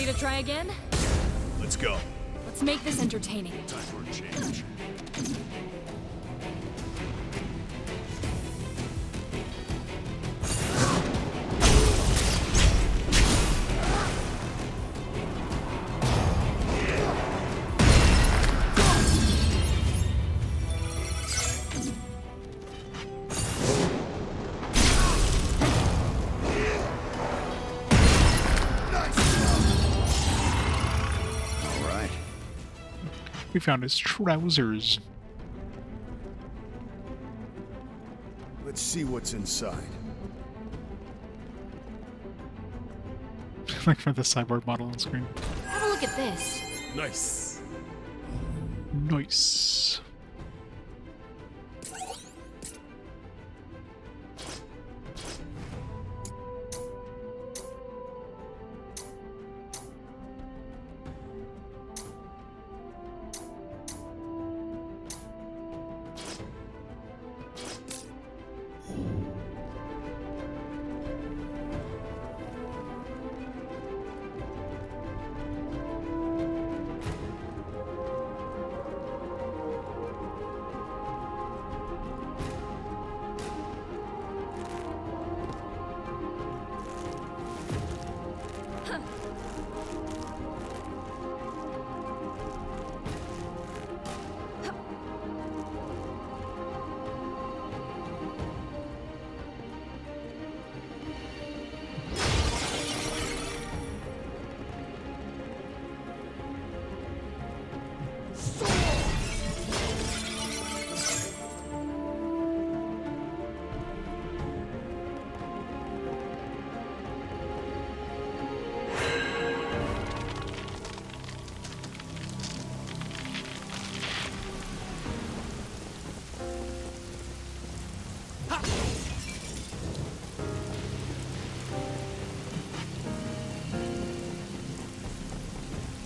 E: Ready to try again?
F: Let's go.
E: Let's make this entertaining.
F: Time for a change.
A: We found his trousers.
I: Let's see what's inside.
A: Like for the cyborg model on screen.
E: Have a look at this.
F: Nice.
A: Nice.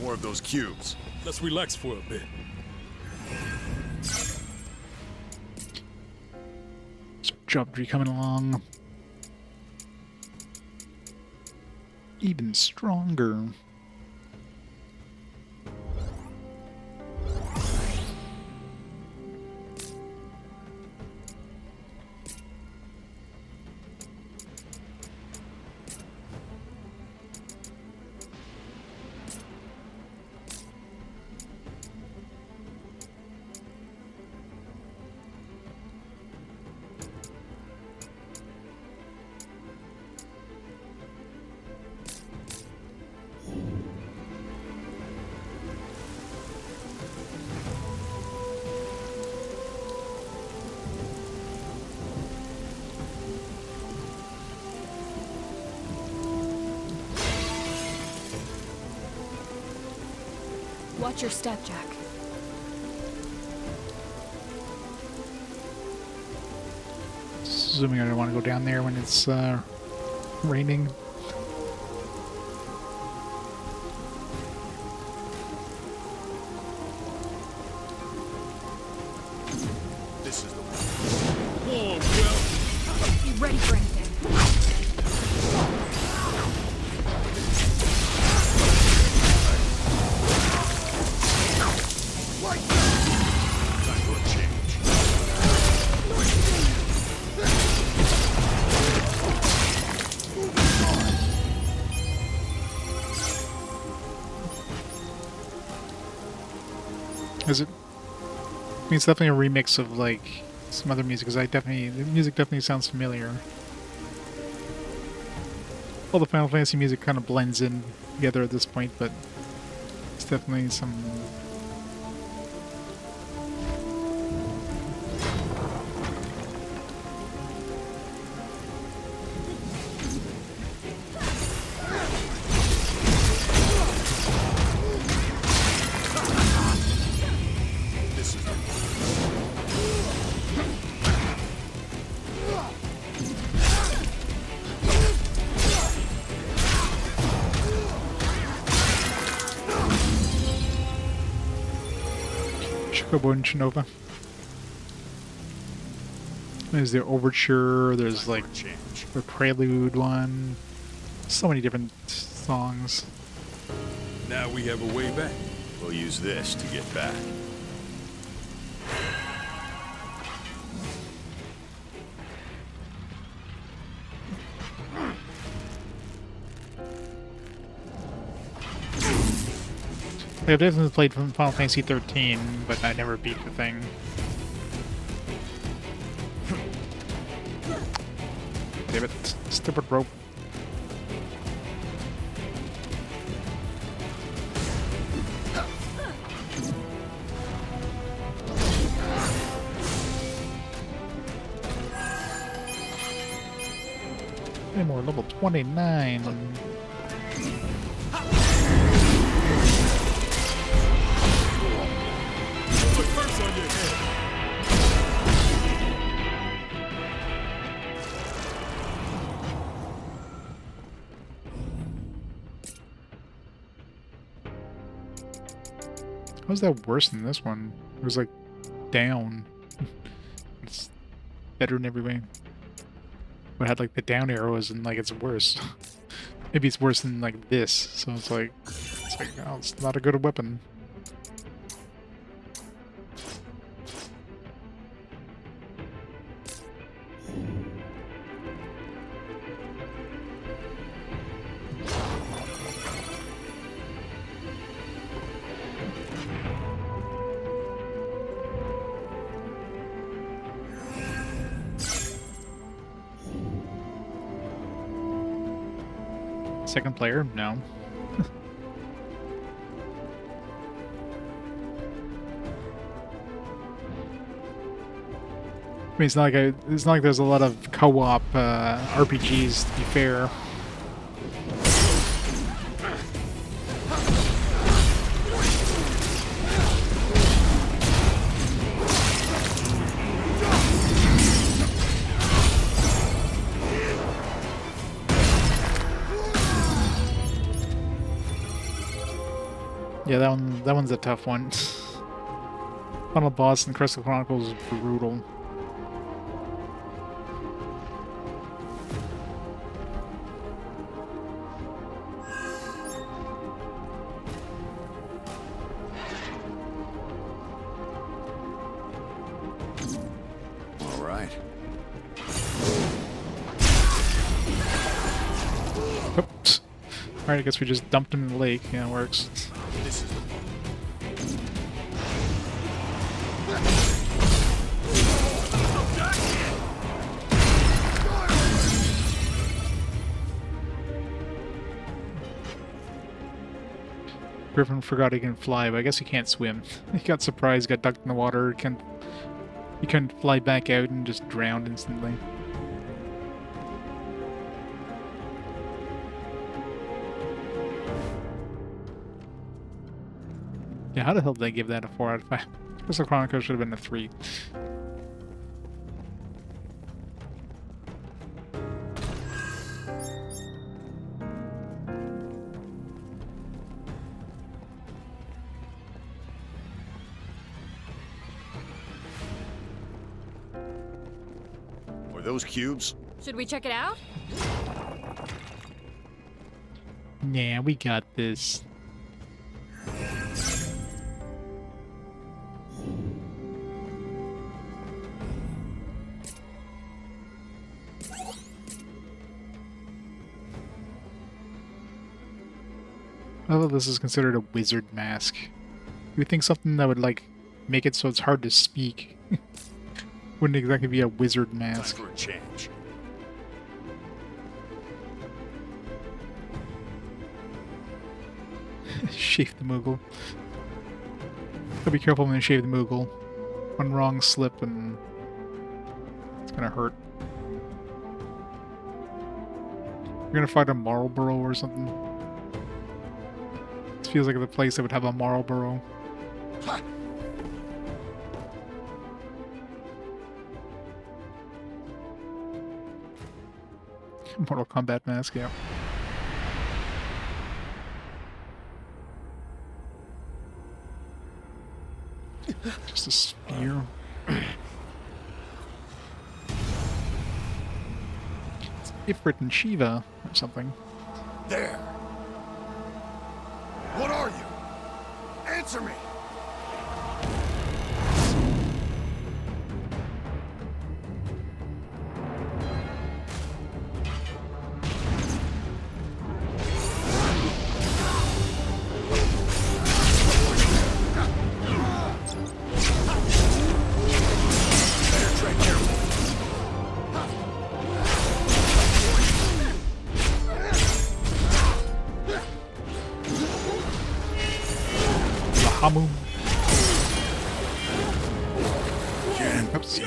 I: More of those cubes.
F: Let's relax for a bit.
A: Job tree coming along. Even stronger.
G: Watch your step, Jack.
A: Assuming I don't want to go down there when it's raining.
I: This is the one.
F: Oh, well.
G: Be ready for anything.
I: Time for a change.
A: Is it? I mean, it's definitely a remix of like some other music. Because the music definitely sounds familiar. All the Final Fantasy music kind of blends in together at this point, but it's definitely some.
I: This is the
A: Chocobo and Chinova. There's the Overture, there's like
I: change.
A: the Prelude one. So many different songs.
D: Now we have a way back.
I: We'll use this to get back.
A: I've definitely played from Final Fantasy 13, but I never beat the thing. Damn it. Stupid rope. Any more level 29.
D: Put curse on your head.
A: How's that worse than this one? It was like down. It's better in every way. But it had like the down arrows and like it's worse. Maybe it's worse than like this. So it's like oh, it's not a good weapon. Second player? No. I mean, it's not like there's a lot of co-op RPGs, to be fair. Yeah, that one's a tough one. Final boss in Crystal Chronicles is brutal.
I: All right.
A: Oops. Alright, I guess we just dumped him in the lake. Yeah, it works.
I: This is the
A: Griffin forgot he can fly, but I guess he can't swim. He got surprised, got ducked in the water, he couldn't fly back out and just drowned instantly. Yeah, how the hell did they give that a 4 out of 5? Crystal Chronicles should have been a 3.
I: Were those cubes?
G: Should we check it out?
A: Yeah, we got this. Oh, this is considered a wizard mask. You would think something that would, like, make it so it's hard to speak. Wouldn't exactly be a wizard mask.
I: Time for a change.
A: Shave the Moogle. Gotta be careful when you shave the Moogle. One wrong slip and it's gonna hurt. You're gonna find a Marlboro or something. This feels like the place that would have a Marlboro. Mortal Kombat mask, yeah. Just a spear. It's Ifrit and Shiva or something.
I: There. What are Answer me!
A: Hamu. Oops.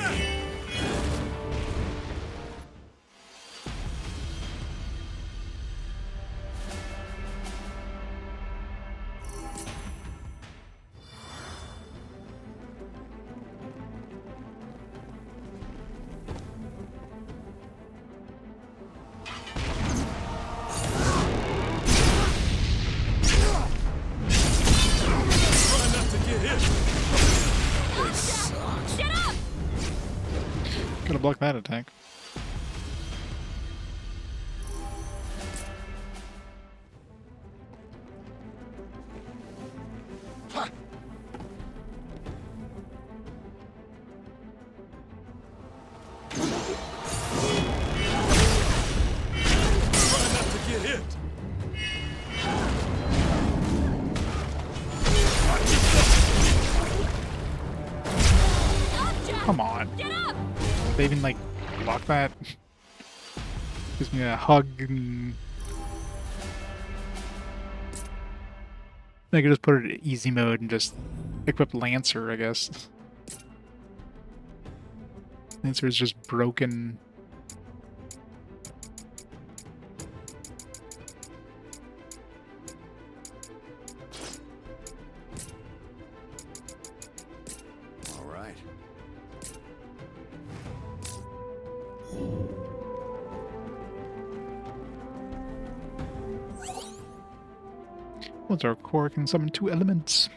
A: Gotta block that attack. Come on. They even like block that. Gives me a hug and I could just put it in easy mode and just equip Lancer, I guess. Lancer is just broken.
I: All right.
A: What's our core can summon 2 elements?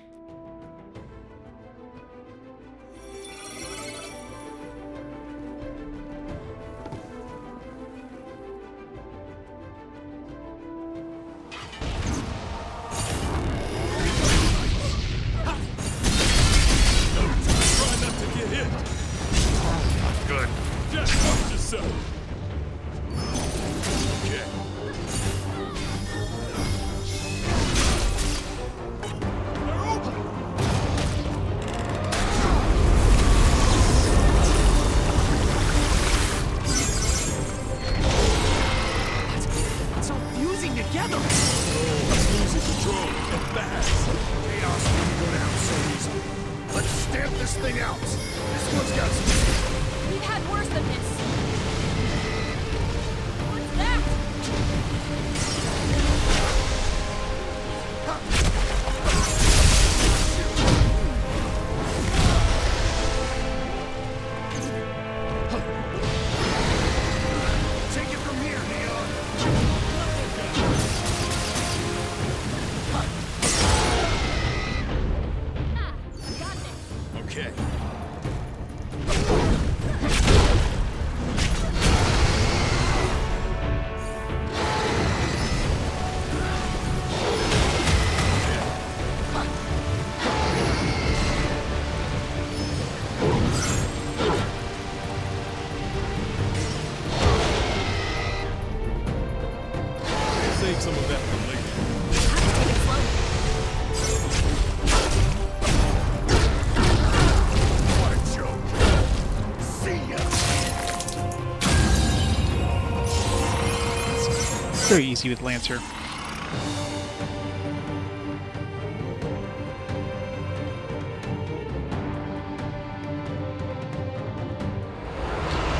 A: Very easy with Lancer.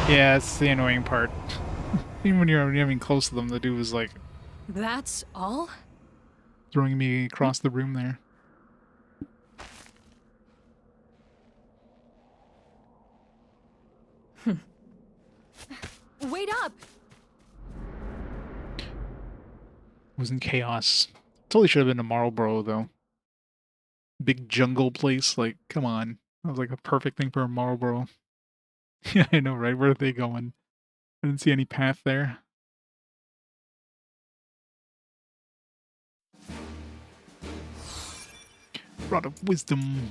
A: Yeah, it's the annoying part. Even when you're even close to them, the dude was like...
G: That's all?
A: Throwing me across the room there.
G: Wait up!
A: It was in chaos. Totally should have been a Marlboro, though. Big jungle place, like, come on. That was like a perfect thing for a Marlboro. Yeah, I know, right? Where are they going? I didn't see any path there. Rod of wisdom.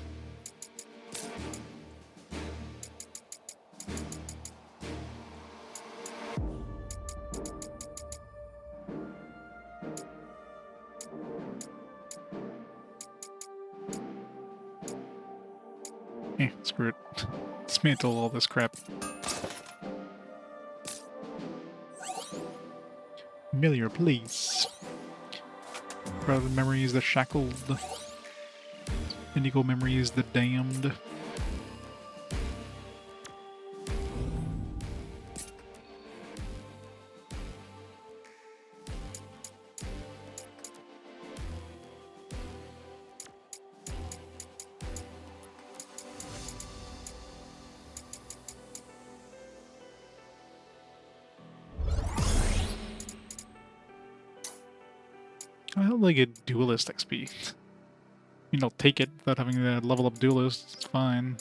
A: Screw it. Dismantle all this crap. Familiar place. Proud memories, the shackled. Indigo memories, the damned. I don't like a duelist XP. I mean, I'll take it without having to level up duelist. It's fine.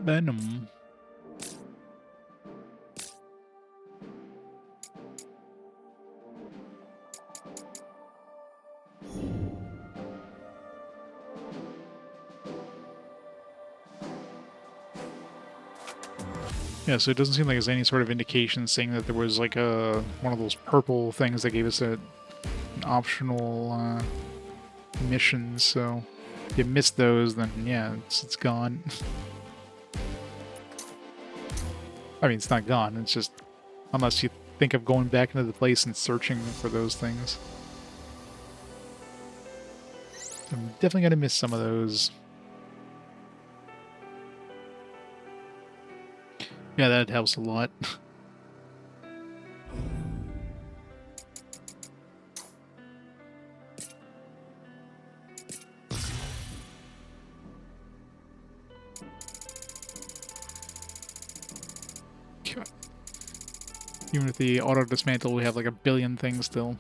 A: Venom. Yeah, so it doesn't seem like there's any sort of indication saying that there was like a one of those purple things that gave us an optional mission. So if you missed those, then yeah, it's gone. I mean, it's not gone. It's just unless you think of going back into the place and searching for those things. I'm definitely gonna miss some of those. Yeah, that helps a lot. God. Even with the auto dismantle, we have like a billion things still.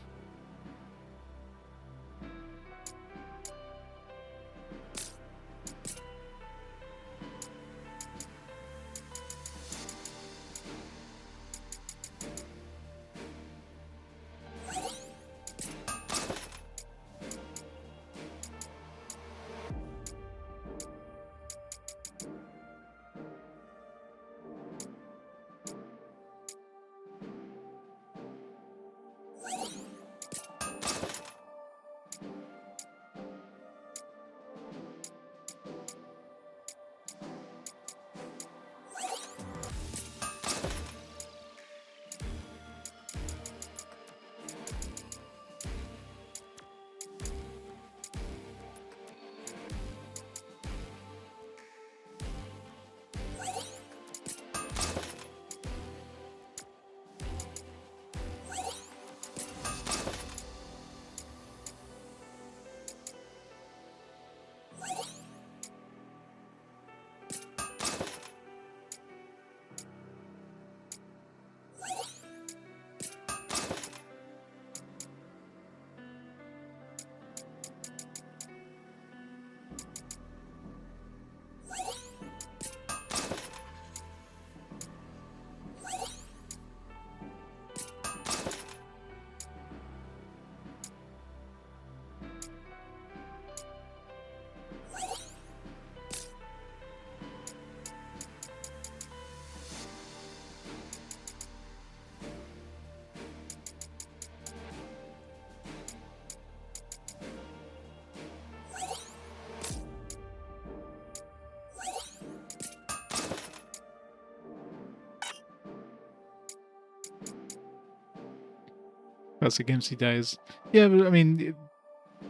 A: That's against he dies. Yeah, but I mean,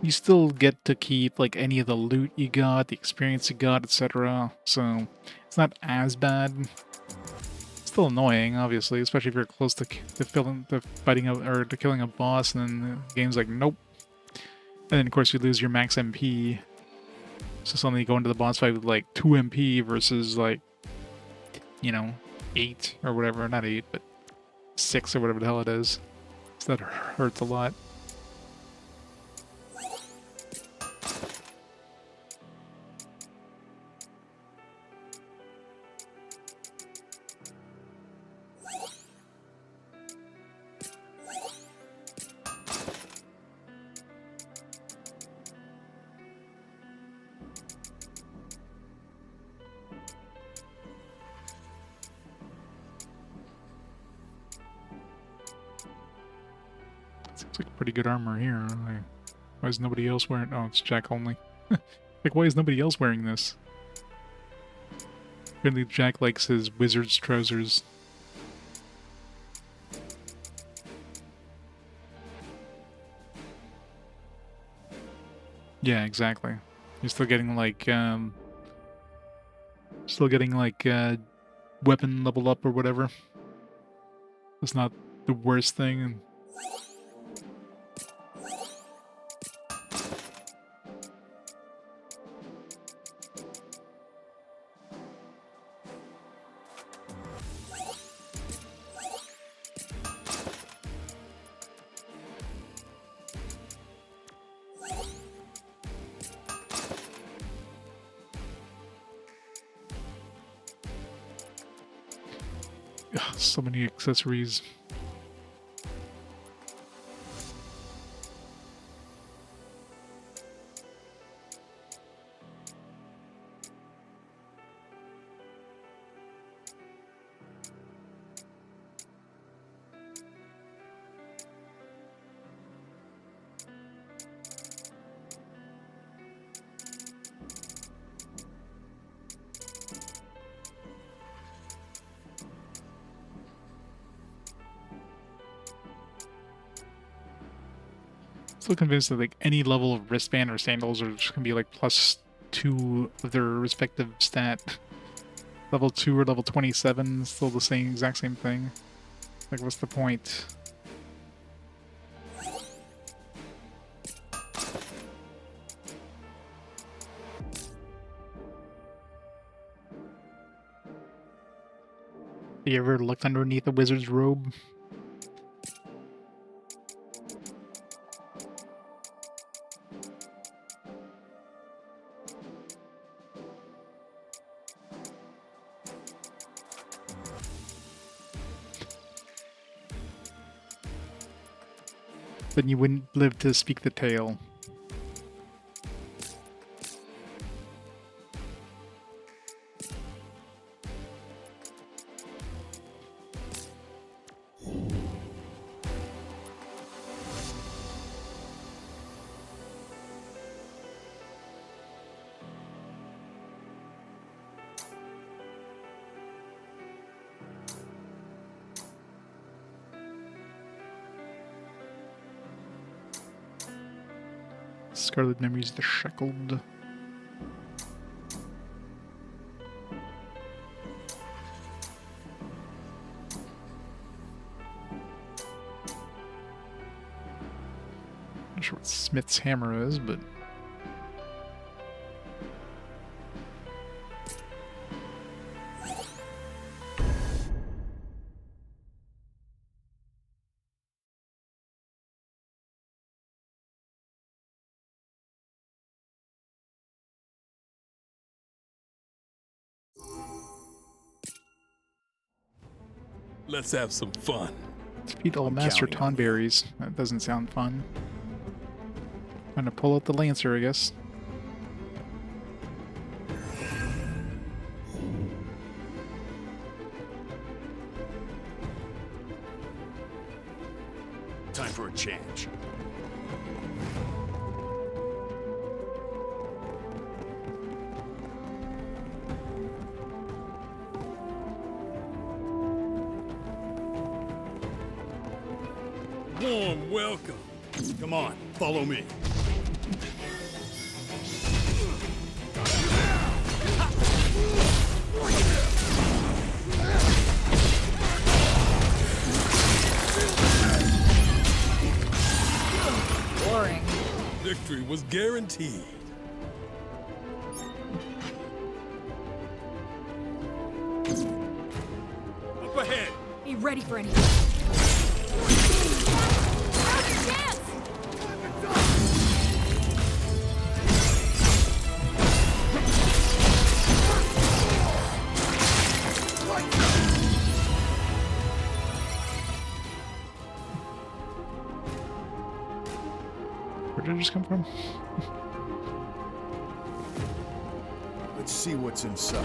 A: you still get to keep like any of the loot you got, the experience you got, etc. So it's not as bad. still annoying, obviously, especially if you're close to fighting or to killing a boss, and then the game's like, nope. And then of course you lose your max MP. So suddenly you go into the boss fight with like 2 MP versus like, you know, 8 or whatever. Not 8, but 6 or whatever the hell it is. So that hurts a lot. Seems like pretty good armor here. Like, why is nobody else wearing? Oh, it's Jack only. Like, why is nobody else wearing this? Apparently, Jack likes his wizard's trousers. Yeah, exactly. You're still getting like, weapon level up or whatever. It's not the worst thing. Ugh, so many accessories. Still convinced that like any level of wristband or sandals are just gonna be like +2 of their respective stat. Level 2 or level 27 is still the same exact same thing. Like, what's the point? You ever looked underneath a wizard's robe? Then you wouldn't live to speak the tale. Scarlet Memories, the Shackled. Not sure what Smith's hammer is, but
D: Let's have some fun.
A: defeat all Master Tonberries. That doesn't sound fun. Trying to pull out the Lancer, I guess.
I: Time for a change.
D: Warm welcome. Come on, follow me. Victory was guaranteed. Up ahead!
G: Be ready for anything. Now's your chance!
A: Where did it just come from?
I: Let's see what's inside.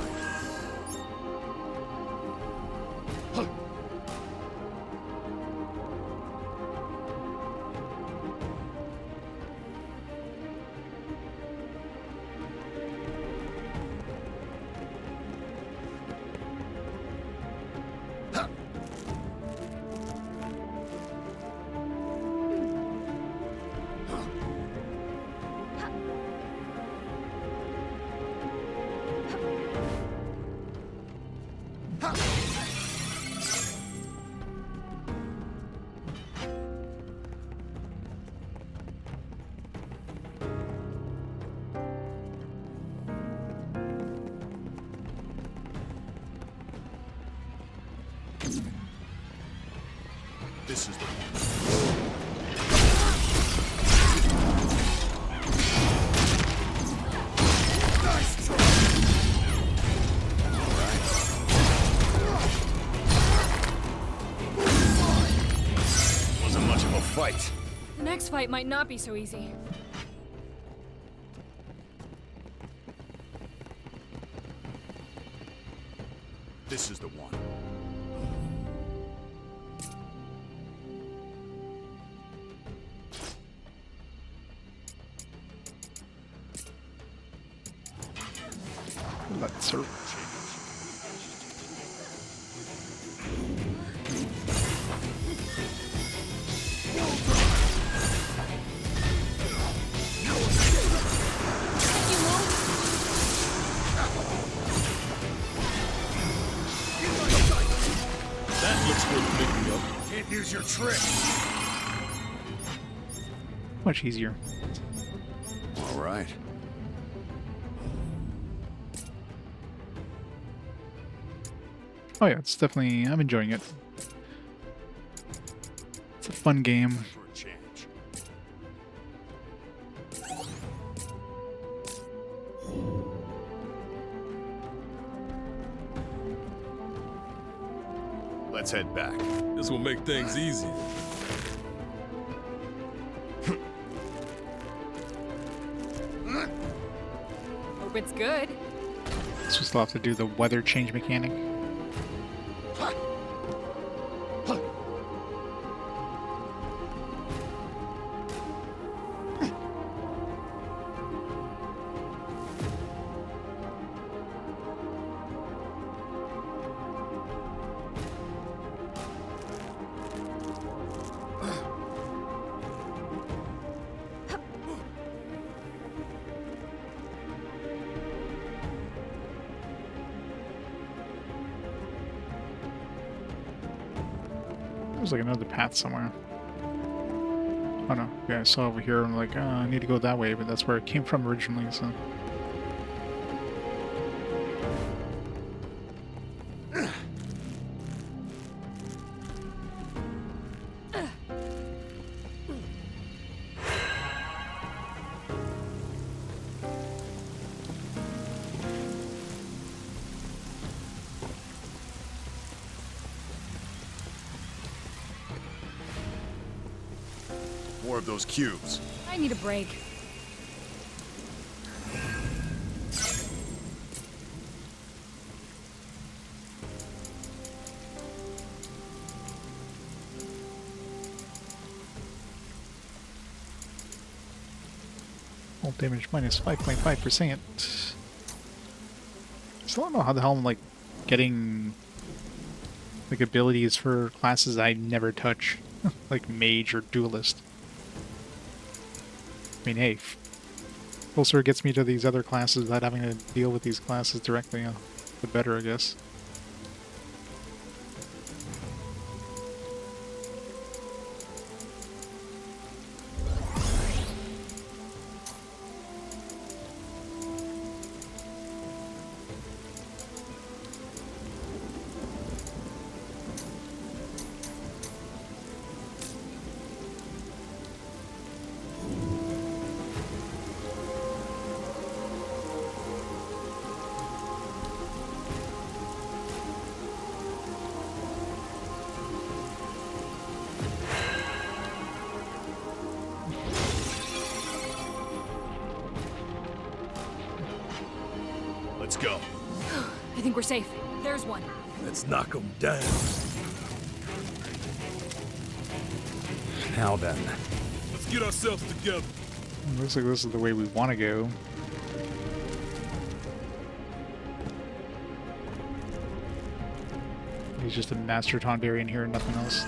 I: This is the nice try. All right. Wasn't much of a fight.
G: The next fight might not be so easy.
I: This is the one.
A: Let's serve.
D: That looks worth picking up.
I: Can't use your trick.
A: Much easier.
I: All right.
A: Oh yeah, it's definitely, I'm enjoying it. It's a fun game.
I: For a change. Let's head back.
D: This will make things easier.
G: Hope it's good.
A: So we still have to do the weather change mechanic. There's like another path somewhere. Oh no, yeah, I saw over here, I'm like, I need to go that way, but that's where it came from originally, so.
I: More of those cubes.
G: I need a break.
A: All damage minus 5.5%. Still don't know how the hell I'm like getting like abilities for classes I never touch, like mage or duelist. I mean, hey, closer it gets me to these other classes without having to deal with these classes directly, the better, I guess.
G: think we're safe. There's one.
D: Let's knock them down.
I: Now then.
D: Let's get ourselves together.
A: Looks like this is the way we want to go. He's just a master Tonberry in here and nothing else.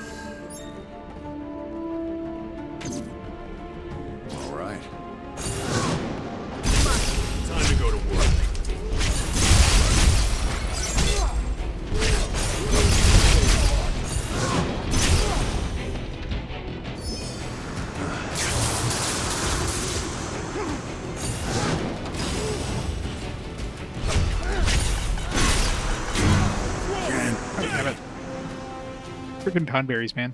I: All right.
D: Time to go to work.
A: Freaking Tonberries, man.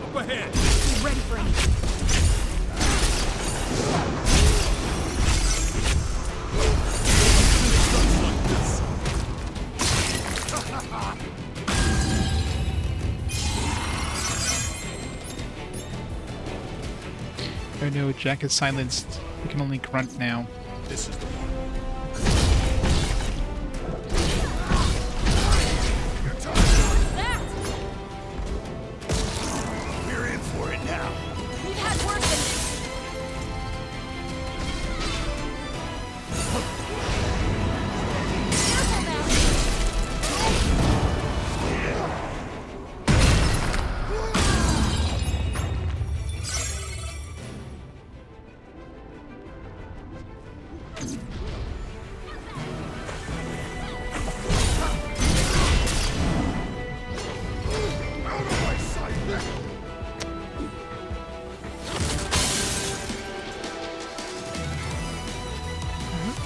D: Up ahead.
G: Be ready for anything.
A: Oh no, Jack is silenced. We can only grunt now.
D: This is the one.
B: We're in for it now.
G: We've had worse than this. Careful now.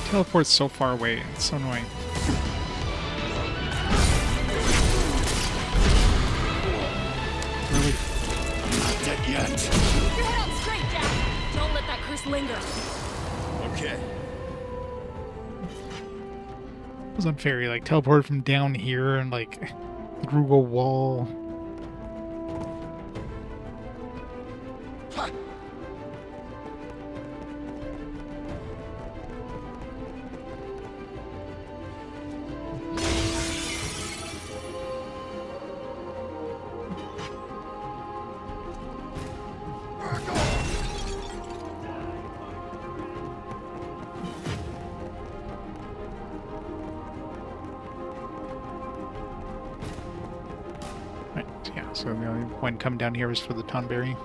A: Teleport's so far away. It's so annoying. Really?
B: Not dead yet.
G: Keep your head on straight, Jack. Don't let that curse linger.
D: Okay.
A: It was unfair. He like teleported from down here and like through a wall. Right, yeah, so the only point coming down here is for the Tonberry.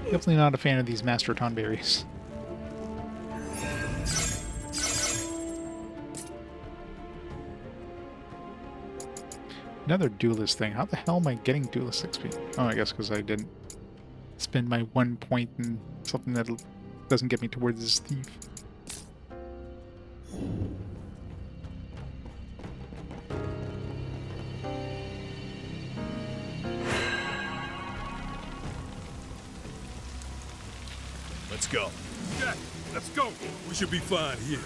A: Definitely not a fan of these Master Tonberries. Another duelist thing. How the hell am I getting duelist XP? Oh, I guess because I didn't spend my 1 point in something that doesn't get me towards this thief.
D: Let's go. Jack, let's go. We should be fine here.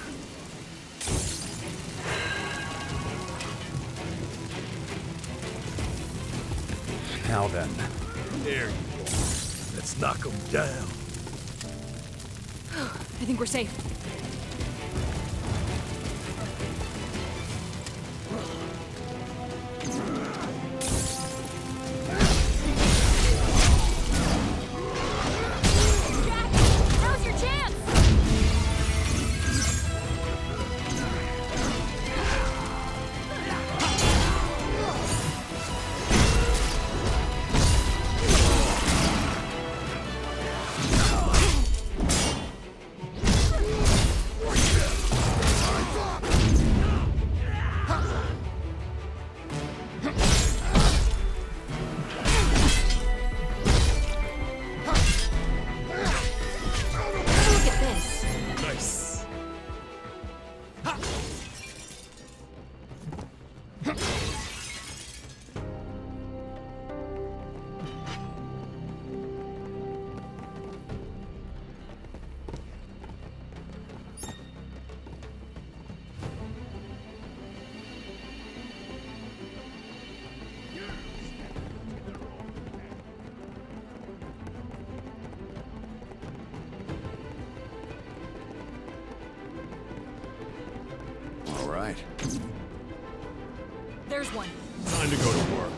I: Now then.
D: There you go. Let's knock them down.
G: I think we're safe. Jack, now's your chance!
I: right.
G: There's one.
D: Time to go to work.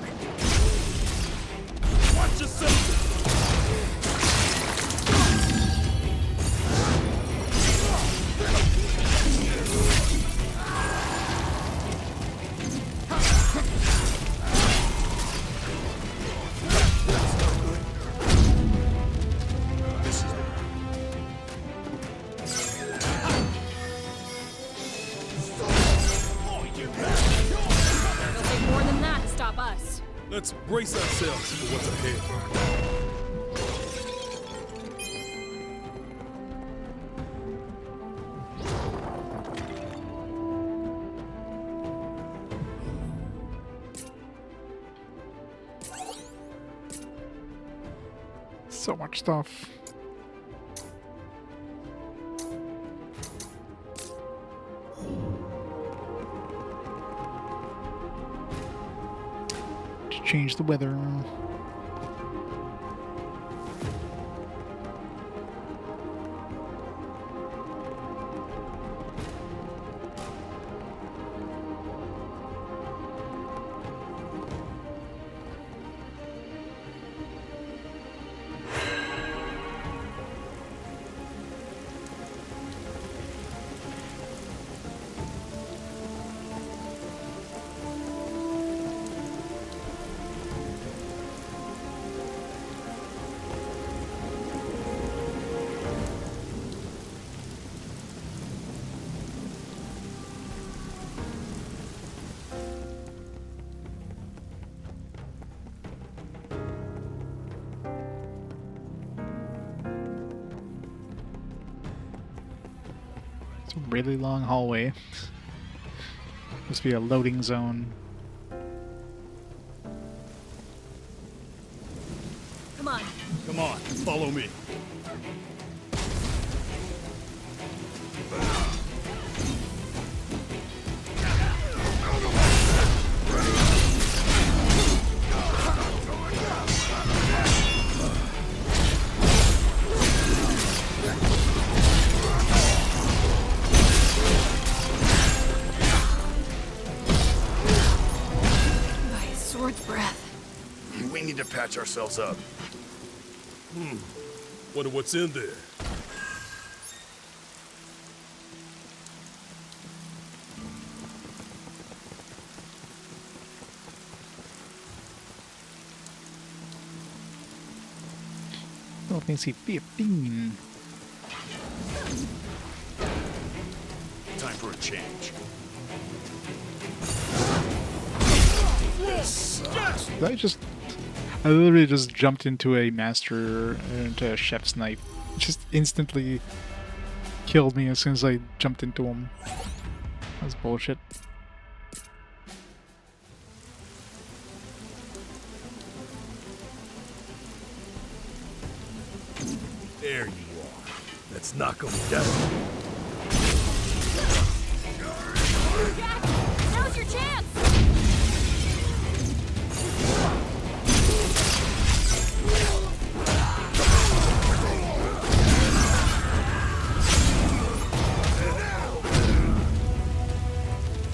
D: Watch yourself!
G: It'll take more than that to stop us.
D: Let's brace ourselves for what's ahead.
A: So much stuff. To change the weather. It's a really long hallway. Must be a loading zone.
G: Come on.
D: Come on, follow me.
G: By a sword's breath.
I: We need to patch ourselves up.
D: Wonder what's in there.
A: Oh, fancy 15.
I: Time for a change.
A: I literally just jumped into a into a chef's knife. Just instantly killed me as soon as I jumped into him. That's bullshit.
D: There you are. Let's knock him down.
G: Jack! Now's your chance!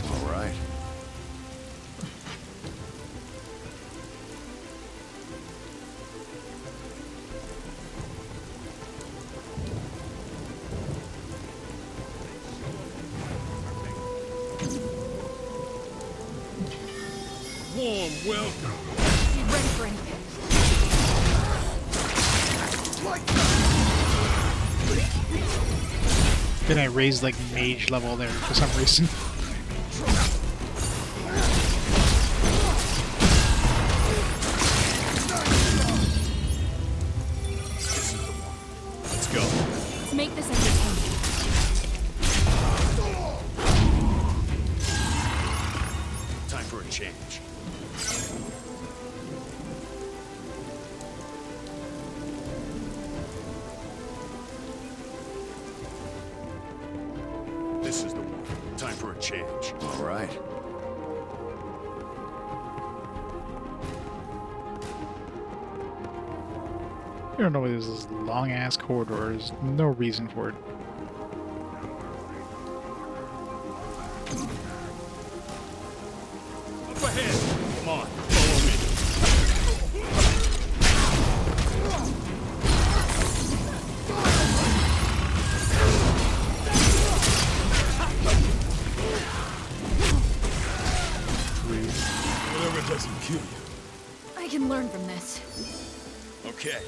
I: All right.
D: Warm welcome.
G: Be ready for anything.
A: Then I raised like mage level there for some reason.
D: Let's go.
G: Let's make this entertaining.
I: Time for a change. This is the one. Time for a change. All right.
A: I don't know why there's this long ass corridor. There's no reason for it.
F: Okay.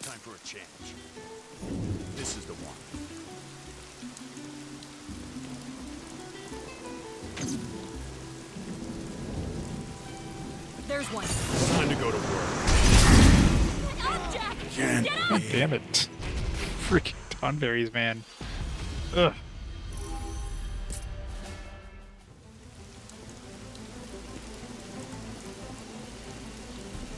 I: Time for a change. This is the one.
G: There's one.
F: Time to go to work.
G: Jack!
A: God damn it. Freaking Tonberries, man. Ugh.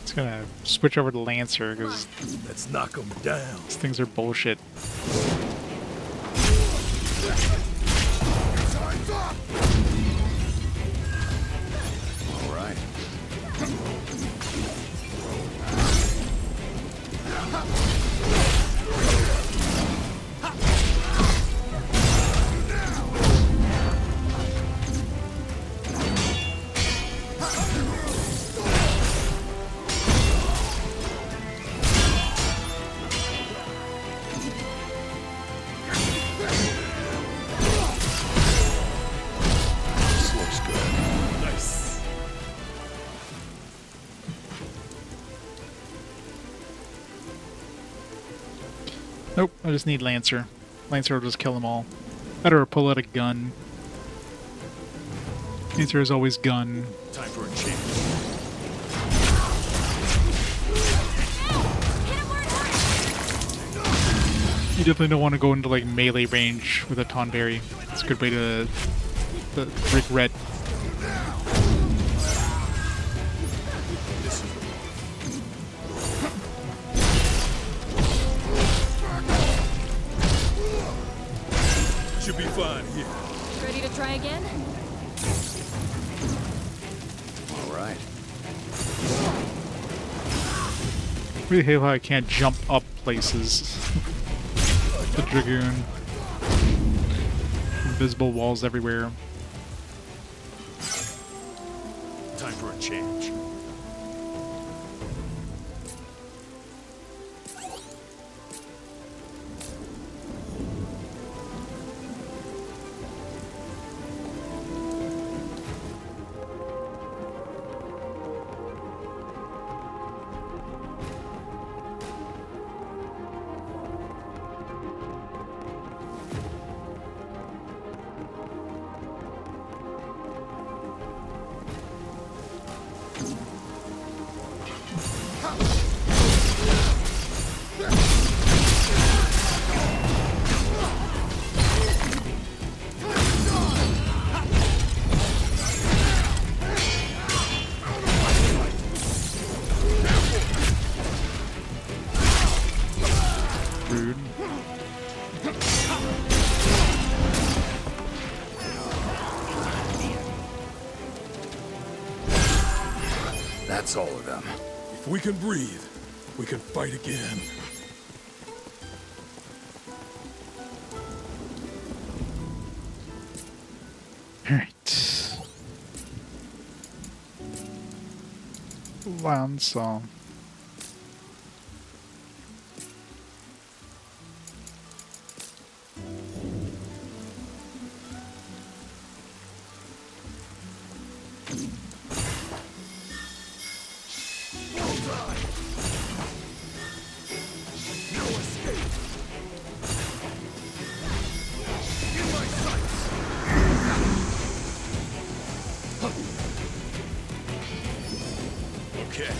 A: It's gonna switch over to Lancer because
F: Let's knock them down.
A: these things are bullshit.
I: All right. This looks good.
F: Nice.
A: Nope, I just need Lancer. Lancer will just kill them all. Better pull out a gun. Lancer is always gun.
I: Time for a change.
A: You definitely don't want to go into like melee range with a Tonberry. It's a good way to regret.
I: This is the one.
F: Should be fine here.
G: Ready to try again?
I: All right.
A: Really hate how I can't jump up places. The Dragoon. Invisible walls everywhere.
I: Time for a change.
A: Rude.
I: That's all of them.
D: If we can breathe, we can fight again.
A: Alright. Lancer.
F: Okay.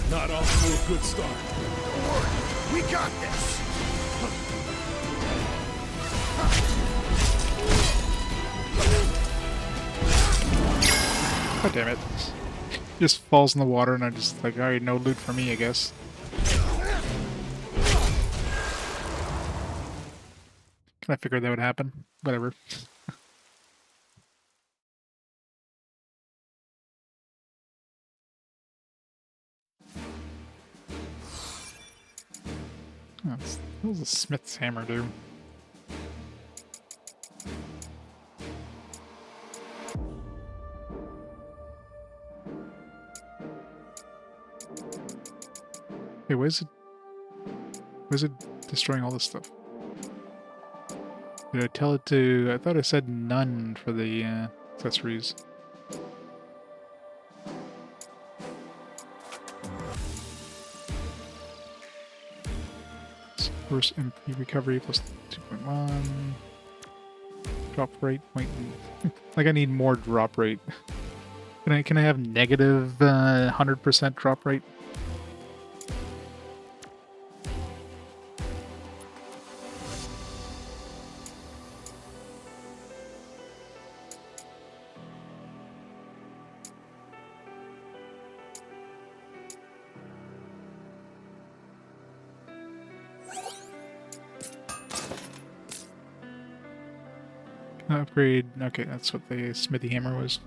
F: Not off to a good start.
B: Don't worry, we got this.
A: God damn it. Just falls in the water and I'm just like, alright, no loot for me, I guess. I figured that would happen. Whatever. What does a smith's hammer do? Hey, why is it destroying all this stuff? Did I tell it to... I thought I said none for the accessories. First MP recovery plus 2.1. Drop rate. Wait, like I need more drop rate. Can I have negative 100% drop rate? Upgrade. Okay, that's what the smithy hammer was.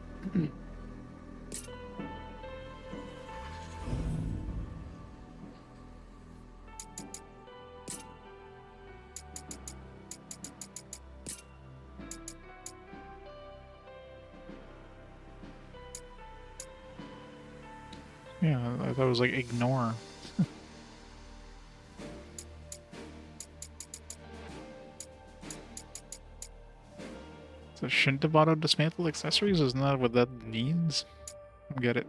A: Yeah, I thought it was like ignore. So shouldn't have auto dismantle accessories? Isn't that what that means? I don't get it.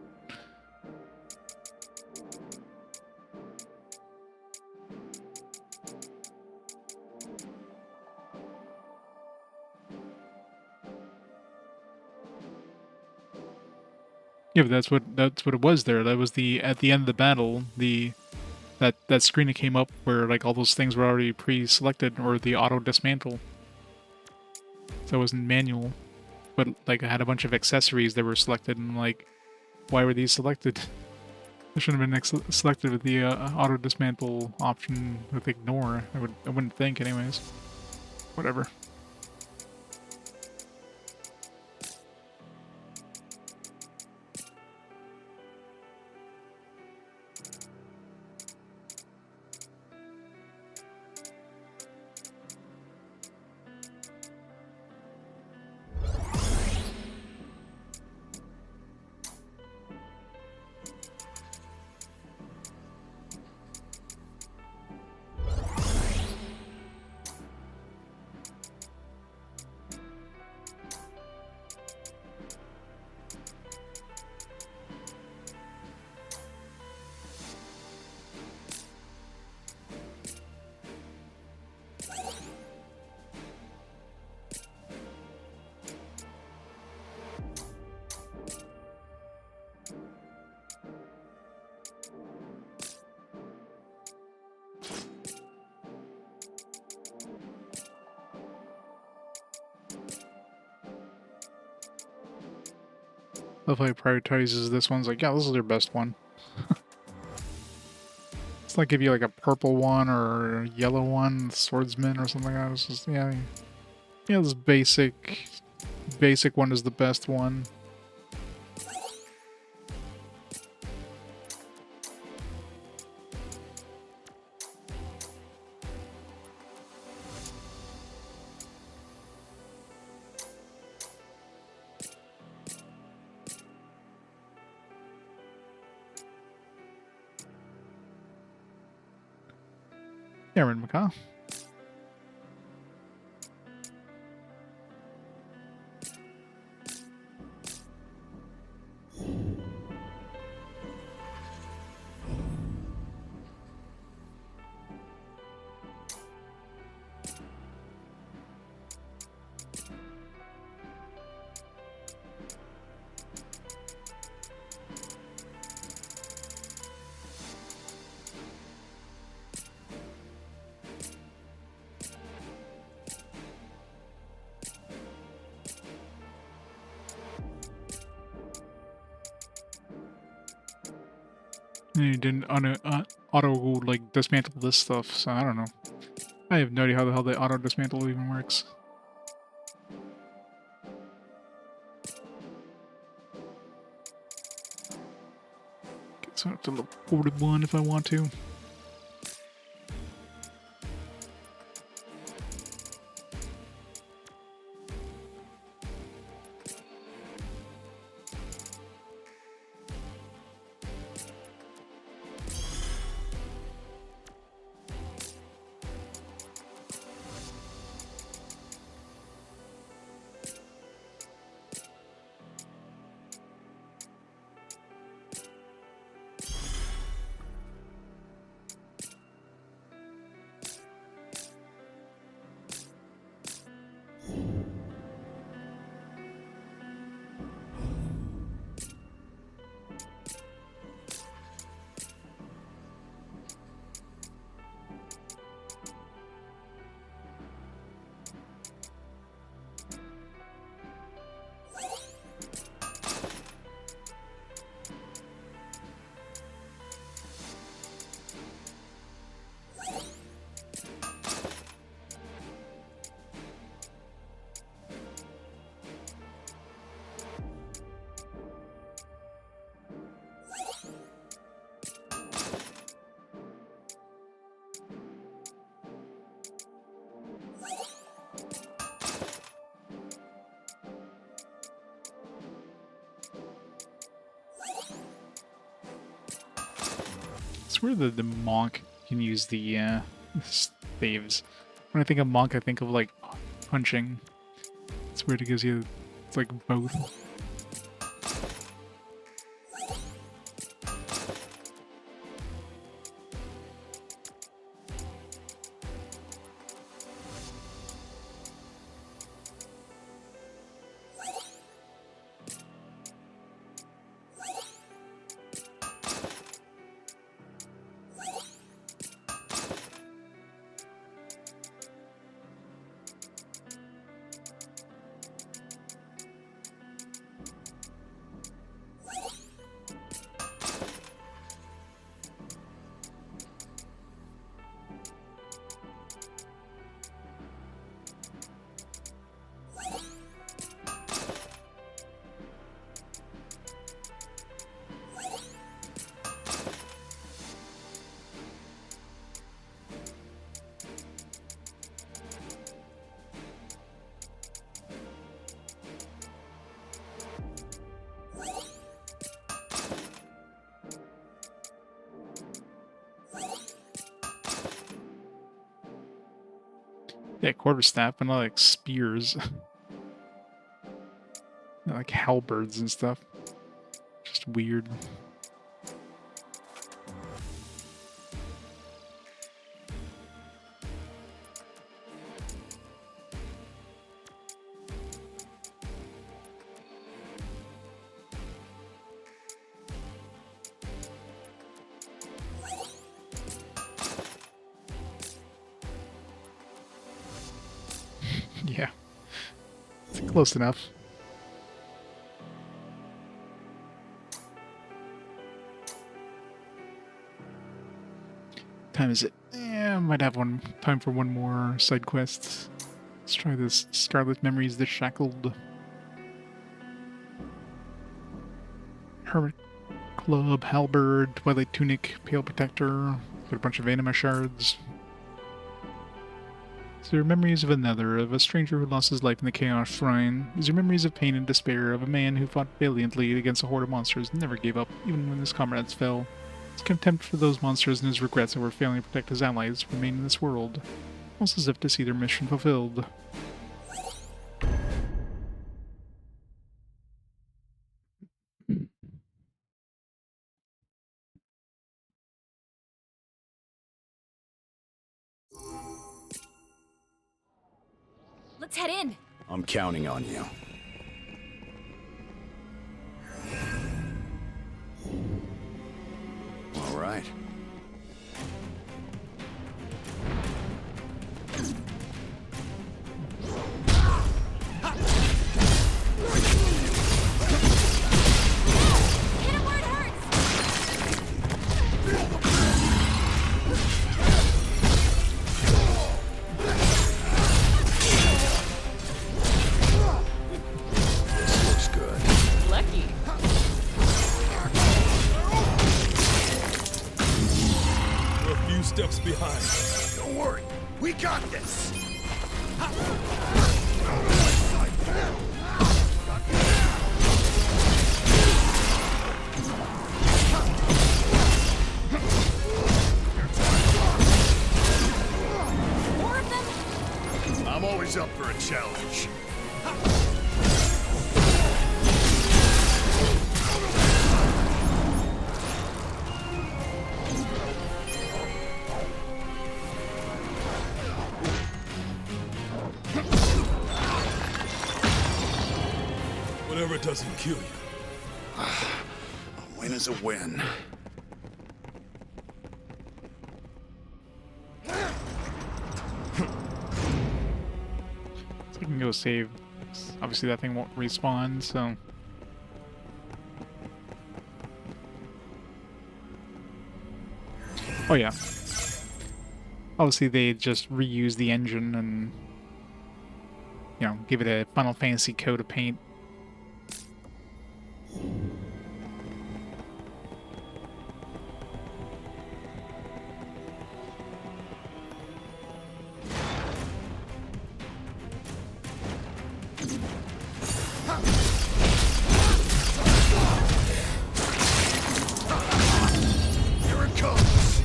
A: Yeah, but that's what it was there. That was the at the end of the battle, that screen that came up where like all those things were already pre-selected or the auto dismantle. So it wasn't manual. But like I had a bunch of accessories that were selected and like why were these selected? They should have been selected with the auto dismantle option with ignore. I wouldn't think anyways. Whatever. Love how he prioritizes this one's like, yeah, this is their best one. It's like give you like a purple one or a yellow one, swordsman or something like that. It's just, yeah, this basic one is the best one. Aaron McCaw. And he didn't auto like dismantle this stuff, so I don't know. I have no idea how the hell the auto dismantle even works. So I have to look forward one if I want to. Okay, I swear that the monk can use the staves. When I think of monk, I think of like punching. It's weird because it's like both. Yeah, quarterstaff, but not like spears. Not like halberds and stuff. Just weird. Yeah. It's close enough. Time is it? Yeah, I might have time for one more side quest. Let's try this Scarlet Memories the Shackled. Hermit Club, Halberd, Twilight Tunic, Pale Protector, got a bunch of anima shards. Is there memories of another, of a stranger who lost his life in the Chaos Shrine? Is there memories of pain and despair, of a man who fought valiantly against a horde of monsters and never gave up, even when his comrades fell? His contempt for those monsters and his regrets over failing to protect his allies remain in this world, almost as if to see their mission fulfilled.
G: Let's head in.
I: I'm counting on you. All right.
G: Hit him where it hurts.
D: Whatever doesn't kill you.
I: A win is a win.
A: So we can go save. Obviously that thing won't respawn, so... Oh yeah. Obviously they just reused the engine and, you know, give it a Final Fantasy coat of paint.
I: Here it comes.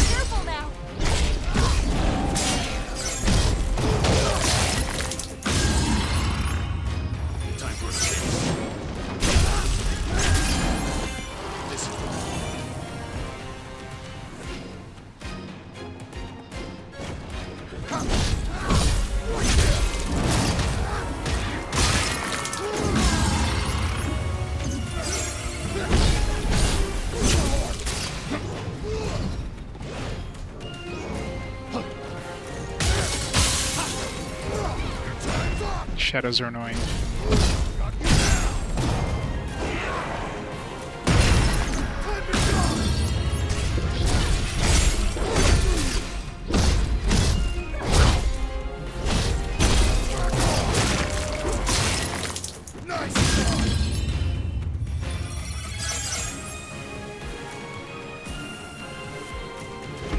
G: Careful now.
B: Time for a change. This is
A: Shadows are annoying.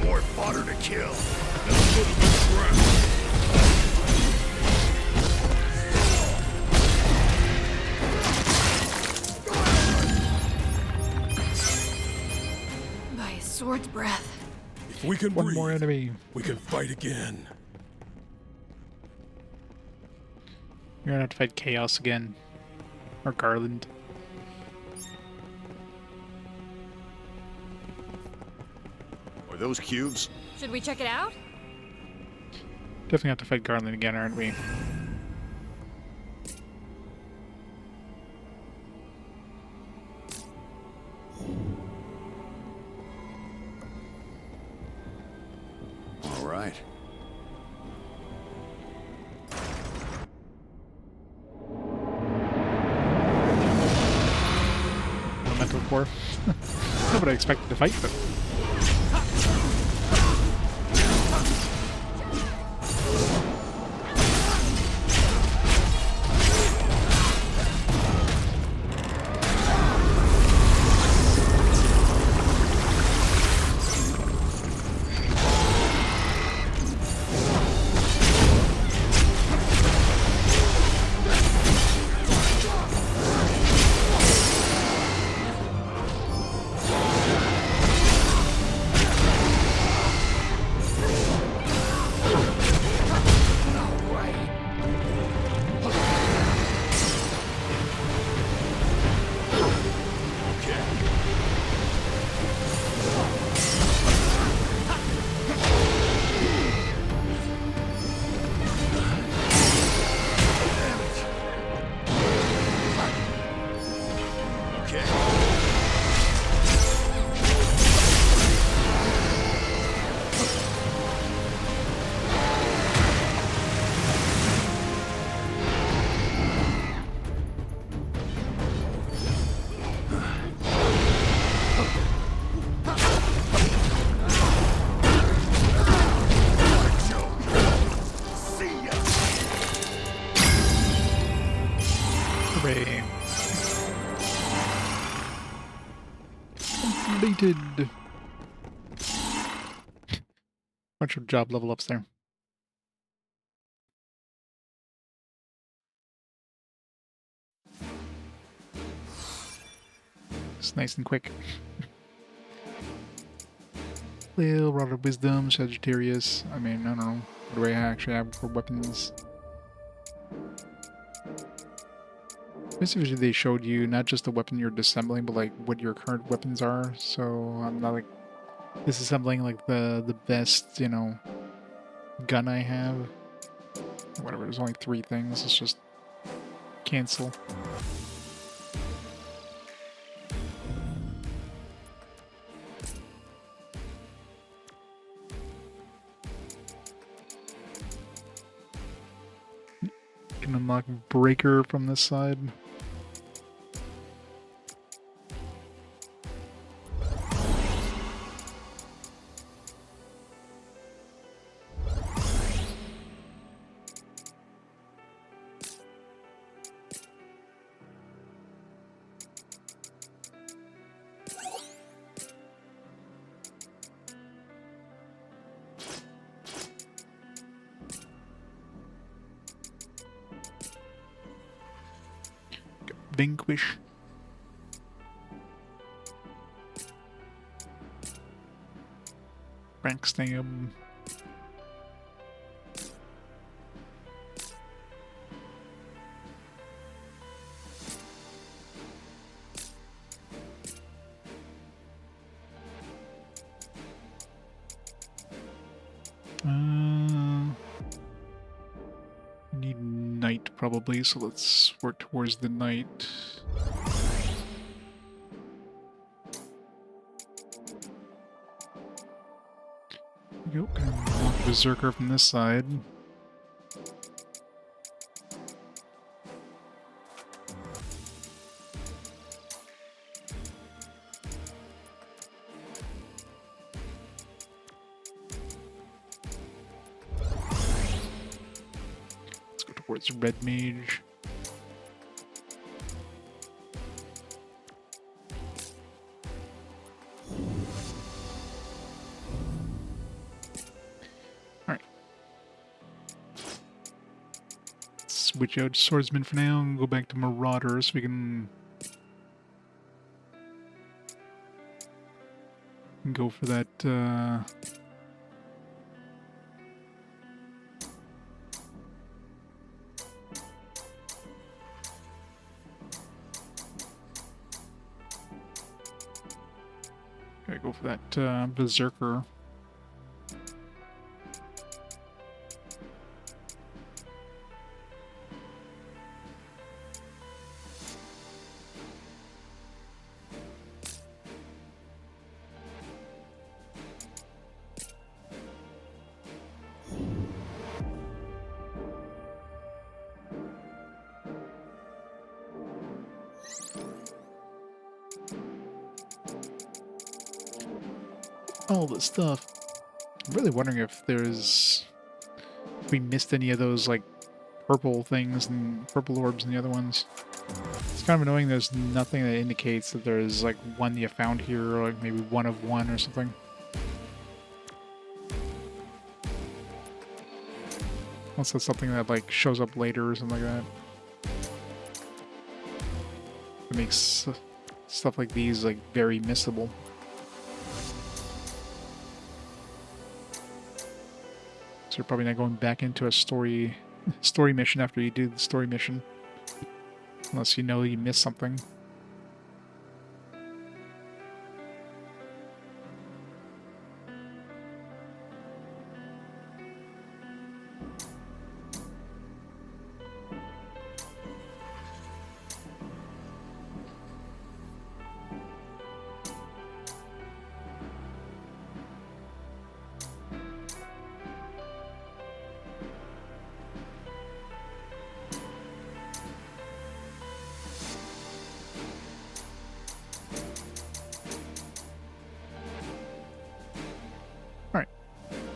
I: More fodder to kill.
G: By a sword's breath.
D: If we can
A: One
D: breathe,
A: more enemy.
D: we can fight again.
A: You're gonna have to fight Chaos again. Or Garland.
I: Are those cubes?
G: Should we check it out?
A: Definitely have to fight Garland again, aren't we?
I: All right.
A: Elemental Core. Not what I expected to fight, but... Hooray. Completed. Bunch of job level ups there. It's nice and quick. Flail, Rod of Wisdom, Sagittarius. I mean, I don't know. What do I actually have for weapons? Specifically, they showed you not just the weapon you're disassembling, but like what your current weapons are. So I'm not like disassembling like the best, you know, gun I have. Whatever. There's only 3 things. Let's just cancel. Can unlock breaker from this side. Vanquish. Backstab. Need night probably, so let's work towards the night. There we go. Gonna unlock Berserker from this side. Towards Red Mage. Alright. Switch out Swordsman for now and go back to Marauder so we can go for that go for that Berserker. All this stuff. I'm really wondering if we missed any of those like purple things and purple orbs and the other ones. It's kind of annoying there's nothing that indicates that there's like one you found here, or like maybe one of one or something. Unless that's something that like shows up later or something like that. It makes stuff like these like very missable. So you're probably not going back into a story mission after you do the story mission. Unless you know you missed something.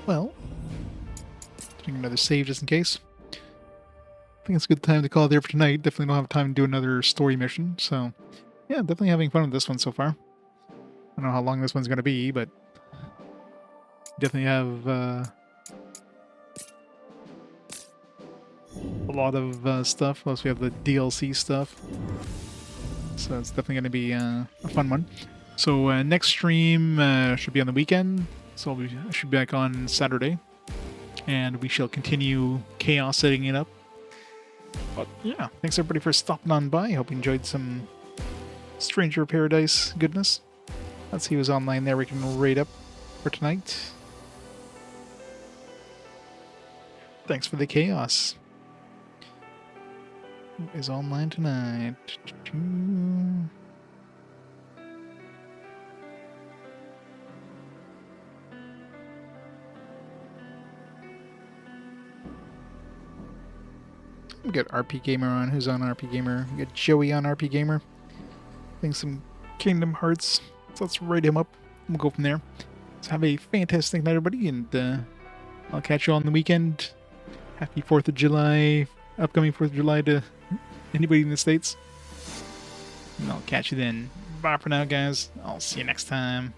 A: Well, doing another save just in case. I think it's a good time to call it there for tonight. Definitely don't have time to do another story mission, so yeah, definitely having fun with this one so far. I don't know how long this one's going to be, but definitely have a lot of stuff. Plus we have the DLC stuff, so it's definitely going to be a fun one. So next stream should be on the weekend. So I should be back on Saturday, and we shall continue chaos setting it up. But yeah, thanks everybody for stopping on by. Hope you enjoyed some Stranger Paradise goodness. Let's see who's online there we can raid up for tonight. Thanks for the chaos. Who is online tonight? We got RP Gamer on. Who's on RP Gamer? We got Joey on RP Gamer. Playing some Kingdom Hearts. So let's raid him up. We'll go from there. So have a fantastic night, everybody, and I'll catch you on the weekend. Happy 4th of July. Upcoming 4th of July to anybody in the States. And I'll catch you then. Bye for now, guys. I'll see you next time.